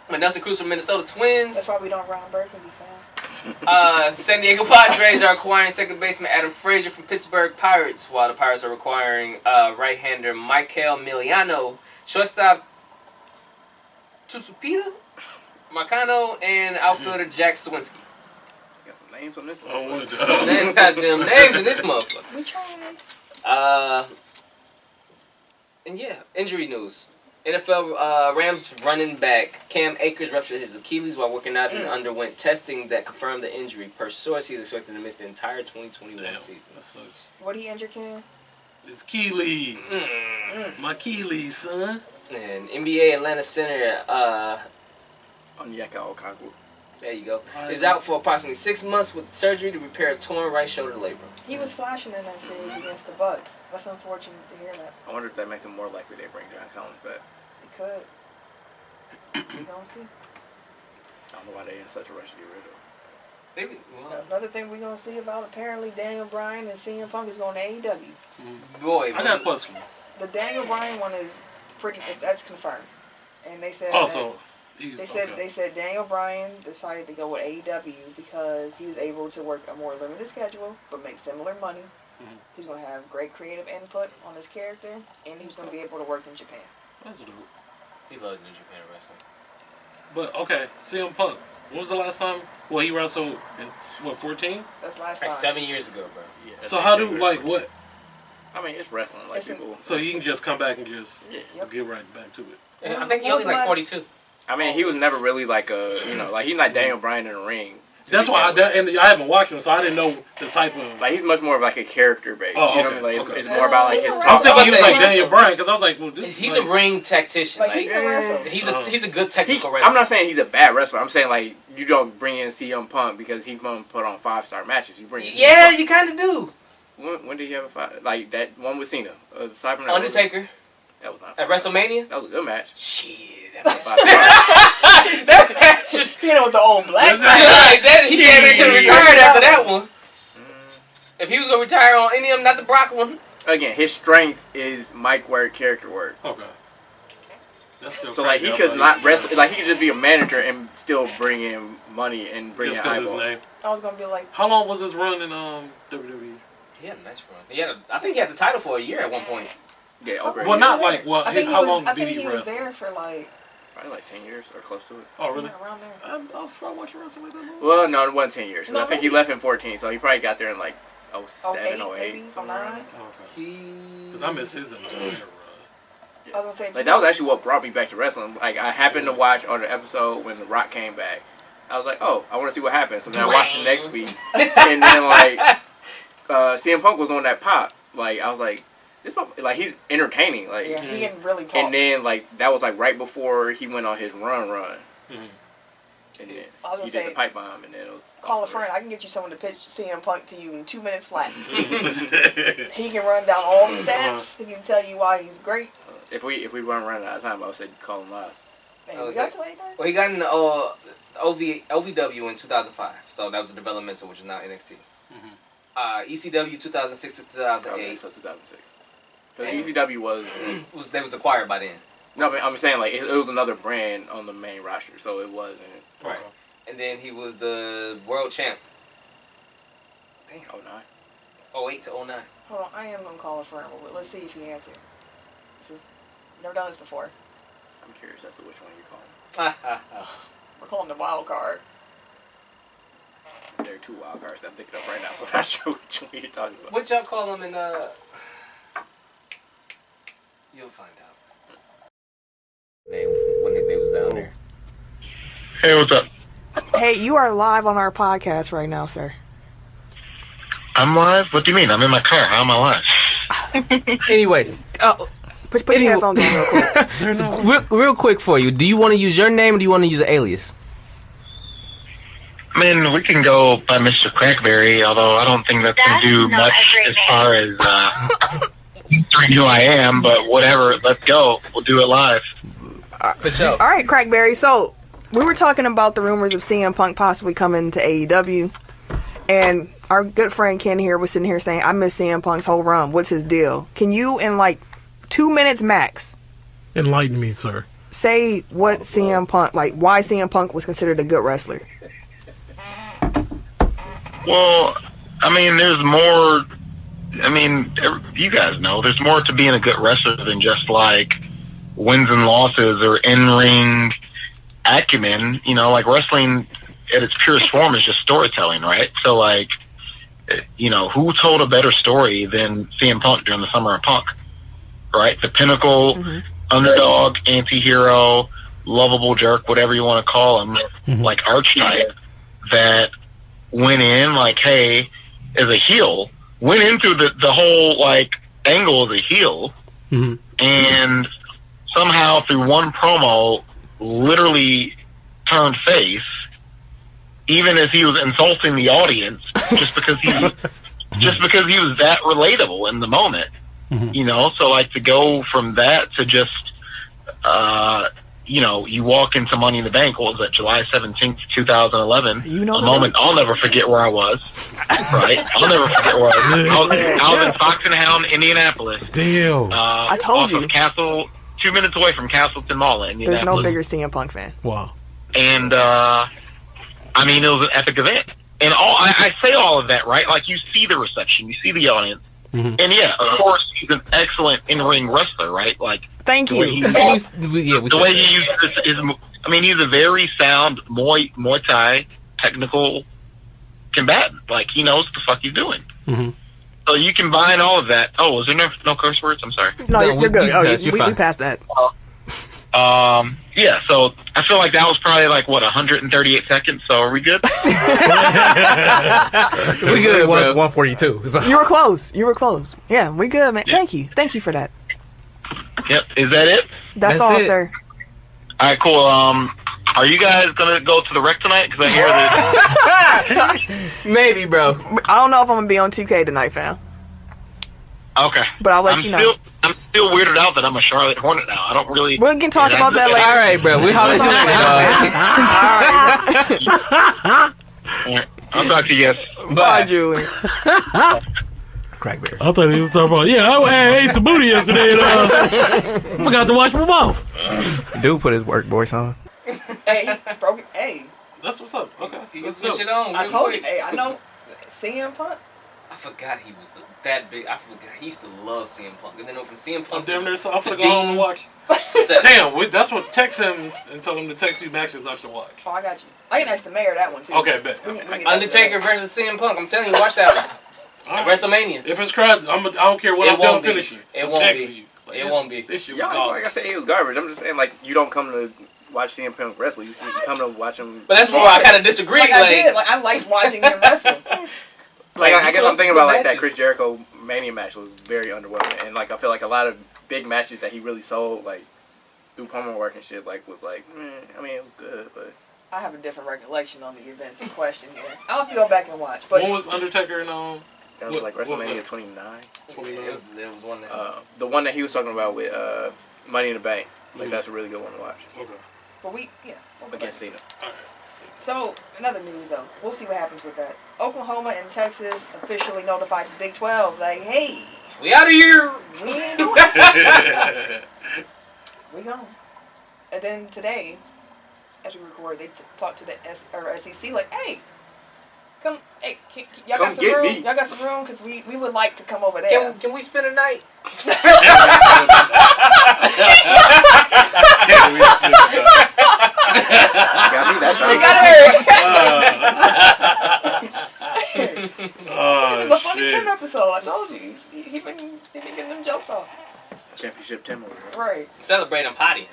But Nelson Cruz from Minnesota Twins. That's why we don't Ron Burke and be found. San Diego Padres are acquiring second baseman Adam Frazier from Pittsburgh Pirates, while the Pirates are acquiring right-hander Michael Miliano, shortstop Tusupita Marcano, and outfielder Jack Sawinski. Got some names on this one. Oh, what So they got them names in this motherfucker. We tried. And yeah, injury news. NFL Rams running back Cam Akers ruptured his Achilles while working out and underwent testing that confirmed the injury. Per source, he's expected to miss the entire 2021 Damn, season. that sucks. What he injured, Ken? It's Keeley's. My Keeley's, son. And NBA Atlanta center, Onyeka Okongwu. there you go, is out for approximately 6 months with surgery to repair a torn right shoulder labrum. He was flashing in that series against the Bucks. That's unfortunate to hear that. I wonder if that makes it more likely they bring John Collins back. It could. We gonna see. I don't know why they in such a rush to get rid of him. Maybe, well, Another thing we gonna see about apparently Daniel Bryan and CM Punk is going to AEW. boy, I got questions. The Daniel Bryan one is that's confirmed, and they said Also, they said Daniel Bryan decided to go with AEW because he was able to work a more limited schedule but make similar money. Mhm. He's gonna have great creative input on his character, and he's gonna be able to work in Japan. That's dope. he loves New Japan wrestling. But okay, CM Punk. When was the last time? Well, he wrestled in what 14. That's last Like time. 7 years ago, bro. Yeah, So how do what? I mean, it's wrestling. Like It's an- people. So he can just come back and just Yep. get right back to it. Yeah, I was- think he what only was the like last- 42. I mean, he was never really like a like he's not Daniel Bryan in the ring. That's why I haven't watched him, so I didn't know the type of. Like he's much more of like a character base. Oh, you know okay, what I mean? Like okay. it's more about like his I I talk. was thinking he was I like was saying- Daniel Bryan because I was like, well, this. He's is a like, ring tactician. Like he can wrestle. He's a good technical wrestler. I'm not saying he's a bad wrestler. I'm saying like you don't bring in CM Punk because he's gonna put on 5-star matches. You bring in Yeah, you kind of do. When did he have a fight? Like that one with Cena. Aside from that, Undertaker that was not. at WrestleMania. That was a good match. Shit. That was 5 That match was You know, with the old black Is it- guy. like that. He damn near should have Yeah. retired after that one. If he was gonna retire on any of them, not the Brock one. Again, his strength is mic work, character work. Okay. That's still So like he crazy, could I'm not wrestle. Like he could just be a manager and still bring in money and bring just in because his eyeballs. name. I was gonna be like, How long was his run in WWE? He had a nice run. I think he had the title for a year at one point. Yeah, over. Well, not like how long I did think he he was wrestle? there for like. Probably like 10 years or close to it. Oh, really? Yeah, around there. I'll start watching wrestling like that. Well, no, it wasn't 10 years. 'Cause No, I think he left in 14, so he probably got there in like 07, 08. Maybe, 09. Because I miss his entire run. I was gonna say. Like, that was actually what brought me back to wrestling. Like, I happened to watch on the episode when The Rock came back. I was like, oh, I want to see what happens. So then I watched the next week. And then, like, CM Punk was on that pop. Like, I was like, this like, he's entertaining. Like, Yeah, he can really talk. and then, like, that was, like, right before he went on his run. Mm-hmm. And then I was he gonna did the pipe bomb, and then it was... Call a friend. I can get you someone to pitch CM Punk to you in 2 minutes flat. He can run down all the stats. He can tell you why he's great. If we weren't running out of time, I would say call him live. Hey, we got to 8:30? Well, he got in the OVW in 2005, so that was the developmental, which is now NXT. ECW 2006 to 2008. Okay, so 2006. Because ECW was They was acquired by then. No, but I'm saying like it was another brand on the main roster, so it wasn't. Right. And then he was the world champ. Damn. 09. 08 to 09. Hold on, I am gonna call a friend. Let's see if he answers. Never done this before. I'm curious as to which one you're calling. We're calling the wild card. There are two wild cards that I'm thinking of right now, so I'm not sure which one you're talking about. What y'all call him in You'll find out. When they was down there. Hey, what's up? Hey, you are live on our podcast right now, sir. I'm live? What do you mean? I'm in my car. How am I live? Anyways, Put your headphones on real quick. real quick for you. Do you want to use your name or do you want to use an alias? I mean, we can go by Mr. Crackberry, although I don't think that's going to do much as far as answering who I am, but whatever. Let's go. We'll do it live. For sure. All right, Crackberry. So, we were talking about the rumors of CM Punk possibly coming to AEW, and our good friend Ken here was sitting here saying, I miss CM Punk's whole run. What's his deal? Can you, in like 2 minutes max, Enlighten me, sir. say what CM Punk, like why CM Punk was considered a good wrestler? Well, I mean, there's more. I mean, you guys know there's more to being a good wrestler than just like wins and losses or in-ring acumen. You know, like wrestling at its purest form is just storytelling, right? So, like, you know, who told a better story than CM Punk during the Summer of Punk, right? The pinnacle, underdog, anti-hero, lovable jerk, whatever you want to call him, like archetype that went in like, hey, as a heel, went into the whole like angle as a heel, and somehow through one promo literally turned face, even as he was insulting the audience, just because he was that relatable in the moment, you know. So like to go from that to just you know, you walk into Money in the Bank, what was that, July 17th, 2011, You know a moment I'll never forget where I was, right? I'll never forget where I was in Fox and Hound, Indianapolis. Damn. I told off you. Of Castle, 2 minutes away from Castleton Mall in There's no Indianapolis. bigger CM Punk fan. Wow. And, I mean, it was an epic event. And I say all of that, right? Like, you see the reception, you see the audience. And yeah, of course, he's an excellent in-ring wrestler, right? Like, Thank the way you. he The way he uses his, I mean, he's a very sound Muay Thai technical combatant. Like, he knows what the fuck he's doing. So you combine all of that. Oh, was there no curse words? I'm sorry. No, you're good. You're We fine. passed that. Yeah, so I feel like that was probably like, what, 138 seconds, so are we good? We good, It was bro. 142. So. You were close. Yeah, we good, man. Thank you for that. Yep, is that it? That's That's all, it. sir. All right, cool. Are you guys going to go to the rec tonight? Because I hear that... Maybe, bro. I don't know if I'm gonna be on 2K tonight, fam. Okay. But I'll let you know. I'm still weirded out that I'm a Charlotte Hornet now. I don't really... We can talk about that later. All right, bro. We holler at you later, dog. All right. I'll talk to you guys. Bye, Julie. Crackberry. I thought he was talking about, I ate some booty yesterday and forgot to wash my mouth. Dude put his work voice on. Hey, he broke it. Hey, That's what's up. Okay. You can Let's switch go. it on. I real told quick. you. Hey, I know CM Punk. I forgot he was that big. I forgot he used to love CM Punk, and then from CM Punk. I'm damn near. I'm to gonna go home and Dean. watch. Damn, that's what text him and tell him to text you matches I should watch. Oh, I got you. I can ask the mayor that one too. Okay, bet. We can Undertaker versus CM Punk. I'm telling you, watch that one. Right. WrestleMania. If it's crowd, I don't care what It I'm won't done be. finishing. It I'm won't texting be. you. It won't be. This shit was Y'all, gone. like I said, he was garbage. I'm just saying, like, you don't come to watch CM Punk wrestle. You come to watch him. But that's where I kind of disagree. Like I did. Like I liked watching him wrestle. Like, I guess I'm thinking about, like, that matches. Chris Jericho Mania match was very underwhelming. And, like, I feel like a lot of big matches that he really sold, like, through promo work and shit, like, was like, I mean, it was good, but... I have a different recollection on the events in question here. I'll have to go back and watch. But When was Undertaker and That was, like, what was WrestleMania that? 29. It was one that. The one that he was talking about with Money in the Bank. Like, that's a really good one to watch. Okay. but we'll go Against back. Cena. Alright. See. So, another news though. We'll see what happens with that. Oklahoma and Texas officially notified the Big 12, like, hey, We out of here. we ain't doing this. We gone. And then today, as we record, they talked to the SEC, like, hey, come, hey, y'all Come got some get room? me. Y'all got some room? Because we would like to come over there. Can we spend a night? Got me that You time. got it. Oh, It was a funny shit. Tim episode. I told you. He been getting them jokes off. Championship Tim over there. Right. Celebrating potty.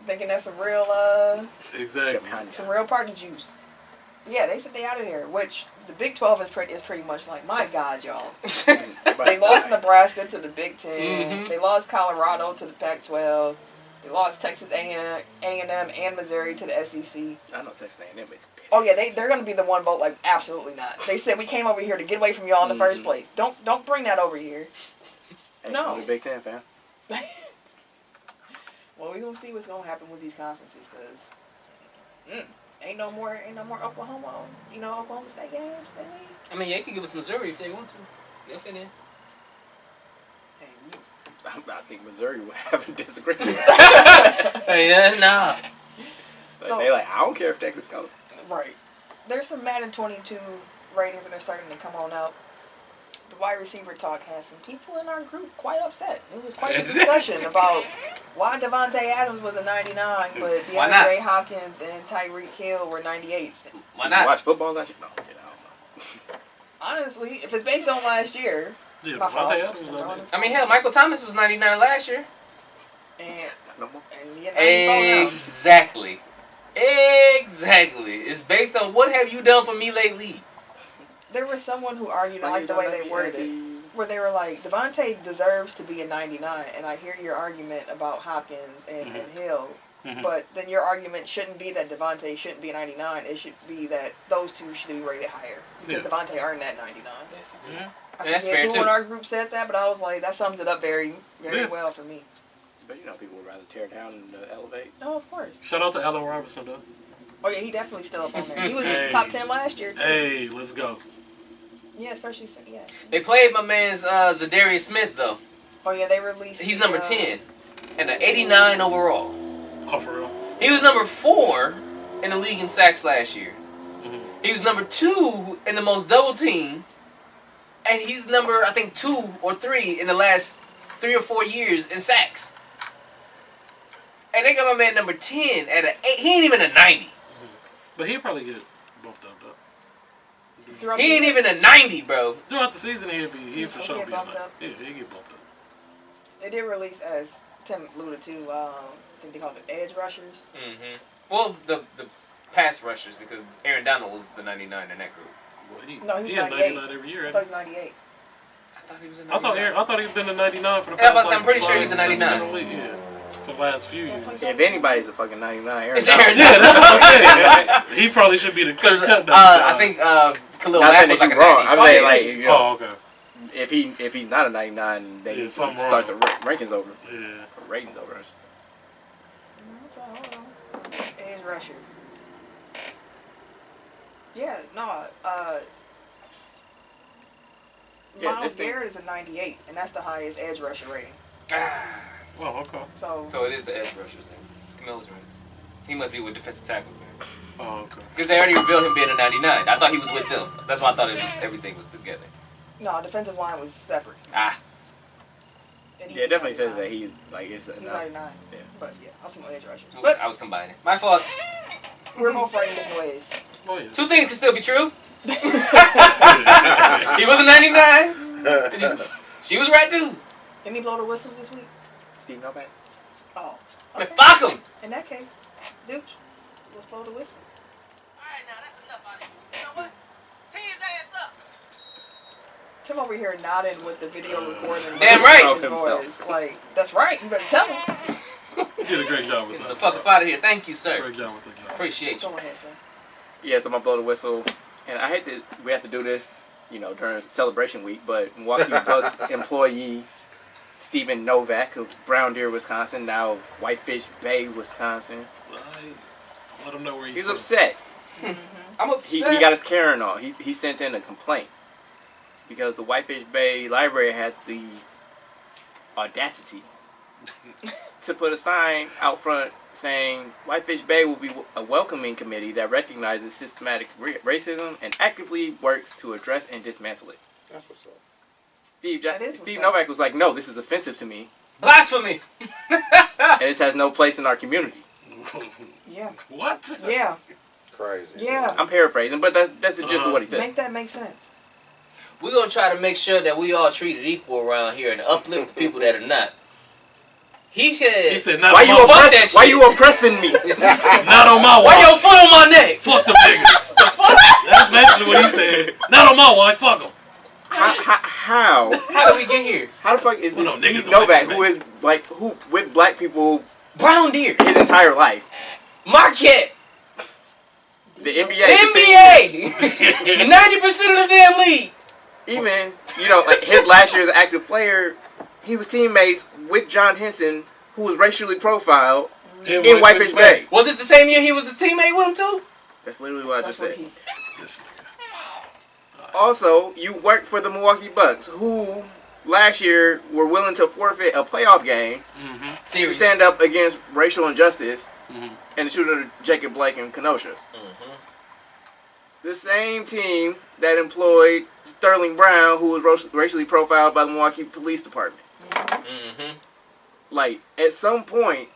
Thinking that's some real Exactly. some real party juice. Yeah, they said they out of there, which the Big 12 is pretty much like, my God, y'all. They lost Nebraska to the Big 10. Mhm. They lost Colorado to the Pac-12. They lost Texas A&M and Missouri to the SEC. I know Texas A&M is pissed. Oh yeah, they're gonna be the one vote, like, absolutely not. They said we came over here to get away from y'all in the first place. Don't bring that over here. Hey, No. I'm a Big Ten fan. Well, we gonna see what's gonna happen with these conferences, cause ain't no more Oklahoma, Oklahoma State games. I mean, yeah, you can give us Missouri if they want to. They'll fit in. Hey, I think Missouri will have a disagreement. Hey, nah. So- They like, I don't care if Texas goes. right. There's some Madden 22 ratings that are starting to come on out. The wide receiver talk has some people in our group quite upset. It was quite a discussion about why Devontae Adams was a 99, but Why not? DeAndre Hopkins and Tyreek Hill were 98s. Why You not? watch football last year? No, I don't know. Honestly, if it's based on last year, Yeah, my fault. Devontae Adams was on there. I mean, hell, Michael Thomas was 99 last year. And No more. he had 94 now. Exactly. Exactly. It's based on what have you done for me lately. There was someone who argued, I like the way they worded it, where they were like, Devontae deserves to be a 99, and I hear your argument about Hopkins and Hill, but then your argument shouldn't be that Devontae shouldn't be a 99, it should be that those two should be rated higher, because Yeah. Devontae earned that 99. Yes, he did. I That's forget fair, who too. in our group said that, but I was like, that sums it up very, very Yeah. well for me. But you know, people would rather tear down than elevate. Oh, of course. Shout out to Allen Robinson, though. Oh yeah, he definitely still up on there. He was Hey. top 10 last year, too. Hey, let's go. Yeah, especially, yeah. They played my man's Zadarius Smith, though. Oh yeah, they released He's the, number 10 and an 89 overall. Oh, for real. He was number 4 in the league in sacks last year. Mhm. He was number 2 in the most double team. And he's number, I think, 2 or 3 in the last 3 or 4 years in sacks. And they got my man number 10 at a 8. He ain't even a 90. But he'll probably get bumped up, though. throughout He the ain't year. even a 90, bro. Throughout the season, he'll for He'll sure get be bumped like, up. yeah, he'll get bumped up. They did release, as Tim alluded to, I think they called it edge rushers. Mm-hmm. Well, the pass rushers, because Aaron Donald was the 99 in that group. Well, No, he was had 98. 99 every year. I thought he was 98. I thought he was a I 99. thought he was been a 99 for the Yeah, past. but I'm pretty sure he's a 99. Yeah, for the last few years. If anybody's a fucking 99, Aaron It's Donald. Aaron Yeah, that's what I'm saying. He probably should be the Because cut. I think Khalil Not Mack saying was that like a you're wrong. I'm 96. saying like, you know, Oh, okay. if he's not a 99, then Yeah, you something start wrong. the rankings over, Yeah. or ratings over us. Hold on. Edge rusher. Yeah, no, Yeah, Miles this thing- Garrett is a 98, and that's the highest edge rusher rating. Oh, okay. So, So it is the edge rushers then. It's Camille's right. He must be with defensive tackles then. Oh, okay. Because they already revealed him being a 99. I thought he was with them. That's why I thought everything was together. No, defensive line was separate. Ah. And Yeah, it definitely says that he's like He's 99. Yeah. But yeah, I'll see my edge rushers. But But I was combining. My fault. we're both right in different ways. Oh, yeah. Two things can still be true. He was a 99. She was right too. Any blow the whistles this week? Steve Novak. Oh. Okay. Fuck him. In that case, Dooch, let's blow the whistle. Alright, now that's enough out of you. You know what? Tee his ass up. Tim over here nodding with the video recording. Damn right. His voice. Like, that's right. You better tell him. You did a great job with Get that. the fuck up out of here. Thank you, sir. Great job with that. Appreciate you. Go ahead, son. Yeah, so I'm gonna blow the whistle, and I hate that we have to do this, during celebration week. But Milwaukee Bucks employee Stephen Novak of Brown Deer, Wisconsin, now of Whitefish Bay, Wisconsin. Let him know where He's upset. I'm He upset. got his Karen on. He sent in a complaint because the Whitefish Bay Library had the audacity to put a sign out front saying Whitefish Bay will be a welcoming committee that recognizes systematic racism and actively works to address and dismantle it. That's what's up. Steve what's up. Novak was like, no, this is offensive to me, Blasphemy. and this has no place in our community. Yeah. What? Yeah. Crazy. Yeah. I'm paraphrasing, but that's the gist of what he said. Make that make sense. We're going to try to make sure that we all treated equal around here and uplift the people that are not. He said not why on you my fuck that why shit. you oppressing me? Not on my Why watch. your foot on my neck? Fuck them niggas. The fuck? That's basically what he said. Not on my watch. Fuck them. How How did we get here? how the fuck is Well, this no, niggas Steve are Novak, white who is like who with black people Brown Deer. his entire life? Marquette. The NBA. NBA. 90% of the damn league. Even, like his last year as an active player, he was teammates with John Henson, who was racially profiled in Whitefish Bay. Was it the same year he was a teammate with him too? That's literally what I That's just what said. This nigga. Also, you worked for the Milwaukee Bucks, who last year were willing to forfeit a playoff game to Serious. stand up against racial injustice and the shooting of Jacob Blake in Kenosha. The same team that employed Sterling Brown, who was racially profiled by the Milwaukee Police Department. Like, at some point,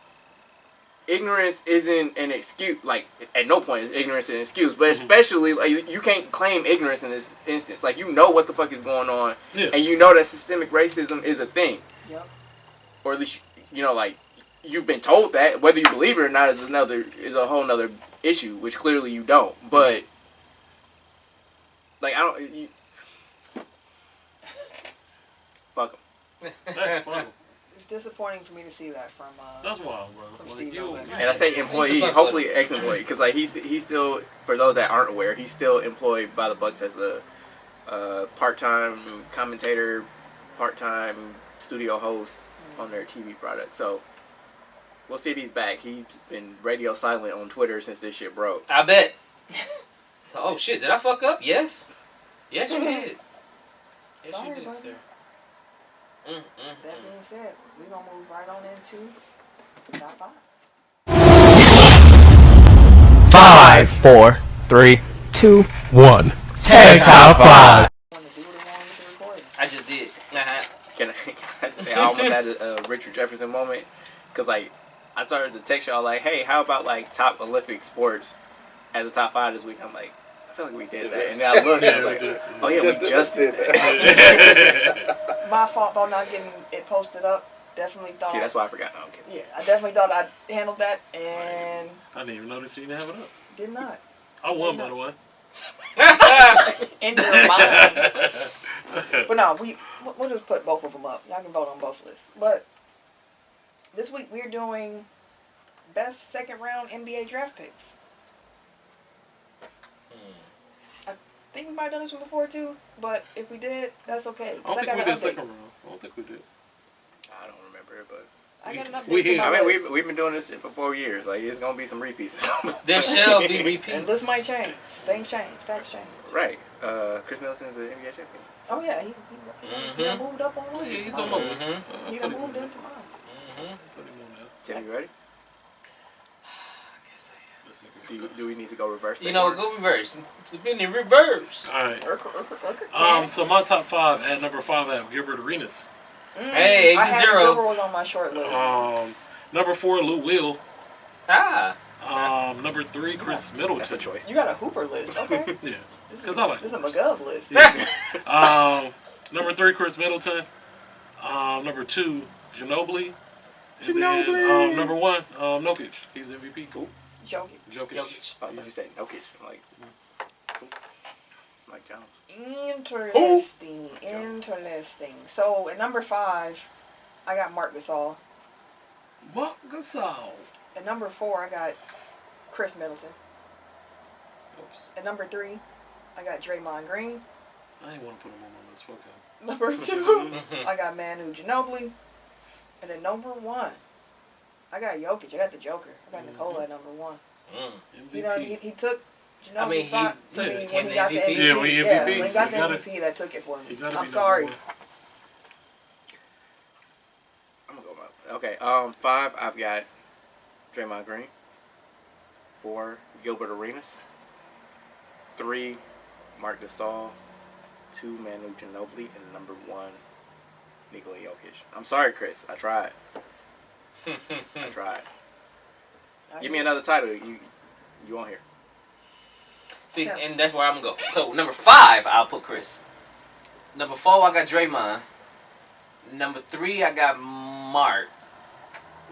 ignorance isn't an excuse. Like, at no point is ignorance an excuse. But especially, like, you can't claim ignorance in this instance. Like, you know what the fuck is going on. Yeah. And you know that systemic racism is a thing. Yep. Or at least, like, you've been told that. Whether you believe it or not is a whole nother issue, which clearly you don't. But, like, I don't... fuck 'em. Hey, fuck 'em. It's disappointing for me to see that from. That's wild, bro. From Like, Steve you- Novak. And I say employee, hopefully ex-employee, because like he's still, for those that aren't aware, he's still employed by the Bucks as a part-time commentator, part-time studio host on their TV product. So we'll see if he's back. He's been radio silent on Twitter since this shit broke. I bet. Oh shit! Did I fuck up? Yes. Yes, you did. Yes, Sorry, you did, buddy. sir. That being said, we're going to move right on into top 5. 5, 4, 3, 2, 1. Tag top 5. Want to do what they want with the recording. I just did. Can I just say I almost had a Richard Jefferson moment, because like I started to text y'all like, hey, how about like top Olympic sports as a top 5 this week? I'm like, I feel like we did that, and then I looked and I was like, oh yeah, we just did that. My fault about not getting it posted up. Definitely thought. See, that's why I forgot. No, I'm kidding. Yeah, I definitely thought I handled that and I didn't even notice you didn't have it up. did not. I won, by the way. In your mind. But no, we'll just put both of them up. Y'all can vote on both lists. But this week we're doing best second round NBA draft picks. I think we might have done this one before too, but if we did, that's okay. I don't think we did second round. I don't think we did. I don't remember it, but I got an update we to hit- my I mean, list. we've been doing this shit for 4 years. Like, it's gonna be some repeats or something. There shall be repeats. And this might change. Things change. Facts change. Right. Chris Middleton's the NBA champion. Oh yeah, he done moved up on one. Yeah, he's to mine. almost. He done moved into mine. Tim, you ready? I guess I am. Let's Do we need to go reverse? You know, go reverse. It's been in reverse. All right. So my top 5 at number 5 I have Gilbert Arenas. Hey, I had Gilbert Gilbert was on my short list. Number 4, Lou Will. Ah. Number 3, Chris Middleton. That's a choice. You got a Hooper list, okay? Yeah. This I like is a McGov list. Yeah. Number 3, Chris Middleton. Number 2, Ginobili. And then number 1, Jokic. He's MVP. Cool. Jokic. Oh, you said Jokic. Like, cool. Mike Jones. Interesting. So at number 5, I got Marc Gasol. Marc Gasol. At number 4, I got Chris Middleton. Oops. At number 3, I got Draymond Green. I ain't want to put him on my list. Fuck him. Number 2, I got Manu Ginobili. And at number 1, I got Jokic. I got the Joker. I got Nikola at number 1. MVP. You know, he took Ginobili's spot for me became when he got the MVP. MVP. Yeah, when he Yeah, MVP, when he got the so MVP, that took it for me. He gotta I'm be sorry. number 1. I'm gonna go up. Okay. 5, I've got Draymond Green. 4, Gilbert Arenas. 3, Marc Gasol. 2, Manu Ginobili, and number 1, Nikola Jokic. I'm sorry, Chris. I tried. I tried. Give me another title. You on here? See, and that's where I'm gonna go. So number 5, I'll put Chris. Number 4, I got Draymond. Number 3, I got Marc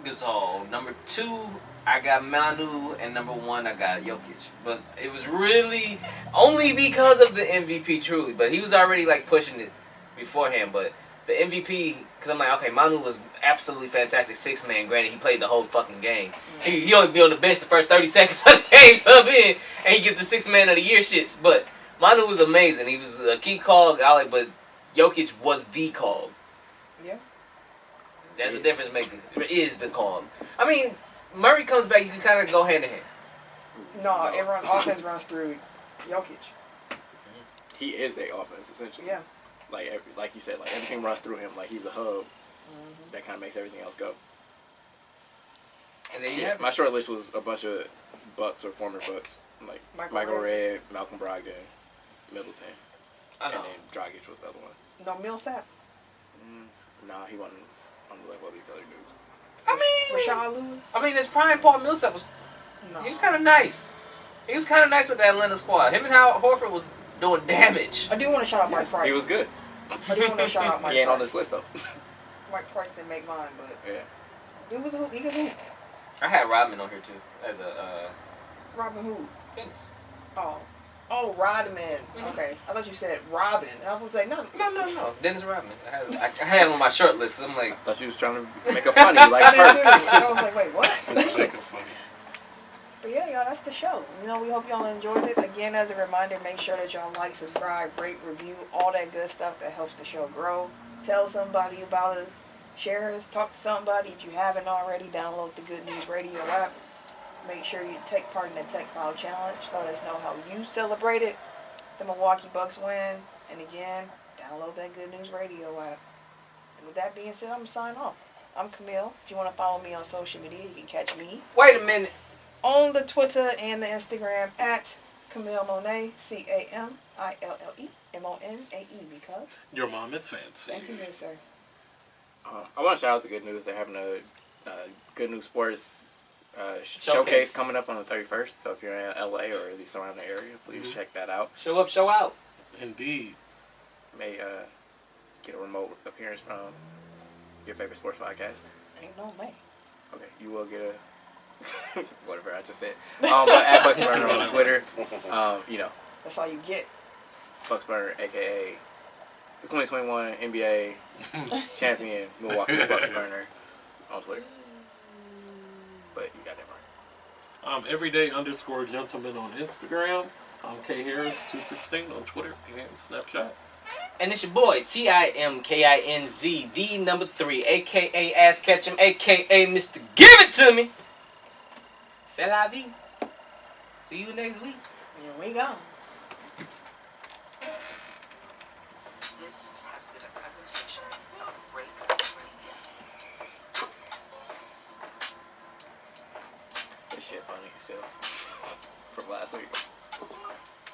Gasol. Number 2, I got Manu, and number 1, I got Jokic. But it was really only because of the MVP, truly. But he was already like pushing it beforehand. But the MVP, because I'm like, okay, Manu was absolutely fantastic 6-man. Granted, he played the whole fucking game. He only be on the bench the first 30 seconds of the game, sub in, and he get the 6-man of the year shits. But Manu was amazing. He was a key call, but Jokic was the call. Yeah. That's the difference maker. It is the call. I mean, Murray comes back, you can kind of go hand in hand. No, offense runs through Jokic. He is their offense, essentially. Yeah. Like you said, like everything runs through him. Like he's a hub that kind of makes everything else go. And then you have my short list was a bunch of Bucks or former Bucks, like Michael Redd, Malcolm Brogdon, Middleton, and then Dragic was the other one. No, Millsap. Nah, he wasn't on the level of these other dudes. I mean, Rashad Lewis. I mean, his prime Paul Millsap was. No. He was kind of nice. He was kind of nice with the Atlanta squad. Him and Hal Horford was doing damage. I do want to shout out Mike Price. He was good. I do want to shout out Mike Price. He ain't on this list though. Mike Price didn't make mine, but Yeah. he was a hoop. He could hoop. I had Rodman on here too as a Robin who? tennis. Oh, Rodman. Okay, I thought you said Robin, and I was like, no. No. Dennis Rodman. I had him on my short list because I'm like, Thought you was trying to make a funny like I did person. too. I was like, wait, what? Make it funny. But yeah, y'all, that's the show. You know, we hope y'all enjoyed it. Again, as a reminder, make sure that y'all like, subscribe, rate, review, all that good stuff that helps the show grow. Tell somebody about us. Share us. Talk to somebody. If you haven't already, download the Good News Radio app. Make sure you take part in the Tech File Challenge. Let us know how you celebrated the Milwaukee Bucks win. And again, download that Good News Radio app. And with that being said, I'm going to sign off. I'm Camille. If you want to follow me on social media, you can catch me wait a minute. on the Twitter and the Instagram at Camille Monet, CamilleMonae, because Your mom is fancy. thank you, good sir. I want to shout out the Good News. They're having a Good News Sports showcase coming up on the 31st. So if you're in LA or at least around the area, please check that out. Show up, show out. Indeed. May get a remote appearance from your favorite sports podcast. Ain't no man. Okay, you will get a whatever I just said. But at Bucks Burner on Twitter, you know, That's all you get. Bucks Burner, aka the 2021 NBA champion Milwaukee Bucks Burner on Twitter. But you got that right. Everyday_gentleman on Instagram. I'm K Harris216 on Twitter and Snapchat. And it's your boy, TIMKINZ, the number 3, a.k.a. Ass Ketchum, a.k.a. Mr. Give It To Me. C'est la vie. See you next week. Here we go. This has been a presentation of Break Media. This shit funny as hell. from last week.